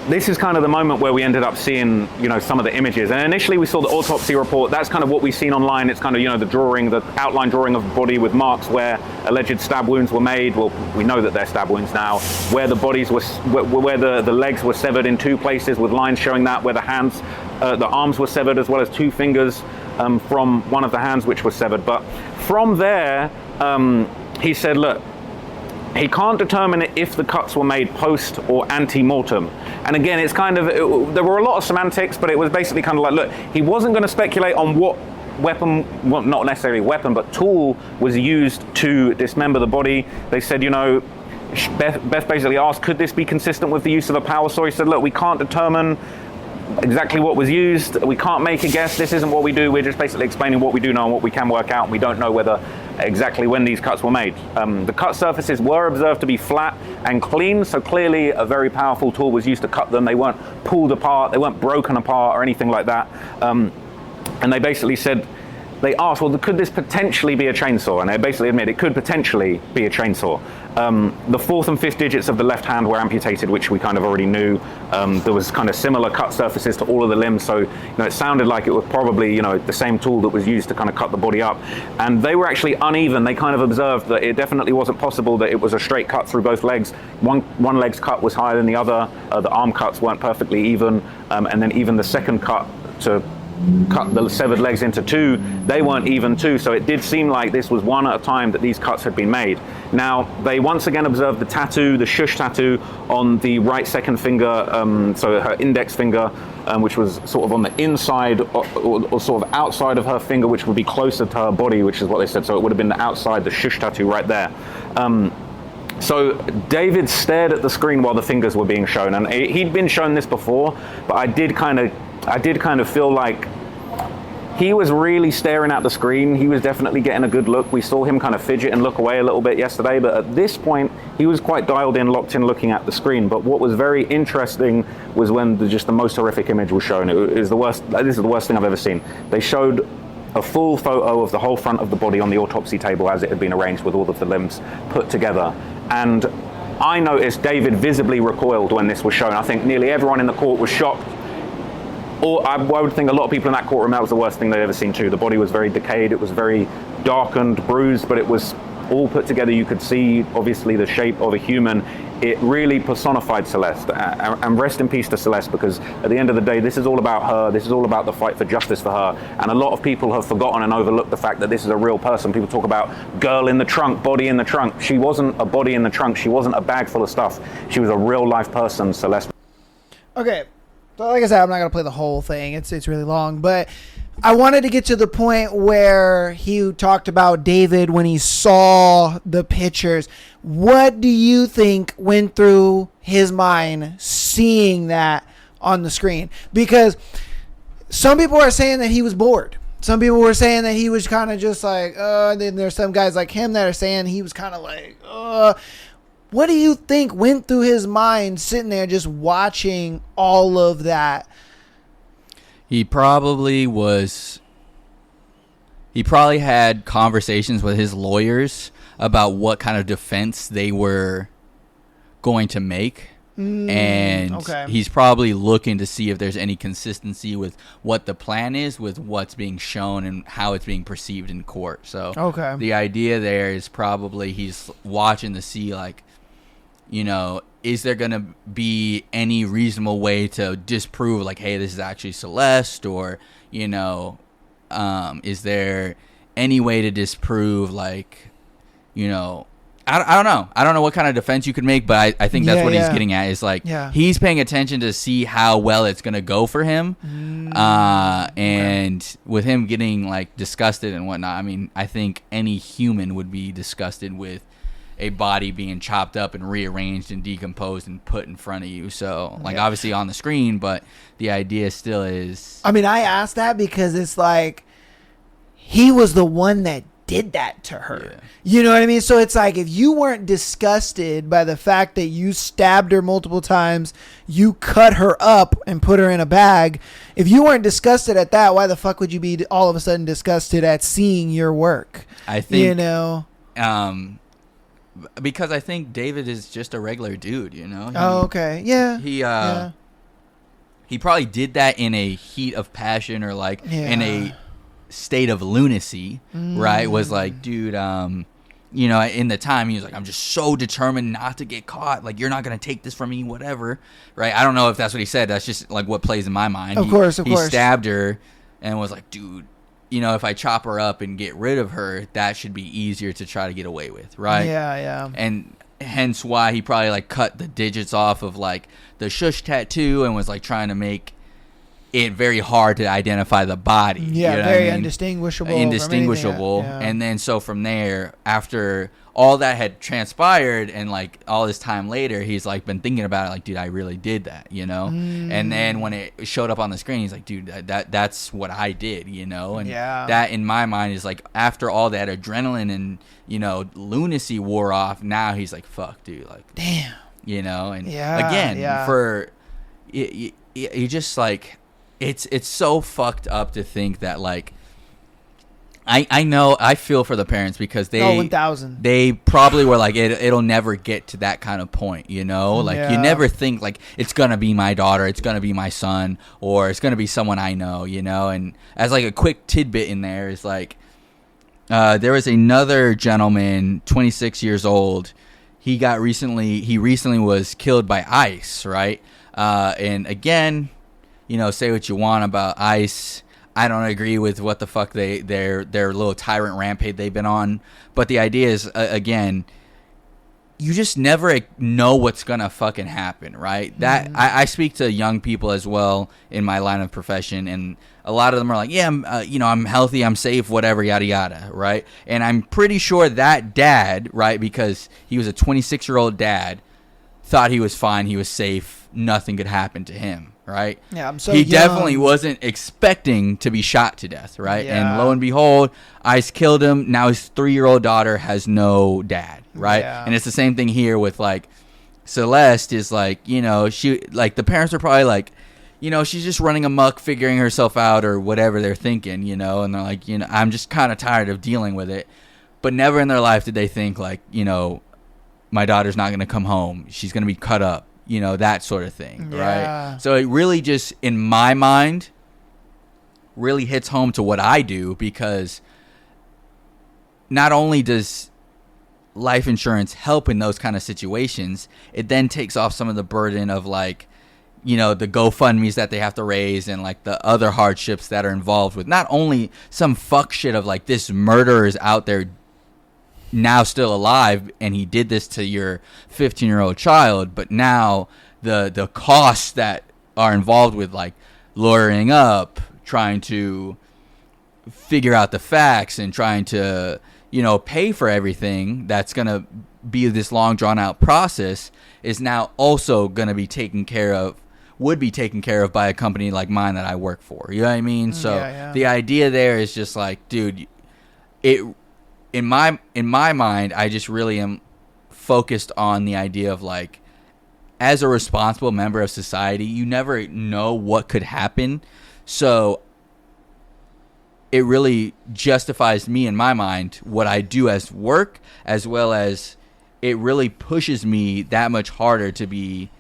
this is kind of the moment where we ended up seeing, some of the images. And initially we saw the autopsy report. That's kind of what we've seen online. It's kind of, the outline drawing of the body with marks where alleged stab wounds were made. Well, we know that they're stab wounds now. Where the bodies were, where the legs were severed in 2 places with lines showing that, where the hands, the arms were severed, as well as 2 fingers from one of the hands which was severed. But from there, he said, look, he can't determine if the cuts were made post or ante-mortem. And again, it's kind of, there were a lot of semantics, but it was basically kind of like, look, he wasn't going to speculate on what weapon, well, not necessarily weapon, but tool was used to dismember the body. They said, Beth basically asked, could this be consistent with the use of a power saw? He said, look, we can't determine exactly what was used. We can't make a guess. This isn't what we do. We're just basically explaining what we do know and what we can work out. We don't know whether exactly when these cuts were made. The cut surfaces were observed to be flat and clean, so clearly a very powerful tool was used to cut them. They weren't pulled apart, they weren't broken apart or anything like that. And they basically said, they asked, well, could this potentially be a chainsaw? And they basically admitted it could potentially be a chainsaw. The 4th and 5th digits of the left hand were amputated, which we kind of already knew. There was kind of similar cut surfaces to all of the limbs, so it sounded like it was probably the same tool that was used to kind of cut the body up. And they were actually uneven. They kind of observed that it definitely wasn't possible that it was a straight cut through both legs. One leg's cut was higher than the other. The arm cuts weren't perfectly even, and then even the second cut to cut the severed legs into 2, they weren't even too, so it did seem like this was one at a time that these cuts had been made. Now, they once again observed the tattoo, the shush tattoo on the right second finger, so her index finger, which was sort of on the inside or sort of outside of her finger, which would be closer to her body, which is what they said, so it would have been the outside, the shush tattoo right there. So David stared at the screen while the fingers were being shown, and he'd been shown this before, but I did kind of feel like he was really staring at the screen. He was definitely getting a good look. We saw him kind of fidget and look away a little bit yesterday, but at this point, he was quite dialed in, locked in, looking at the screen. But what was very interesting was when the most horrific image was shown. It was the worst. This is the worst thing I've ever seen. They showed a full photo of the whole front of the body on the autopsy table as it had been arranged with all of the limbs put together. And I noticed David visibly recoiled when this was shown. I think nearly everyone in the court was shocked. Or I would think a lot of people in that courtroom, that was the worst thing they'd ever seen too. The body was very decayed, it was very darkened, bruised, but it was all put together. You could see, obviously, the shape of a human. It really personified Celeste. And rest in peace to Celeste, because at the end of the day, this is all about her. This is all about the fight for justice for her. And a lot of people have forgotten and overlooked the fact that this is a real person. People talk about girl in the trunk, body in the trunk. She wasn't a body in the trunk. She wasn't a bag full of stuff. She was a real life person, Celeste. Okay. So like I said, I'm not going to play the whole thing. It's really long. But I wanted to get to the point where he talked about David when he saw the pictures. What do you think went through his mind seeing that on the screen? Because some people are saying that he was bored. Some people were saying that he was kind of just like, then there's some guys like him that are saying he was kind of like, What do you think went through his mind sitting there just watching all of that? He probably had conversations with his lawyers about what kind of defense they were going to make. And okay. He's probably looking to see if there's any consistency with what the plan is with what's being shown and how it's being perceived in court. So okay. The idea there is probably he's watching to see, like, is there going to be any reasonable way to disprove, like, hey, this is actually Celeste? Or, is there any way to disprove, like, I don't know. I don't know what kind of defense you could make, but I think that's what he's getting at is, like, he's paying attention to see how well it's going to go for him. And with him getting, like, disgusted and whatnot, I mean, I think any human would be disgusted with a body being chopped up and rearranged and decomposed and put in front of you. So, like, obviously on the screen, but the idea still is... I mean, I asked that because it's like, he was the one that did that to her. Yeah. You know what I mean? So it's like, if you weren't disgusted by the fact that you stabbed her multiple times, you cut her up and put her in a bag, if you weren't disgusted at that, why the fuck would you be all of a sudden disgusted at seeing your work? I think... because I think David is just a regular dude, you know. Okay, yeah. He probably did that in a heat of passion or like in a state of lunacy, right? Was like, dude, you know, in the time he was like, I'm just so determined not to get caught. Like, you're not gonna take this from me, whatever, right? I don't know if that's what he said. That's just like what plays in my mind. Of course. He stabbed her and was like, dude, you know, if I chop her up and get rid of her, that should be easier to try to get away with, right? Yeah. And hence why he probably like cut the digits off of like the shush tattoo and was like trying to make it very hard to identify the body. Yeah, you know very what I mean? indistinguishable. Indistinguishable. Yeah. And then so from there, after all that had transpired and like all this time later, he's like been thinking about it like, dude, I really did that, you know? And then when it showed up on the screen, he's like, dude, that's what I did, you know? And that in my mind is like after all that adrenaline and, you know, lunacy wore off, now he's like, fuck, dude, like, damn, you know? And for you just like, it's so fucked up to think that like I know I feel for the parents because they 1,000. They probably were like it'll never get to that kind of point, you know? Like you never think like it's gonna be my daughter, it's gonna be my son, or it's gonna be someone I know, you know? And as like a quick tidbit in there is like there was another gentleman, 26 years old. He recently was killed by ICE, right? And again, you know, say what you want about ICE. I don't agree with what the fuck their little tyrant rampage they've been on. But the idea is, again, you just never know what's going to fucking happen, right? That I speak to young people as well in my line of profession, and a lot of them are like, yeah, I'm healthy, I'm safe, whatever, yada, yada, right? And I'm pretty sure that dad, right, because he was a 26-year-old dad, thought he was fine, he was safe, nothing could happen to him, right? Yeah, I'm so he young. definitely wasn't expecting to be shot to death, right? Yeah. And lo and behold, ICE killed him. Now his 3-year-old daughter has no dad, right? Yeah. And it's the same thing here with like Celeste is like, you know, she like the parents are probably like, you know, she's just running amok, figuring herself out or whatever they're thinking, you know, and they're like, you know, I'm just kind of tired of dealing with it. But never in their life did they think like, you know, my daughter's not going to come home. She's going to be cut up. You know, that sort of thing, right? So it really just, in my mind, really hits home to what I do, because not only does life insurance help in those kind of situations, it then takes off some of the burden of like, you know, the GoFundMes that they have to raise and like the other hardships that are involved with not only some fuck shit of like this murderer is out there now still alive and he did this to your 15-year-old child, but now the costs that are involved with like lawyering up, trying to figure out the facts and trying to, you know, pay for everything that's going to be this long drawn out process is now also going to be would be taken care of by a company like mine that I work for. You know what I mean? So the idea there is just like, dude, in my mind, I just really am focused on the idea of like, as a responsible member of society, you never know what could happen. So it really justifies me in my mind what I do as work, as well as it really pushes me that much harder to be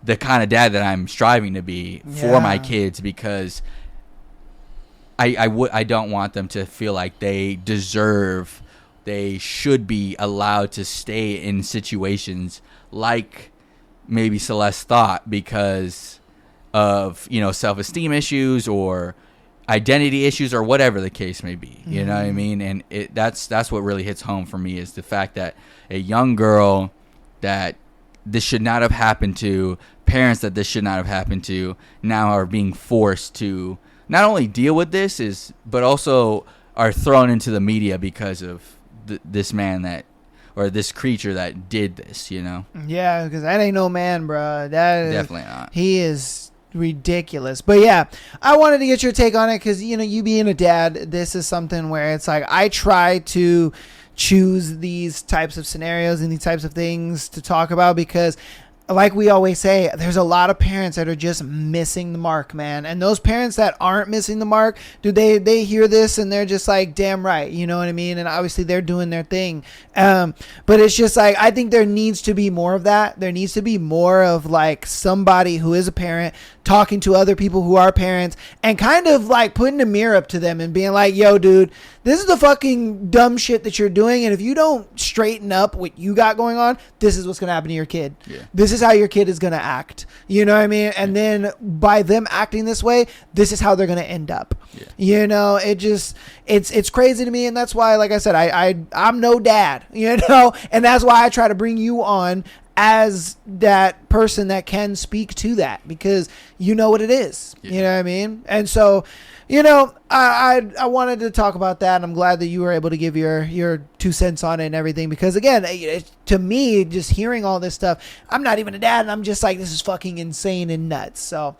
the kind of dad that I'm striving to be for my kids, because I don't want them to feel like they should be allowed to stay in situations like maybe Celeste thought because of, you know, self-esteem issues or identity issues or whatever the case may be. You know what I mean? And that's what really hits home for me, is the fact that a young girl that this should not have happened to, parents that this should not have happened to, now are being forced to not only deal with this, but also are thrown into the media because of this man or this creature that did this, you know? Yeah, because that ain't no man, bro. Definitely not. He is ridiculous. But yeah, I wanted to get your take on it because, you know, you being a dad, this is something where it's like I try to choose these types of scenarios and these types of things to talk about because like we always say, there's a lot of parents that are just missing the mark, man. And those parents that aren't missing the mark, dude, they hear this and they're just like, damn right. You know what I mean? And obviously they're doing their thing. But it's just like, I think there needs to be more of that. There needs to be more of like somebody who is a parent talking to other people who are parents and kind of like putting a mirror up to them and being like, yo, dude, this is the fucking dumb shit that you're doing. And if you don't straighten up what you got going on, this is what's going to happen to your kid. Yeah. This is how your kid is going to act. You know what I mean? And then by them acting this way, this is how they're going to end up. Yeah. You know, it's crazy to me. And that's why, like I said, I'm no dad, you know, and that's why I try to bring you on as that person that can speak to that, because you know what it is. Yeah. You know what I mean? And so, you know, I wanted to talk about that, and I'm glad that you were able to give your 2 cents on it and everything, because again, to me, just hearing all this stuff, I'm not even a dad, and I'm just like, this is fucking insane and nuts. So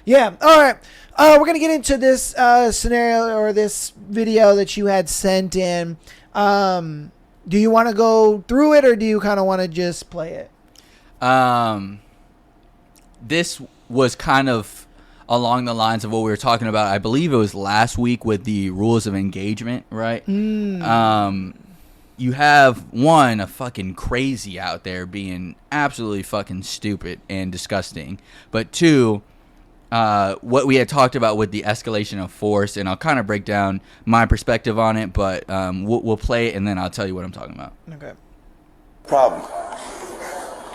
yeah. All right. We're going to get into this scenario or this video that you had sent in. Do you want to go through it, or do you kind of want to just play it? This was kind of along the lines of what we were talking about. I believe it was last week with the rules of engagement, right? You have a fucking crazy out there being absolutely fucking stupid and disgusting, but 2, what we had talked about with the escalation of force, and I'll kind of break down my perspective on it, but we'll play it and then I'll tell you what I'm talking about. Okay. Problem.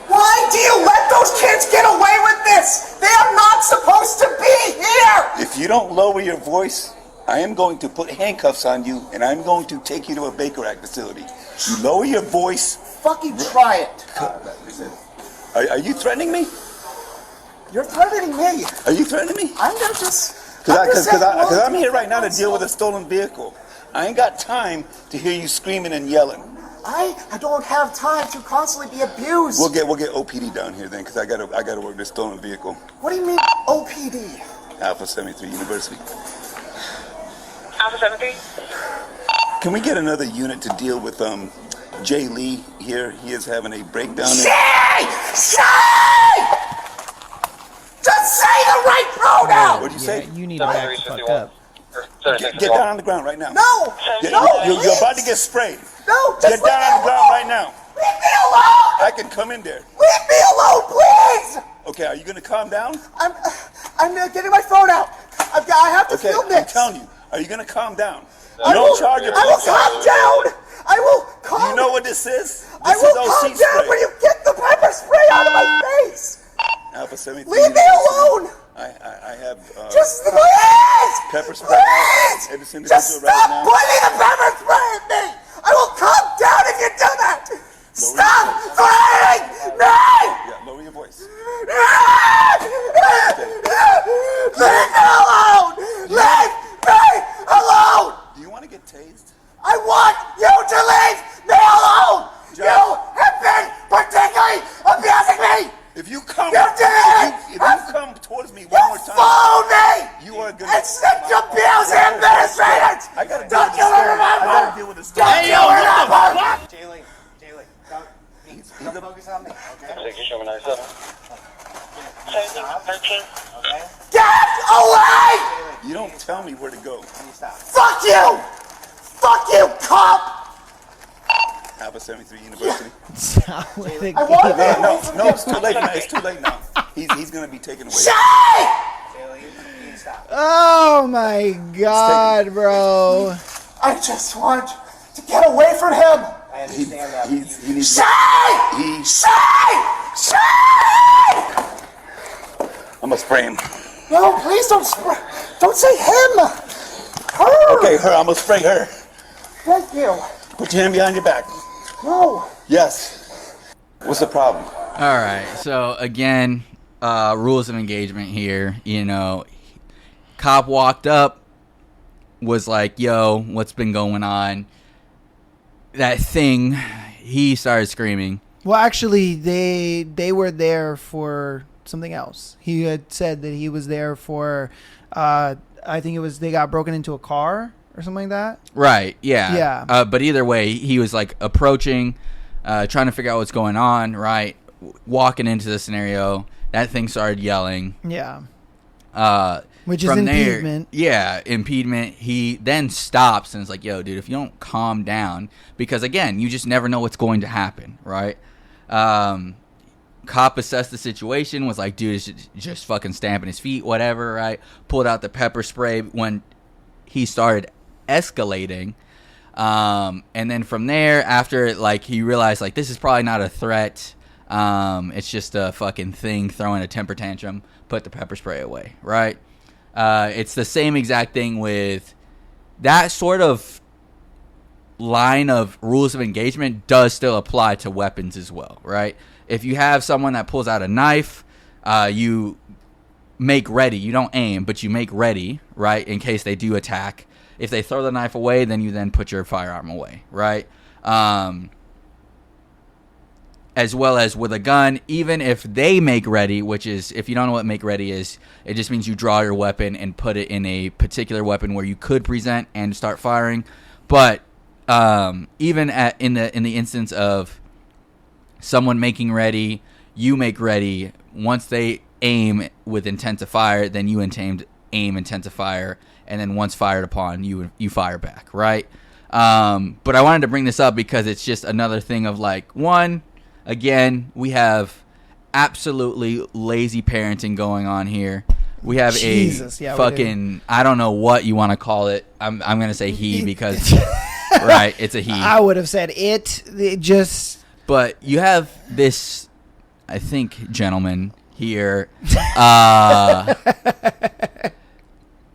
Why do you let those kids get away with this? They are not supposed to be here! If you don't lower your voice, I am going to put handcuffs on you and I'm going to take you to a Baker Act facility. You lower your voice. Fucking try it. Are you threatening me? You're threatening me. Are you threatening me? I'm gonna just... Because I'm here right now to deal with a stolen vehicle. I ain't got time to hear you screaming and yelling. I don't have time to constantly be abused. We'll get OPD down here then, because I gotta work this stolen vehicle. What do you mean OPD? Alpha 73 University. Alpha 73. Can we get another unit to deal with Jay Lee here? He is having a breakdown. Say! Just say the right pronoun! What'd you say? You need to back the fuck up. Get down on the ground right now. No! You're about to get sprayed. No! Get down on the ground right now. Leave me alone! I can come in there. Leave me alone, please! Okay, are you gonna calm down? I'm getting my phone out. I have to film this. I'm telling you, are you gonna calm down? I will calm down. I will calm down. You know what this is? I will calm down when you get the pepper spray out of my face. Alpha 73. Leave me alone. I have just please pepper spray. Please, just stop pointing the pepper spray at me. I will calm down if you do that. Stop threatening me. Yeah, lower your voice. Leave me alone. Leave me alone. Do you want to get tased? I want you to leave me alone. You have been particularly abusing me. If you come, if you come towards me one more time, follow me. You are gonna. And send your bills administrators. I gotta Don't you remember? deal with this. Don't you remember? Jaylee, he's focus on me. Okay. Get away! You don't tell me where to go. Fuck you! Fuck you, cop! Alpha 73 University. No, it's too late now. It's too late now. He's gonna be taken away. Oh my God, bro! I just want to get away from him. I understand that. He needs I'm gonna spray him. No, please don't spray. Don't say him. Her. Okay, her. I'm gonna spray her. Thank you. Put your hand behind your back. No. Yes. What's the problem? All right. So again, rules of engagement here. You know, cop walked up, was like, "Yo, what's been going on?" That thing, he started screaming. Well, actually, they were there for something else. He had said that he was there for, I think it was they got broken into a car or something like that. Right. Yeah. Yeah. But either way, he was like approaching, trying to figure out what's going on. Right. walking into the scenario, that thing started yelling. Yeah. Which is from impediment. There, yeah, impediment. He then stops and is like, yo, dude, if you don't calm down, because, again, you just never know what's going to happen, right? Cop assessed the situation, was like, dude, it's just fucking stamping his feet, whatever, right? Pulled out the pepper spray when he started escalating. And then from there, after, like, he realized, like, this is probably not a threat. It's just a fucking thing throwing a temper tantrum. Put the pepper spray away, right? It's the same exact thing with that sort of line of rules of engagement does still apply to weapons as well, right? If you have someone that pulls out a knife, you make ready. You don't aim, but you make ready, right, in case they do attack. If they throw the knife away, then you then put your firearm away, right? As well as with a gun, even if they make ready, which is, if you don't know what make ready is, it just means you draw your weapon and put it in a particular weapon where you could present and start firing. But even in the instance of someone making ready, you make ready. Once they aim with intent to fire, then you aim intent to fire, and then once fired upon, you fire back, right? But I wanted to bring this up because it's just another thing of, like, one, again, we have absolutely lazy parenting going on here. We have fucking, I don't know what you want to call it. I'm going to say he because, right, it's a he. I would have said it just. But you have this, I think, gentleman here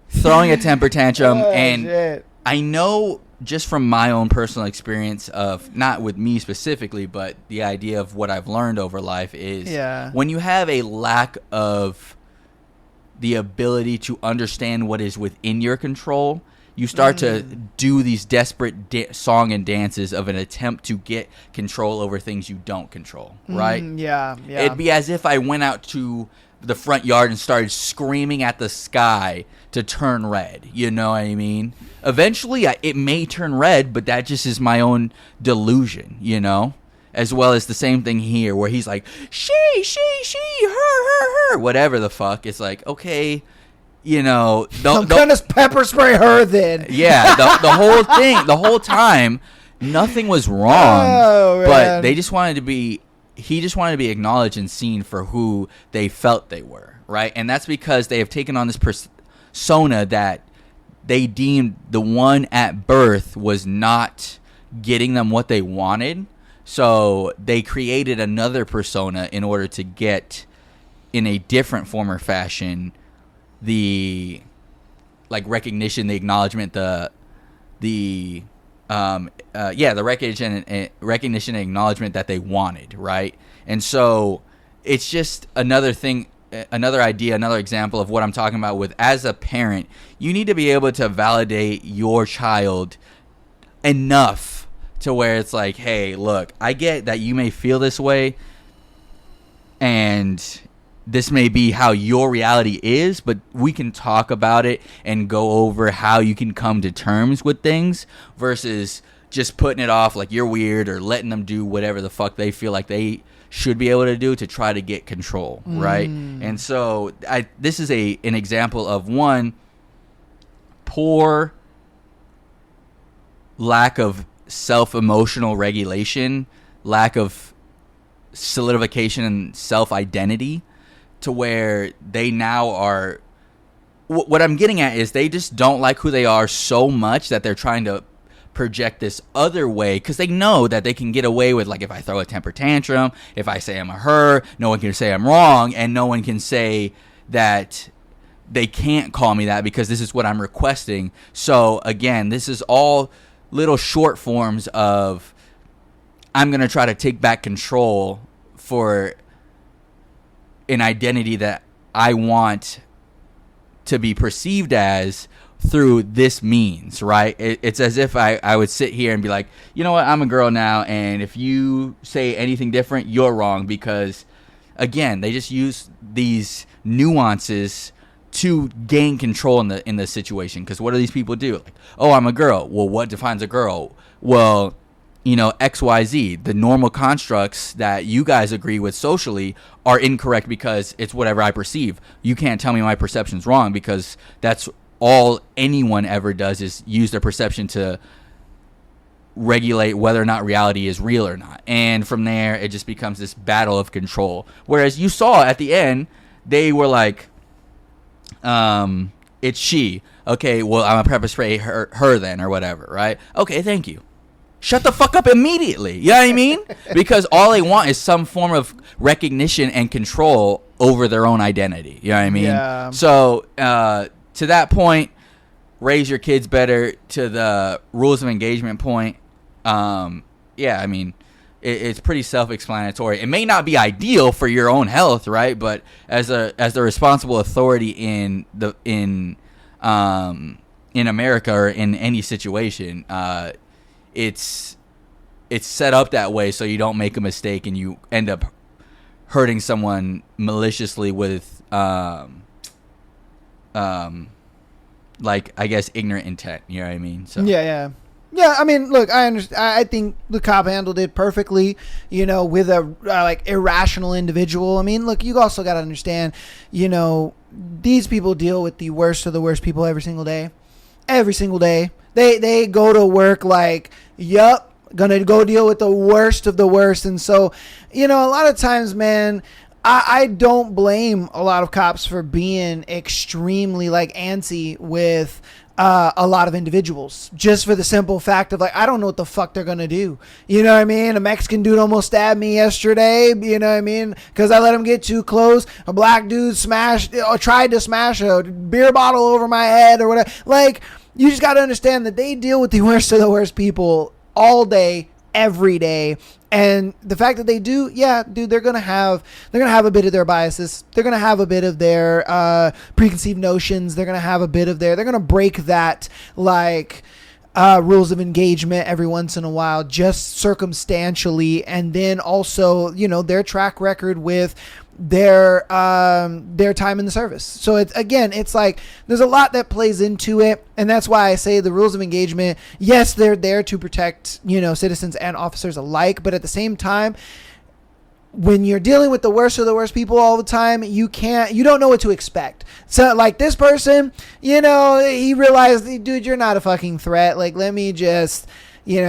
throwing a temper tantrum. And shit. I know just from my own personal experience of, not with me specifically, but the idea of what I've learned over life is when you have a lack of the ability to understand what is within your control, you start to do these desperate song and dances of an attempt to get control over things you don't control, right? Yeah. It'd be as if I went out to the front yard and started screaming at the sky to turn red. You know what I mean? Eventually, it may turn red, but that just is my own delusion, you know? As well as the same thing here, where he's like, she, her, whatever the fuck. It's like, okay, you know, I'm gonna pepper spray her then. Yeah, the whole thing, the whole time, nothing was wrong, but they just wanted to be. He just wanted to be acknowledged and seen for who they felt they were, right? And that's because they have taken on this persona that they deemed the one at birth was not getting them what they wanted. So they created another persona in order to get, in a different form or fashion, the recognition, the acknowledgement, the recognition and acknowledgement that they wanted, right? And so it's just another thing, another idea, another example of what I'm talking about with, as a parent, you need to be able to validate your child enough to where it's like, hey, look, I get that you may feel this way and this may be how your reality is, but we can talk about it and go over how you can come to terms with things versus just putting it off like you're weird or letting them do whatever the fuck they feel like they should be able to do to try to get control, right? And so this is an example of, one, poor lack of self-emotional regulation, lack of solidification and self-identity, to where they now are, what I'm getting at is they just don't like who they are so much that they're trying to project this other way, because they know that they can get away with, like, if I throw a temper tantrum, if I say I'm a her, no one can say I'm wrong, and no one can say that they can't call me that because this is what I'm requesting. So again, this is all little short forms of, I'm going to try to take back control for an identity that I want to be perceived as through this means, right? It's as if I would sit here and be like, you know what, I'm a girl now, and if you say anything different, you're wrong, because, again, they just use these nuances to gain control in the situation. Because what do these people do? Like, oh, I'm a girl. Well, what defines a girl? Well, XYZ. The normal constructs that you guys agree with socially are incorrect because it's whatever I perceive. You can't tell me my perception's wrong because that's all anyone ever does is use their perception to regulate whether or not reality is real or not. And from there, it just becomes this battle of control. Whereas you saw at the end, they were like, it's she. Okay, well, I'm going to pepper spray her then or whatever, right? Okay, thank you. Shut the fuck up immediately. You know what I mean? Because all they want is some form of recognition and control over their own identity. You know what I mean? Yeah. So, to that point, raise your kids better. To the rules of engagement point, yeah, I mean, it's pretty self-explanatory. It may not be ideal for your own health, right? But as the responsible authority in America or in any situation, it's set up that way so you don't make a mistake and you end up hurting someone maliciously with like, I guess, ignorant intent. You know what I mean? So Yeah. I mean, look, I understand. I think the cop handled it perfectly, with a like irrational individual. I mean, look, you also got to understand, these people deal with the worst of the worst people every single day. Every single day. They go to work like, yup, gonna go deal with the worst of the worst. And so, a lot of times, man, I don't blame a lot of cops for being extremely like antsy with a lot of individuals, just for the simple fact of like, I don't know what the fuck they're gonna do. You know what I mean? A Mexican dude almost stabbed me yesterday. You know what I mean? Because I let him get too close. A black dude tried to smash a beer bottle over my head or whatever. Like, you just got to understand that they deal with the worst of the worst people all day, every day. And the fact that they do, yeah, dude, they're gonna have a bit of their biases. They're gonna have a bit of their preconceived notions. They're gonna break that like rules of engagement every once in a while, just circumstantially, and then also their track record with their time in the service. So it's like there's a lot that plays into it, and that's why I say the rules of engagement, yes, they're there to protect citizens and officers alike, but at the same time, when you're dealing with the worst of the worst people all the time, you don't know what to expect. So like this person, he realized, dude, you're not a fucking threat. Like, let me just, get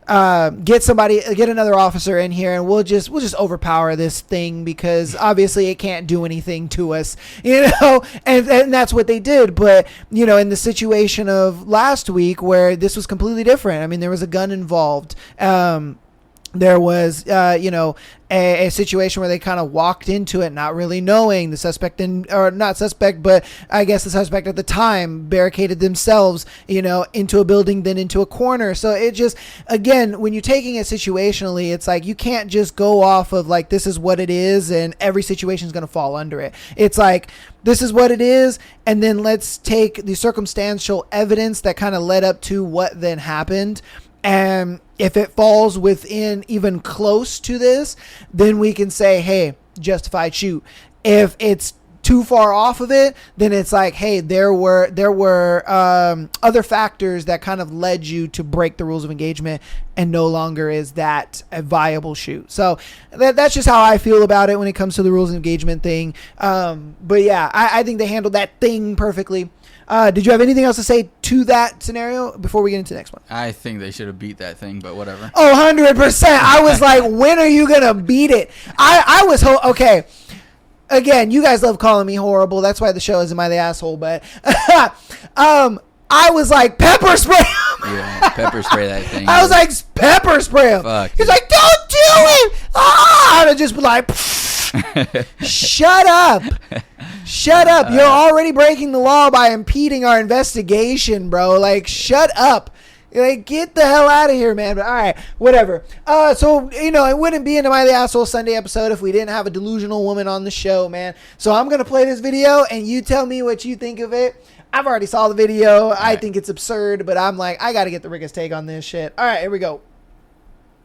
another officer in here and we'll just overpower this thing because obviously it can't do anything to us, and that's what they did. But, in the situation of last week where this was completely different, I mean, there was a gun involved. There was, a situation where they kind of walked into it not really knowing the suspect, or not suspect, but I guess the suspect at the time barricaded themselves, into a building, then into a corner. So it just, again, when you're taking it situationally, it's like you can't just go off of like, this is what it is and every situation is going to fall under it. It's like, this is what it is, and then let's take the circumstantial evidence that kind of led up to what then happened. And if it falls within even close to this, then we can say, hey, justified shoot. If it's too far off of it, then it's like, hey, there were other factors that kind of led you to break the rules of engagement, and no longer is that a viable shoot. So that's just how I feel about it when it comes to the rules of engagement thing. But yeah, I think they handled that thing perfectly. Did you have anything else to say to that scenario before we get into the next one? I think they should have beat that thing, but whatever. Oh, 100%. I was like, when are you going to beat it? I was, okay. Again, you guys love calling me horrible. That's why the show is Am I the Asshole? But I was like, pepper spray him. Yeah, pepper spray that thing. I was like, pepper spray him. Fuck. He's like, don't do it. And I just be like, shut up. Shut up. You're already breaking the law by impeding our investigation, bro. Like, shut up. Like, get the hell out of here, man. But all right, whatever. So, it wouldn't be an Am I the Asshole Sunday episode if we didn't have a delusional woman on the show, man. So I'm going to play this video, and you tell me what you think of it. I've already saw the video. I think it's absurd, but I'm like, I got to get the Ricka's take on this shit. All right, here we go.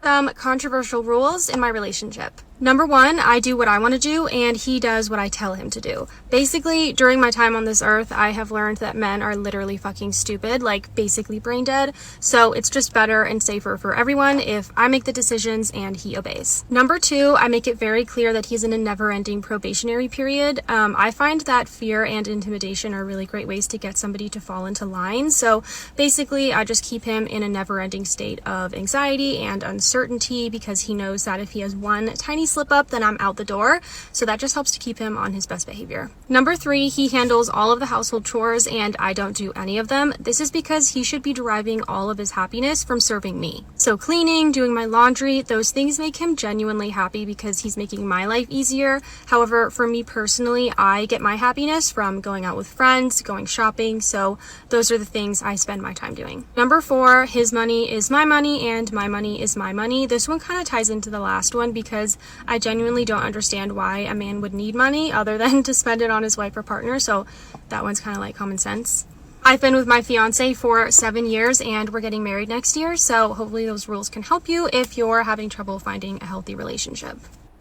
Some controversial rules in my relationship. Number one, I do what I want to do, and he does what I tell him to do. Basically, during my time on this earth, I have learned that men are literally fucking stupid, like basically brain dead. So it's just better and safer for everyone if I make the decisions and he obeys. Number two, I make it very clear that he's in a never-ending probationary period. I find that fear and intimidation are really great ways to get somebody to fall into line. So basically, I just keep him in a never-ending state of anxiety and uncertainty because he knows that if he has one tiny slip up, then I'm out the door. So that just helps to keep him on his best behavior. Number three, he handles all of the household chores and I don't do any of them. This is because he should be deriving all of his happiness from serving me. So cleaning, doing my laundry, those things make him genuinely happy because he's making my life easier. However, for me personally, I get my happiness from going out with friends, going shopping. So those are the things I spend my time doing. Number four, his money is my money and my money is my money. This one kind of ties into the last one because I genuinely don't understand why a man would need money other than to spend it on his wife or partner, so that one's kind of like common sense. I've been with my fiance for 7 years and we're getting married next year, so hopefully those rules can help you if you're having trouble finding a healthy relationship.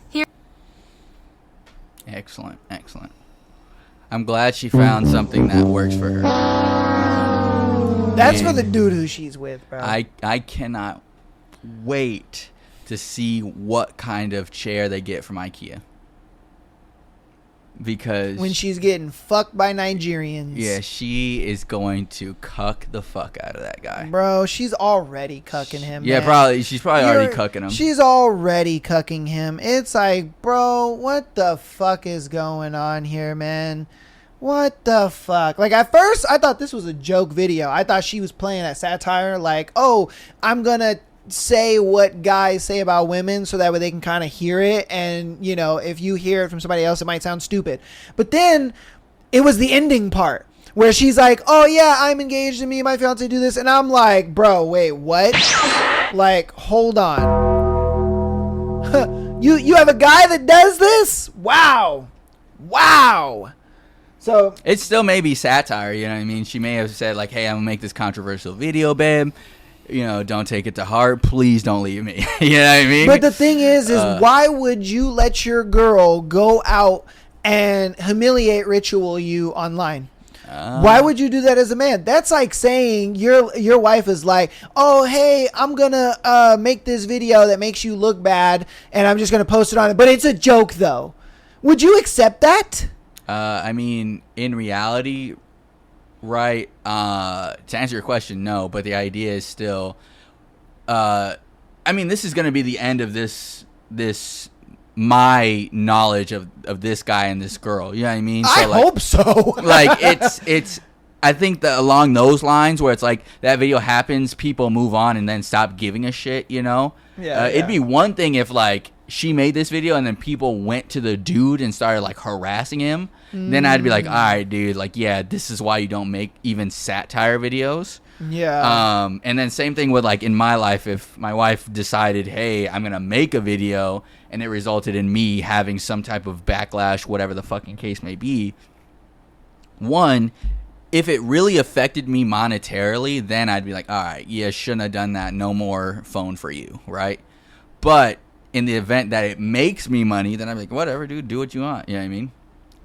Here. Excellent. I'm glad she found something that works for her. That's for the dude who she's with, bro. I cannot wait to see what kind of chair they get from IKEA. Because when she's getting fucked by Nigerians. Yeah, she is going to cuck the fuck out of that guy. Bro, she's already cucking him. Yeah, man. probably. She's probably already cucking him. She's already cucking him. It's like, bro, what the fuck is going on here, man? What the fuck? Like, at first, I thought this was a joke video. I thought she was playing at satire. Like, oh, I'm gonna say what guys say about women so that way they can kind of hear it, and you know, if you hear it from somebody else it might sound stupid. But then it was the ending part where she's like, oh yeah, I'm engaged and me and my fiance do this, and I'm like, bro, wait, what? Like, hold on. you have a guy that does this? Wow. So it still may be satire, you know what I mean? She may have said like, hey, I'm gonna make this controversial video, babe, you know, don't take it to heart. Please don't leave me. You know what I mean? But the thing is why would you let your girl go out and humiliate ritual you online? Why would you do that as a man? That's like saying your wife is like, oh, hey, I'm going to make this video that makes you look bad and I'm just going to post it on it. But it's a joke, though. Would you accept that? I mean, in reality, right, to answer your question, no, but the idea is still, I mean, this is going to be the end of this my knowledge of this guy and this girl, you know what I mean? So, I hope so. Like, it's I think that along those lines where it's like that video happens, people move on and then stop giving a shit, you know? Yeah. It'd be one thing if, like, she made this video and then people went to the dude and started, like, harassing him. Then I'd be like, all right, dude, like, yeah, this is why you don't make even satire videos. Yeah. And then same thing with, like, in my life, if my wife decided, hey, I'm going to make a video and it resulted in me having some type of backlash, whatever the fucking case may be. One, if it really affected me monetarily, then I'd be like, all right, yeah, shouldn't have done that. No more phone for you, right? But in the event that it makes me money, then I'm like, whatever, dude, do what you want. You know what I mean?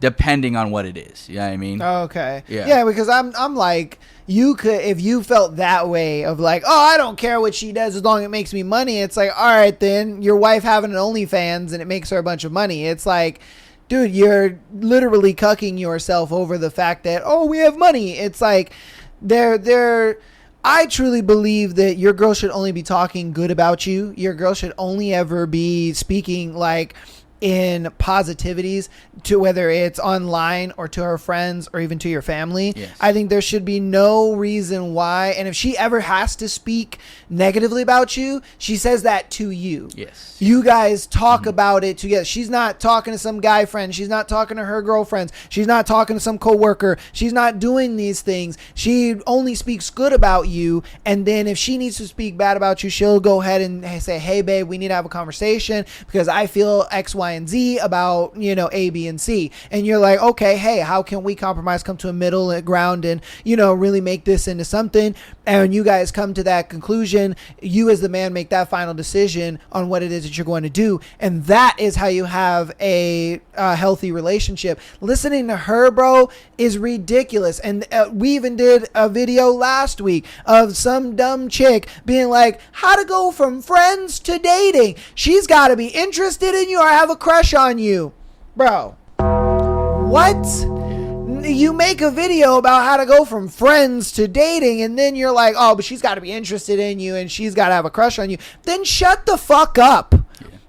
Depending on what it is. You know what I mean? Okay. Yeah, because I'm like, you could, if you felt that way of like, oh, I don't care what she does as long as it makes me money. It's like, all right, then your wife having an OnlyFans and it makes her a bunch of money. It's like, dude, you're literally cucking yourself over the fact that, oh, we have money. It's like, I truly believe that your girl should only be talking good about you. Your girl should only ever be speaking like in positivities, to whether it's online or to her friends or even to your family. Yes. I think there should be no reason why. And if she ever has to speak negatively about you, she says that to you. Yes. You guys talk about it together. She's not talking to some guy friend. She's not talking to her girlfriends. She's not talking to some coworker. She's not doing these things. She only speaks good about you. And then if she needs to speak bad about you, she'll go ahead and say, hey, babe, we need to have a conversation because I feel X, Y, and Z about, you know, A, B, and C. And you're like, okay, hey, how can we compromise, come to a middle ground and, you know, really make this into something? and you guys come to that conclusion. You as the man make that final decision on what it is that you're going to do, and that is how you have a healthy relationship. Listening to her, bro, is ridiculous. And we even did a video last week of some dumb chick being like, how to go from friends to dating. She's got to be interested in you or have a crush on you. Bro, what? You make a video about how to go from friends to dating, and then you're like, oh, but she's got to be interested in you and she's got to have a crush on you. Then shut the fuck up.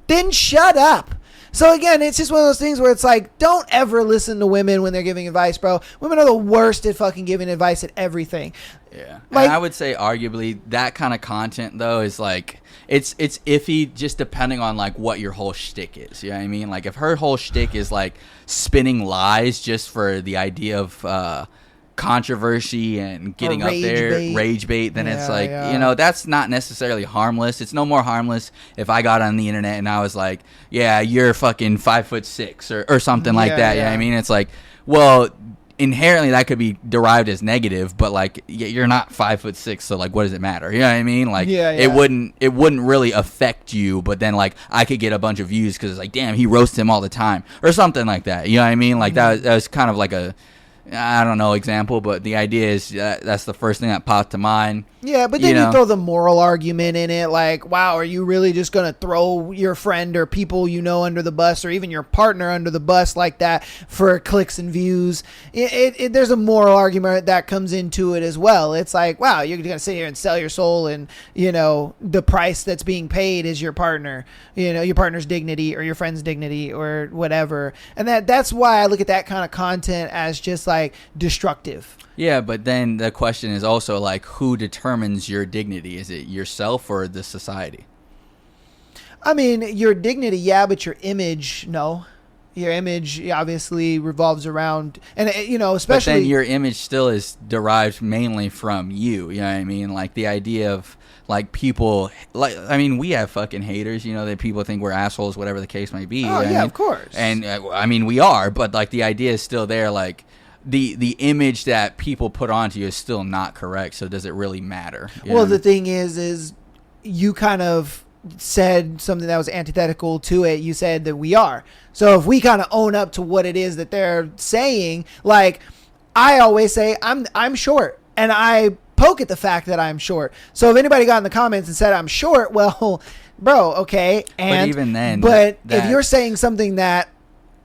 Then shut up. So again, it's just one of those things where it's like, don't ever listen to women when they're giving advice, bro. Women are the worst at fucking giving advice at everything. Yeah. Like, and I would say arguably that kind of content though is like, it's iffy just depending on like what your whole shtick is. You know what I mean? Like if her whole shtick is like spinning lies just for the idea of controversy and getting up there, rage bait, then it's like, you know, that's not necessarily harmless. It's no more harmless if I got on the internet and I was like, yeah, you're fucking 5'6" or something like that. You know what I mean? It's like, well, inherently that could be derived as negative, but like you're not 5'6", so like what does it matter? You know what I mean? Like it wouldn't really affect you, but then like I could get a bunch of views because it's like, damn, he roasts him all the time or something like that. You know what I mean? Like that was kind of like a, I don't know, example, but the idea is that's the first thing that popped to mind. Yeah, but then you throw the moral argument in it, like, wow, are you really just going to throw your friend or people you know under the bus or even your partner under the bus like that for clicks and views? There's a moral argument that comes into it as well. It's like, wow, you're going to sit here and sell your soul and, you know, the price that's being paid is your partner, you know, your partner's dignity or your friend's dignity or whatever. And that's why I look at that kind of content as just like destructive. Yeah, but then the question is also like, who determines your dignity? Is it yourself or the society? I mean, your dignity, yeah, but your image, no. Your image obviously revolves around, and you know, especially. But then your image still is derived mainly from you. You know what I mean? Like the idea of like people, like I mean, we have fucking haters. You know that people think we're assholes, whatever the case may be. Oh yeah, of course. And I mean, we are, but like the idea is still there. Like the image that people put onto you is still not correct. So does it really matter? Well, the thing is you kind of said something that was antithetical to it. You said that we are. So if we kind of own up to what it is that they're saying, like I always say, I'm short, and I poke at the fact that I'm short. So if anybody got in the comments and said I'm short, well, bro, okay. And but even then, if you're saying something that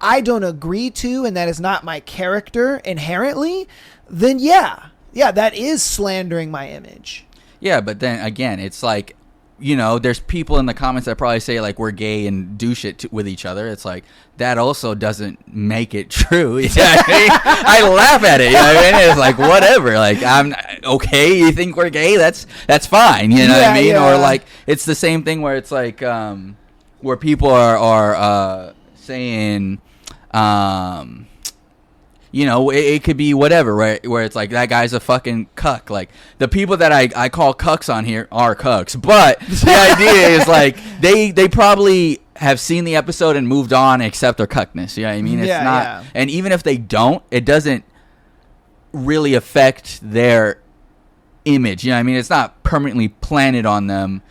I don't agree to and that is not my character inherently, then yeah, that is slandering my image. Yeah, but then again, it's like, you know, there's people in the comments that probably say like we're gay and do shit with each other. It's like that also doesn't make it true. You know what I mean? I laugh at it. You know what I mean? It's like whatever. Like I'm okay. You think we're gay? That's fine. You know what I mean? Or like it's the same thing where it's like where people are saying. You know, it could be whatever, right? Where it's like that guy's a fucking cuck. Like the people that I call cucks on here are cucks, but the idea is like they probably have seen the episode and moved on, accept their cuckness. You know what I mean? It's not, and even if they don't, it doesn't really affect their image. You know what I mean? It's not permanently planted on them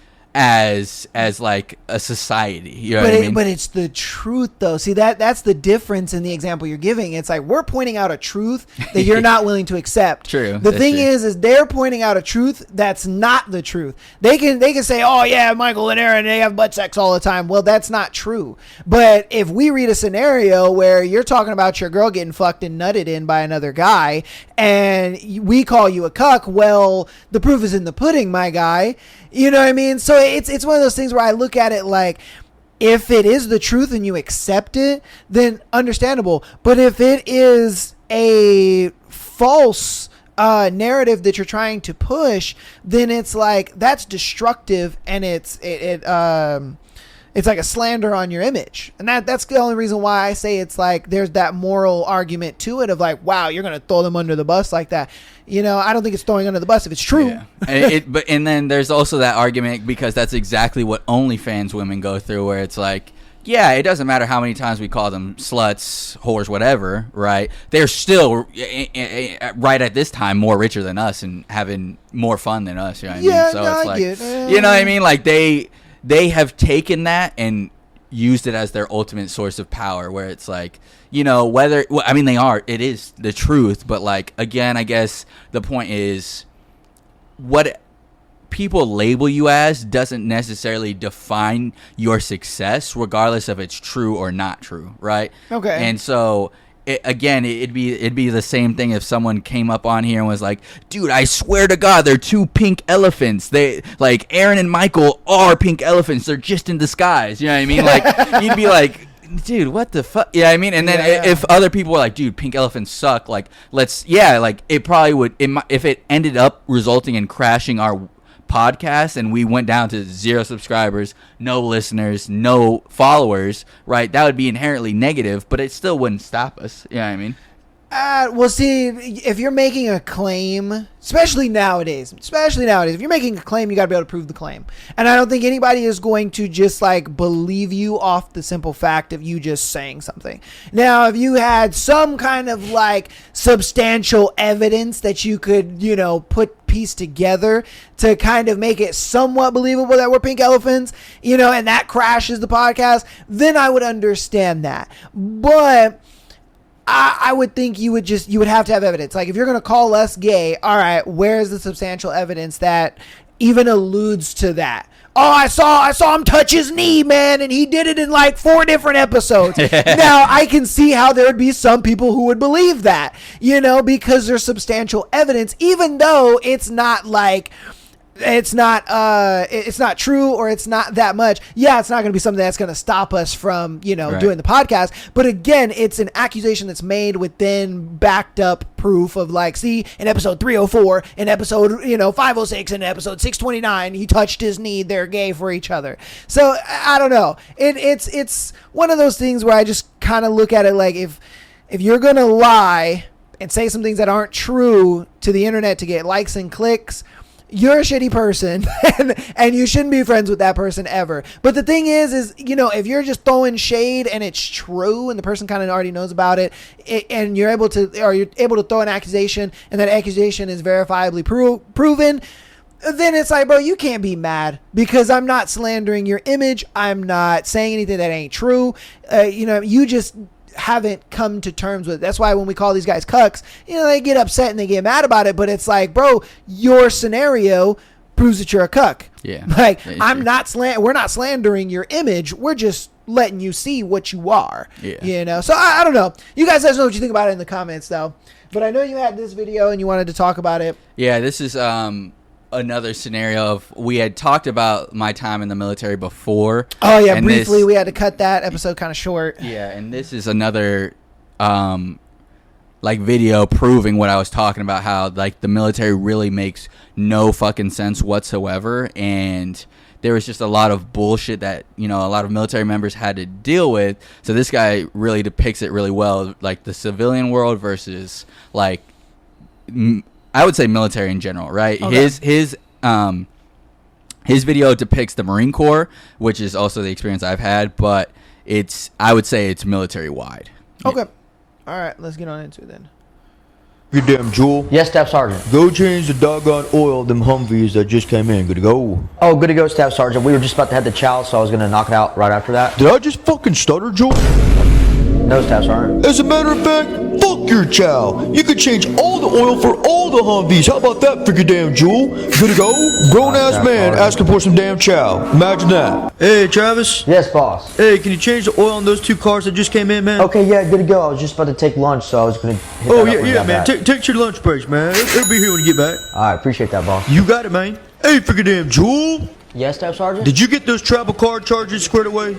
as like a society, you know what I mean? But it's the truth though. See, that's the difference in the example you're giving. It's like we're pointing out a truth that you're not willing to accept. True. The thing is they're pointing out a truth that's not the truth. They can say, oh yeah, Michael and Aaron, they have butt sex all the time. Well, that's not true. But if we read a scenario where you're talking about your girl getting fucked and nutted in by another guy, and we call you a cuck, well, the proof is in the pudding, my guy. You know what I mean? So it's one of those things where I look at it like, if it is the truth and you accept it, then understandable. But if it is a false narrative that you're trying to push, then it's like that's destructive, and it's like a slander on your image. And that's the only reason why I say it's like there's that moral argument to it of like, wow, you're going to throw them under the bus like that. You know, I don't think it's throwing under the bus if it's true. Yeah. and then there's also that argument because that's exactly what OnlyFans women go through, where it's like, yeah, it doesn't matter how many times we call them sluts, whores, whatever, right? They're still, right at this time, more richer than us and having more fun than us. You know what I mean? So it's like, you know what I mean? Like they have taken that and used it as their ultimate source of power, where it's like, you know, whether, well, I mean, it is the truth, but like, again, I guess the point is what people label you as doesn't necessarily define your success, regardless of it's true or not true, right? Okay. And so it'd be the same thing if someone came up on here and was like, dude, I swear to God, they're two pink elephants. They, like, Aaron and Michael are pink elephants. They're just in disguise. You know what I mean? Like, you'd be like, dude, what the fuck? Yeah, I mean, and then if other people were like, dude, pink elephants suck, like, like, it probably would, if it ended up resulting in crashing our podcast and we went down to 0 subscribers, no listeners, no followers, right? That would be inherently negative, but it still wouldn't stop us. You know what I mean? Well, see, if you're making a claim, especially nowadays, if you're making a claim, you got to be able to prove the claim. And I don't think anybody is going to just like believe you off the simple fact of you just saying something. Now, if you had some kind of like substantial evidence that you could, you know, piece together to kind of make it somewhat believable that we're pink elephants, you know, and that crashes the podcast, then I would understand that. But I would think you would have to have evidence. Like, if you're going to call us gay, all right, where's the substantial evidence that even alludes to that? Oh, I saw him touch his knee, man, and he did it in like 4 different episodes. Now, I can see how there would be some people who would believe that, you know, because there's substantial evidence, even though it's not like, it's not true, or it's not that much. Yeah, it's not going to be something that's going to stop us from, you know, doing the podcast. But again, it's an accusation that's made with then backed up proof of like, see, in episode 304, in episode, you know, 506, in episode 629, he touched his knee. They're gay for each other. So I don't know. It's one of those things where I just kind of look at it like, if you're going to lie and say some things that aren't true to the internet to get likes and clicks, you're a shitty person and you shouldn't be friends with that person ever. But the thing is, you know, if you're just throwing shade and it's true and the person kind of already knows about it, and you're able to throw an accusation and that accusation is verifiably proven, then it's like, bro, you can't be mad because I'm not slandering your image. I'm not saying anything that ain't true. You know, you just haven't come to terms with it. That's why when we call these guys cucks, you know, they get upset and they get mad about it, but it's like, bro, your scenario proves that you're a cuck. Yeah. Like, we're not slandering your image. We're just letting you see what you are. Yeah. You know? So I don't know. You guys let us know what you think about it in the comments though. But I know you had this video and you wanted to talk about it. Yeah, this is another scenario of, we had talked about my time in the military before. Oh yeah, briefly we had to cut that episode kind of short. Yeah, and this is another like video proving what I was talking about, how like the military really makes no fucking sense whatsoever, and there was just a lot of bullshit that, you know, a lot of military members had to deal with. So this guy really depicts it really well, like the civilian world versus like I would say military in general, right? Okay. His video depicts the Marine Corps, which is also the experience I've had, but I would say it's military wide. Okay. All right, let's get on into it then. You damn Jewel. Yes, Staff Sergeant. Go change the doggone oil of them Humvees that just came in. Good to go. Oh, good to go, Staff Sergeant. We were just about to have the chow, so I was going to knock it out right after that. Did I just fucking stutter, Jewel? No, Staff Sergeant. As a matter of fact, fuck your chow. You could change all the oil for all the Humvees. How about that, freaking damn Jewel? Good to go? Grown-ass man asking for some damn chow. Imagine that. Hey, Travis. Yes, boss. Hey, can you change the oil on those 2 cars that just came in, man? Okay, yeah, good to go. I was just about to take lunch, so I was going to hit that up yeah, man. Take your lunch breaks, man. It'll be here when you get back. All right, appreciate that, boss. You got it, man. Hey, freaking damn Jewel. Yes, Staff Sergeant? Did you get those travel card charges squared away?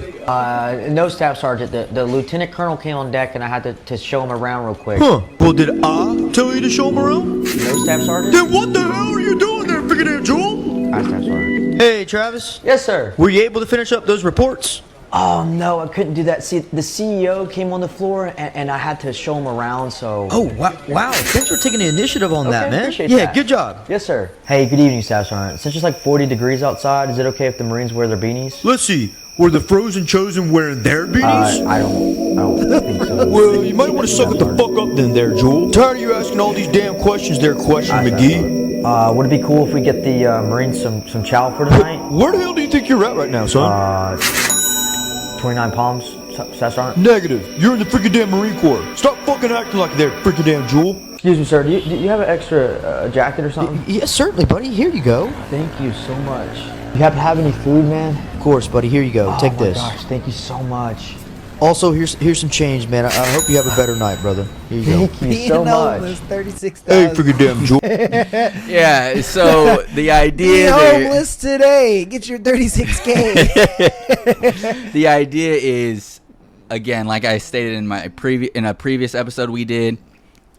No, Staff Sergeant. The Lieutenant Colonel came on deck and I had to show him around real quick. Huh. Well, did I tell you to show him around? No, Staff Sergeant. Then what the hell are you doing there, freaking damn Jewel? Hi, Staff Sergeant. Hey, Travis. Yes, sir. Were you able to finish up those reports? Oh no, I couldn't do that. See, the CEO came on the floor, and I had to show him around. So. Oh wow! Thanks for taking the initiative on that, man. Appreciate Yeah, that. good job. Yes, sir. Hey, good evening, Staff Sergeant. Since it's like 40 degrees outside, is it okay if the Marines wear their beanies? Let's see. Were the Frozen Chosen wearing their beanies? I don't think so. Well, you might want to suck it the fuck up then, there, Jewel. Tired of you asking all these damn questions, there, Question McGee. Would it be cool if we get the Marines some chow for tonight? Where the hell do you think you're at right now, son? 29 Palms, Staff Sergeant. Negative. You're in the freaking damn Marine Corps. Stop fucking acting like there, freaking damn Jewel. Excuse me, sir. Do you have an extra jacket or something? Yes, certainly, buddy. Here you go. Thank you so much. You happen to have any food, man? Of course, buddy. Here you go. Take this. Oh my gosh, thank you so much. Also, here's some change, man. I hope you have a better night, brother. Here you go. Thank you so much. Homeless, 36,000. Hey, freaking damn Jewel. Yeah, so the Be idea there, homeless today. Get your 36K. the idea is, again, like I stated in a previous episode we did,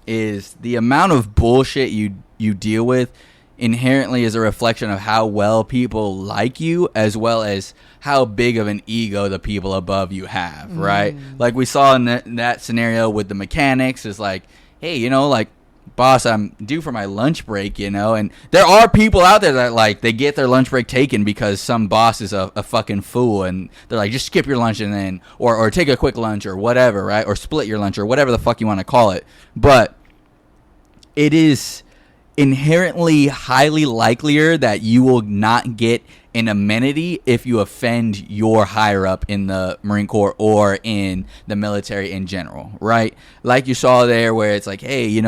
is the amount of bullshit you deal with inherently is a reflection of how well people like you, as well as how big of an ego the people above you have, right? Like we saw in that scenario with the mechanics, is like, hey, like, boss, I'm due for my lunch break, and there are people out there that, like, they get their lunch break taken because some boss is a fucking fool, and they're like, just skip your lunch and then, or take a quick lunch or whatever, right? Or split your lunch or whatever the fuck you want to call it. But it is inherently highly likelier that you will not get an amenity if you offend your higher up in the Marine Corps or in the military in general, right? Like you saw there where it's like, hey,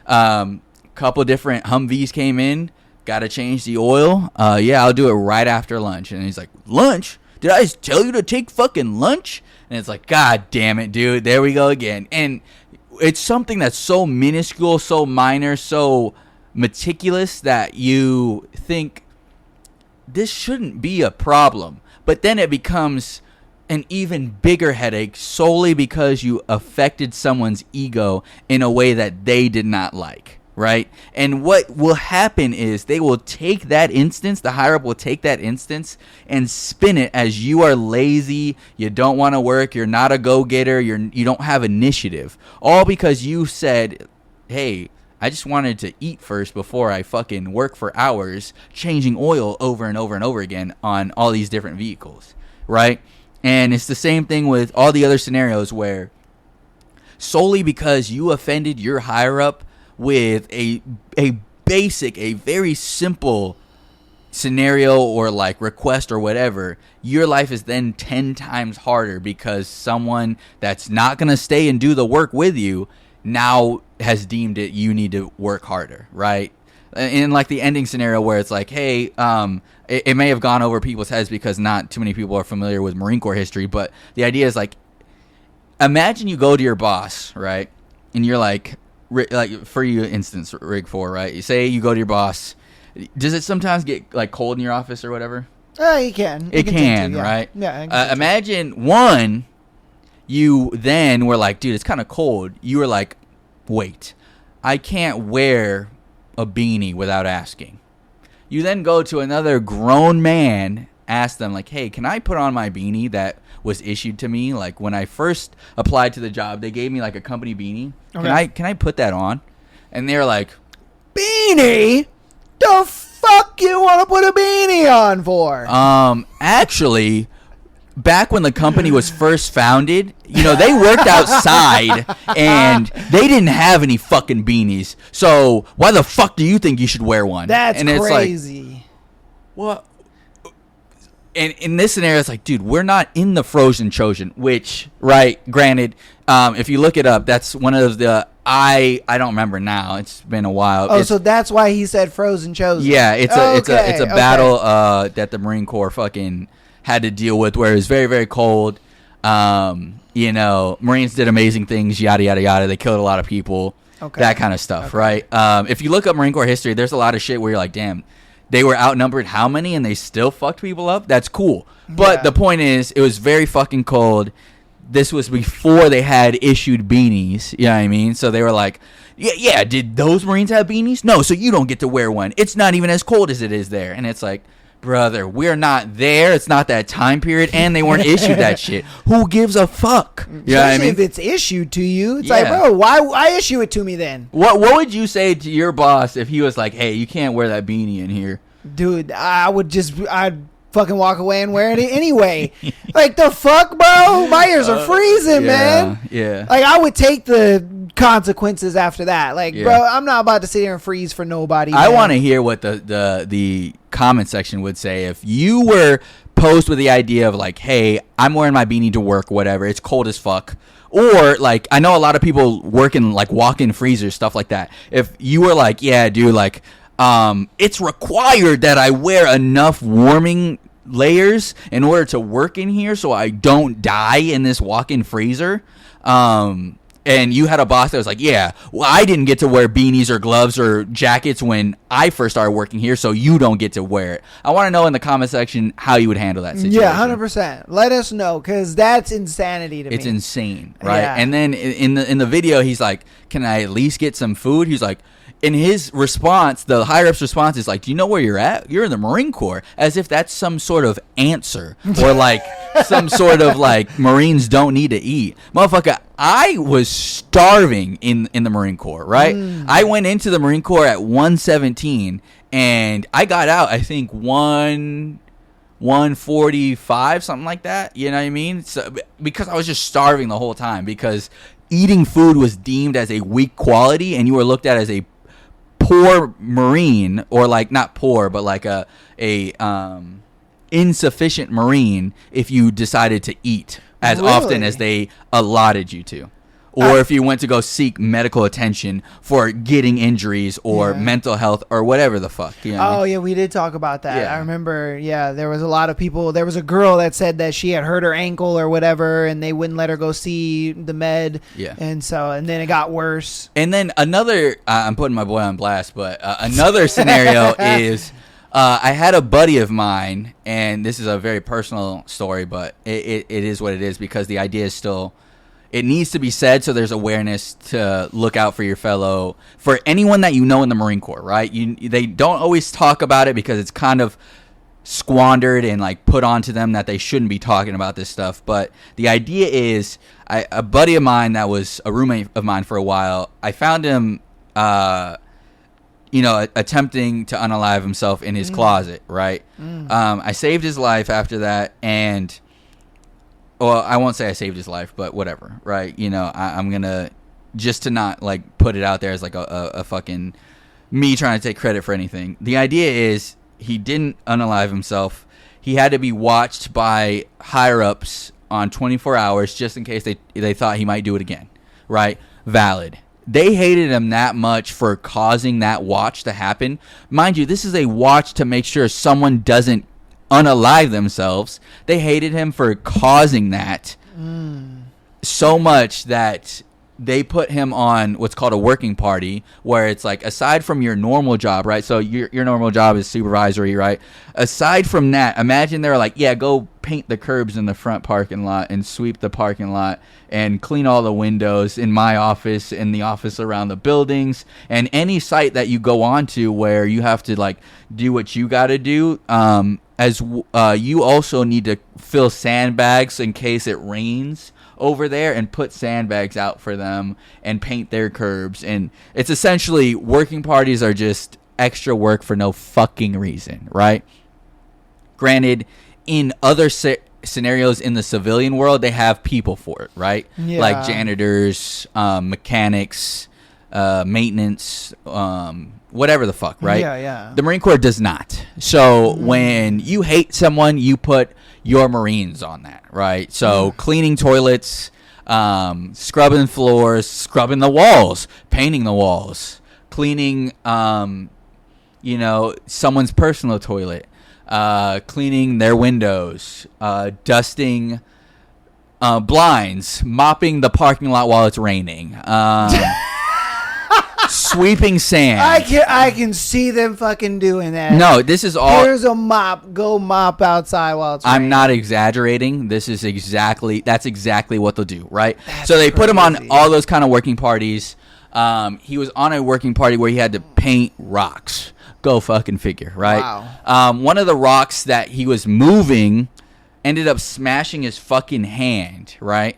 couple different Humvees came in, gotta change the oil. Yeah, I'll do it right after lunch. And he's like, lunch? Did I tell you to take fucking lunch? And it's like, God damn it, dude, there we go again. And it's something that's so minuscule, so minor, so meticulous that you think this shouldn't be a problem, but then it becomes an even bigger headache solely because you affected someone's ego in a way that they did not like, right? And what will happen is they will take that instance, the higher up will take that instance and spin it as you are lazy, you don't want to work, you're not a go-getter, you don't have initiative, all because you said, hey, I just wanted to eat first before I fucking work for hours changing oil over and over and over again on all these different vehicles, right? And it's the same thing with all the other scenarios where solely because you offended your higher up with a very simple scenario or like request or whatever, your life is then 10 times harder because someone that's not going to stay and do the work with you now has deemed it you need to work harder, right? In like the ending scenario where it's like, hey, it may have gone over people's heads because not too many people are familiar with Marine Corps history, but the idea is like, imagine you go to your boss, right? And you're like for you instance, Rig 4, right? You say you go to your boss. Does it sometimes get like cold in your office or whatever? You can. It can, yeah. right? Yeah. Imagine one, you then were like, dude, it's kind of cold. You were like, wait, I can't wear a beanie without asking. You then go to another grown man, ask them like, hey, can I put on my beanie that was issued to me? Like when I first applied to the job, they gave me like a company beanie. Okay. Can I put that on? And they're like, beanie? The fuck you want to put a beanie on for? Actually, back when the company was first founded, they worked outside and they didn't have any fucking beanies. So why the fuck do you think you should wear one? That's and it's crazy. Like, what? And in this scenario, it's like, dude, we're not in the Frozen Chosen, which, right, granted, if you look it up, that's one of the, I don't remember now. It's been a while. Oh, so that's why he said Frozen Chosen. Yeah, it's a battle that the Marine Corps fucking had to deal with where it was very, very cold. Marines did amazing things, yada, yada, yada. They killed a lot of people, that kind of stuff, right? If you look up Marine Corps history, there's a lot of shit where you're like, damn, they were outnumbered how many and they still fucked people up? That's cool. But the point is, it was very fucking cold. This was before they had issued beanies, you know what I mean? So they were like, did those Marines have beanies? No, so you don't get to wear one. It's not even as cold as it is there. And it's like, brother, we're not there. It's not that time period, and they weren't issued that shit. Who gives a fuck? You know what I mean? If it's issued to you, it's like, bro, why issue it to me then? What would you say to your boss if he was like, hey, you can't wear that beanie in here? Dude, I'd fucking walk away and wear it anyway. Like, the fuck, bro? My ears are freezing, man. Yeah. Like, I would take the consequences after that. Like, bro, I'm not about to sit here and freeze for nobody. I want to hear what the comment section would say if you were posed with the idea of like, hey, I'm wearing my beanie to work, whatever. It's cold as fuck. Or like, I know a lot of people work in like walk-in freezers, stuff like that. If you were like, yeah, dude, like, it's required that I wear enough warming layers in order to work in here so I don't die in this walk-in freezer. And you had a boss that was like, yeah, well, I didn't get to wear beanies or gloves or jackets when I first started working here, so you don't get to wear it. I want to know in the comment section how you would handle that situation. Yeah, 100%. Let us know, because that's insanity to me. It's insane, right? Yeah. And then in the video, he's like, can I at least get some food? He's like, in his response, the higher-up's response is like, do you know where you're at? You're in the Marine Corps. As if that's some sort of answer. Or like some sort of like Marines don't need to eat. Motherfucker, I was starving in the Marine Corps, right? I went into the Marine Corps at 117, and I got out, I think, 145, something like that. You know what I mean? So, because I was just starving the whole time. Because eating food was deemed as a weak quality, and you were looked at as a poor Marine, or like not poor, but like a insufficient Marine if you decided to eat as often as they allotted you to, or if you went to go seek medical attention for getting injuries or mental health or whatever the fuck. You know what I mean? Yeah, we did talk about that. Yeah. I remember, there was a lot of people. There was a girl that said that she had hurt her ankle or whatever, and they wouldn't let her go see the med. Yeah. And then it got worse. And then another, I'm putting my boy on blast, but another scenario is I had a buddy of mine, and this is a very personal story, but it is what it is, because the idea is still, it needs to be said, so there's awareness to look out for your fellow, for anyone that you know in the Marine Corps, right? They don't always talk about it because it's kind of squandered and like put onto them that they shouldn't be talking about this stuff. But the idea is, a buddy of mine that was a roommate of mine for a while, I found him attempting to unalive himself in his closet, right? I saved his life after that, and well, I won't say I saved his life, but whatever, right? You know, I'm gonna, just to not like put it out there as like a fucking me trying to take credit for anything. The idea is, he didn't unalive himself. He had to be watched by higher ups on 24 hours just in case they thought he might do it again, right? Valid. They hated him that much for causing that watch to happen. Mind you, this is a watch to make sure someone doesn't unalive themselves. They hated him for causing that so much that they put him on what's called a working party, where it's like, aside from your normal job, right? So your normal job is supervisory, right? Aside from that, imagine they're like, yeah, go paint the curbs in the front parking lot and sweep the parking lot and clean all the windows in my office, in the office around the buildings, and any site that you go on to where you have to like do what you got to do. You also need to fill sandbags in case it rains over there, and put sandbags out for them and paint their curbs. And it's essentially, working parties are just extra work for no fucking reason, right? Granted, in other scenarios in the civilian world, they have people for it, right? Yeah. Like janitors, mechanics, maintenance, whatever the fuck, right? Yeah. The Marine Corps does not. So when you hate someone, you put your Marines on that, right? So cleaning toilets, scrubbing floors, scrubbing the walls, painting the walls, cleaning, someone's personal toilet, cleaning their windows, dusting blinds, mopping the parking lot while it's raining, sweeping sand. I can see them fucking doing that. No, this is all. Here's a mop. Go mop outside while it's raining. I'm not exaggerating. That's exactly what they'll do, right? So they put him on all those kind of working parties. He was on a working party where he had to paint rocks, Go fucking figure, right? Wow. One of the rocks that he was moving ended up smashing his fucking hand, right?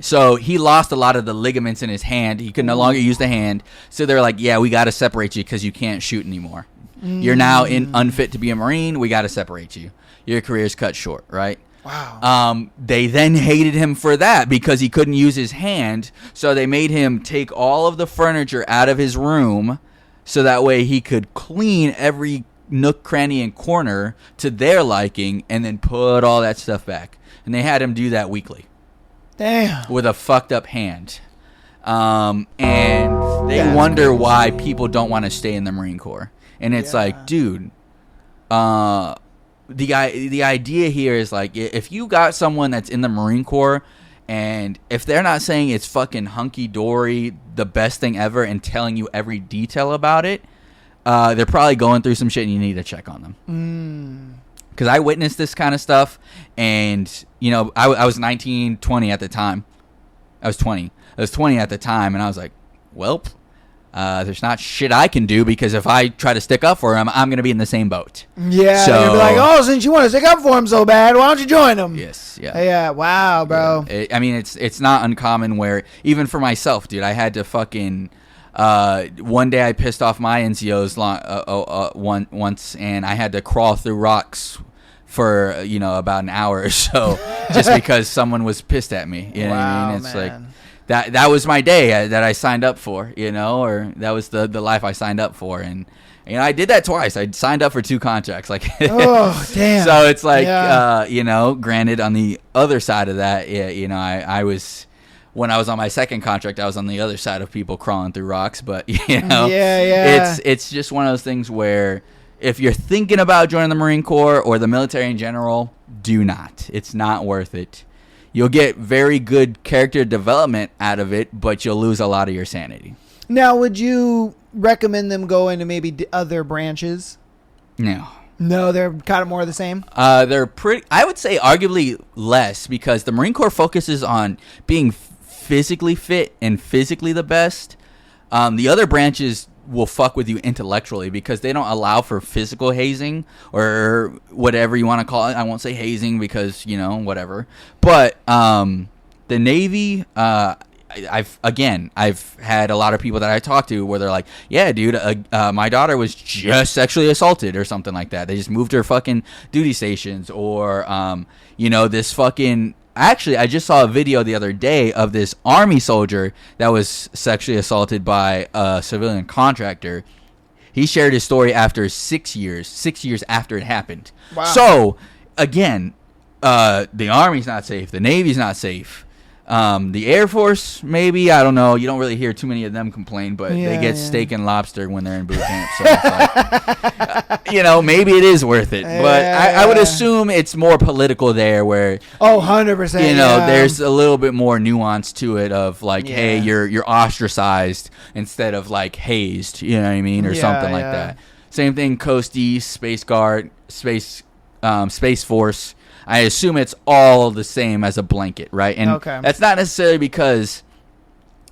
So he lost a lot of the ligaments in his hand. He could no longer use the hand. So they're like, yeah, we got to separate you because you can't shoot anymore. You're now unfit to be a Marine. We got to separate you. Your career's cut short, right? Wow. They then hated him for that because he couldn't use his hand. So they made him take all of the furniture out of his room so that way he could clean every nook, cranny, and corner to their liking and then put all that stuff back. And they had him do that weekly. Damn. With a fucked up hand. And they wonder why people don't want to stay in the Marine Corps. And it's like, dude, the idea here is like, if you got someone that's in the Marine Corps and if they're not saying it's fucking hunky-dory, the best thing ever, and telling you every detail about it, they're probably going through some shit and you need to check on them. Because I witnessed this kind of stuff, and, you know, I was 19, 20 at the time. I was 20 at the time, and I was like, well, there's not shit I can do because if I try to stick up for him, I'm going to be in the same boat. Yeah, so, you'll be like, oh, since you want to stick up for him so bad, why don't you join him? Yes, yeah. Yeah, wow, bro. Yeah. I mean, it's not uncommon where, even for myself, dude, I had to fucking... one day I pissed off my NCOs once, and I had to crawl through rocks for about an hour or so just because someone was pissed at me. You know what I mean? It's man. Like that was my day that I signed up for, or that was the life I signed up for, and I did that twice. I signed up for 2 contracts, like oh damn. So it's like granted on the other side of that, I was. When I was on my second contract, I was on the other side of people crawling through rocks. But, it's just one of those things where if you're thinking about joining the Marine Corps or the military in general, do not. It's not worth it. You'll get very good character development out of it, but you'll lose a lot of your sanity. Now, would you recommend them go into maybe other branches? No. No, they're kind of more the same? They're pretty, I would say arguably less, because the Marine Corps focuses on being physically fit and physically the best. The other branches will fuck with you intellectually because they don't allow for physical hazing or whatever you want to call it. I won't say hazing because, whatever. But the Navy, I've had a lot of people that I talk to where they're like, yeah, dude, my daughter was just sexually assaulted or something like that. They just moved her fucking duty stations or, this fucking... Actually, I just saw a video the other day of this Army soldier that was sexually assaulted by a civilian contractor. He shared his story after 6 years after it happened. Wow. So, again, the Army's not safe. The Navy's not safe. The Air Force, maybe, I don't know. You don't really hear too many of them complain, but they get steak and lobster when they're in boot camp. So it's like, maybe it is worth it. But I would assume it's more political there where... Oh, 100%. There's a little bit more nuance to it of like, hey, you're ostracized instead of like hazed, you know what I mean? Or something like that. Same thing, Coast East, Space Guard, Space Force. I assume it's all the same as a blanket, right? And that's not necessarily because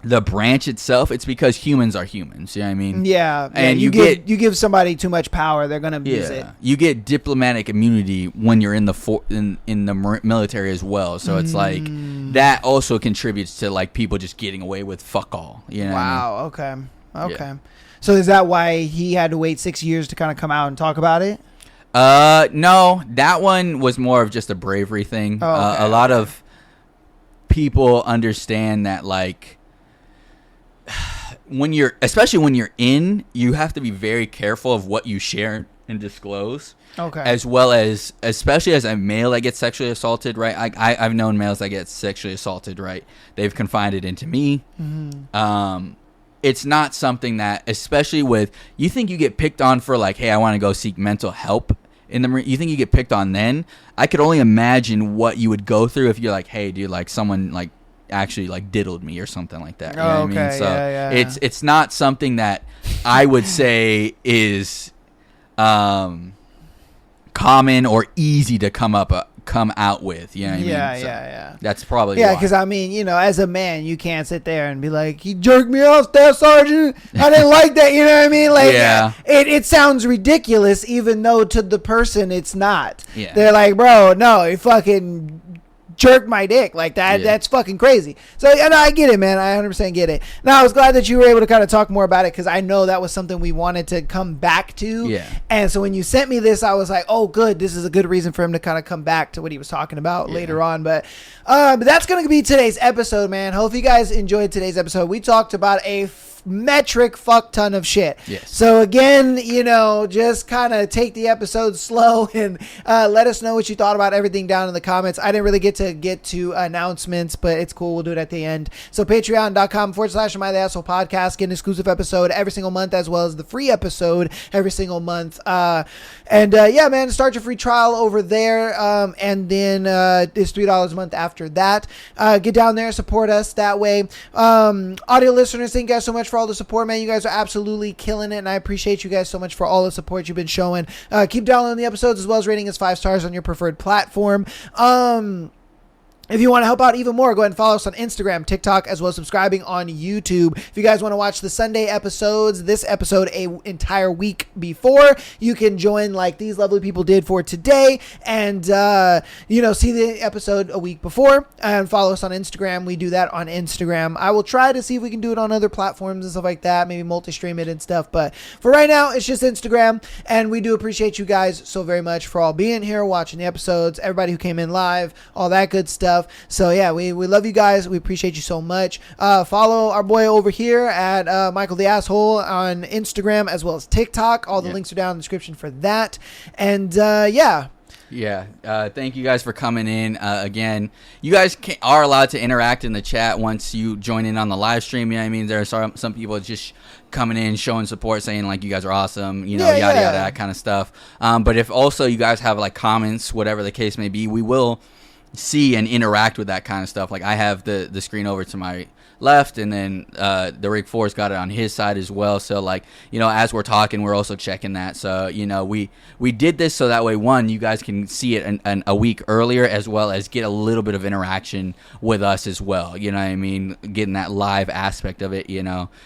the branch itself. It's because humans are humans. You know what I mean? Yeah. And you give somebody too much power, they're gonna use it. You get diplomatic immunity when you're in the military as well. So it's like that also contributes to like people just getting away with fuck all. You know? Wow. What I mean? Okay. Yeah. So is that why he had to wait 6 years to kind of come out and talk about it? No, that one was more of just a bravery thing. A lot of people understand that, like, especially when you're in, you have to be very careful of what you share and disclose. Okay. As well as, especially as a male that gets sexually assaulted, right? I've known males that get sexually assaulted, right? They've confided into me. Mm-hmm. It's not something that, especially with, you think you get picked on for like, hey, I want to go seek mental help in the Marine. You think you get picked on then? I could only imagine what you would go through if you're like, hey, dude, like someone like actually like diddled me or something like that. You know what I mean? So it's not something that I would say is common or easy to come come out with. You know what I mean? Yeah. That's probably Yeah, why. because I mean, as a man, you can't sit there and be like, he jerked me off, Staff Sergeant. I didn't like that. You know what I mean? Like, Yeah. It sounds ridiculous, even though to the person it's not. Yeah. They're like, bro, no, he fucking jerked my dick like that. Yeah. That's fucking crazy. So, and I get it, man. I 100% get it. Now, I was glad that you were able to kind of talk more about it, because I know that was something we wanted to come back to. Yeah. And so when you sent me this, I was like, oh, good. This is a good reason for him to kind of come back to what he was talking about later on. But that's going to be today's episode, man. Hope you guys enjoyed today's episode. We talked about a metric fuck ton of shit. Yes. So again, just kind of take the episode slow and let us know what you thought about everything down in the comments. I didn't really get to announcements, but it's cool. We'll do it at the end. So patreon.com/Am I the Asshole Podcast. Get an exclusive episode every single month, as well as the free episode every single month. Yeah, man, start your free trial over there. And then it's $3 a month after that. Get down there, support us that way. Audio listeners, thank you guys so much for all the support, man. You guys are absolutely killing it, and I appreciate you guys so much for all the support you've been showing. Keep downloading the episodes, as well as rating us 5 stars on your preferred platform. If you want to help out even more, go ahead and follow us on Instagram, TikTok, as well as subscribing on YouTube. If you guys want to watch the Sunday episodes, this episode a entire week before, you can join like these lovely people did for today, and see the episode a week before, and follow us on Instagram. We do that on Instagram. I will try to see if we can do it on other platforms and stuff like that, maybe multi-stream it and stuff, but for right now, it's just Instagram, and we do appreciate you guys so very much for all being here, watching the episodes, everybody who came in live, all that good stuff. So yeah, we love you guys. We appreciate you so much. Follow our boy over here at Michael the Asshole on Instagram, as well as TikTok. All the links are down in the description for that. And yeah. Thank you guys for coming in. Again, you guys are allowed to interact in the chat once you join in on the live stream. You know what I mean? There are some people just coming in, showing support, saying like you guys are awesome, yada yada, that kind of stuff. But if also you guys have like comments, whatever the case may be, we will see and interact with that kind of stuff. Like I have the screen over to my left, and then the Rig 4's got it on his side as well. So like, as we're talking, we're also checking that. So we did this so that way, one, you guys can see it a week earlier, as well as get a little bit of interaction with us as well. You know what I mean? Getting that live aspect of it.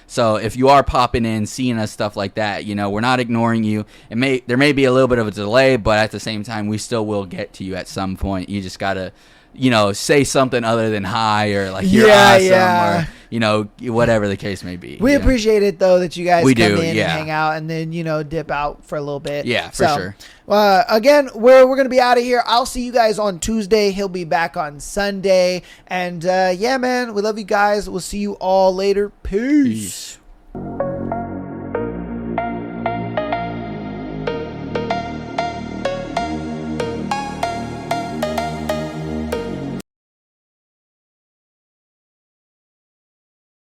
So if you are popping in, seeing us, stuff like that, we're not ignoring you. There may be a little bit of a delay, but at the same time, we still will get to you at some point. You just gotta say something other than hi, or like you're awesome, or whatever the case may be. We appreciate it though that you guys come in and yeah. hang out, and then dip out for a little bit. Yeah, for sure. Again, we're gonna be out of here. I'll see you guys on Tuesday. He'll be back on Sunday, and yeah, man, we love you guys. We'll see you all later. Peace.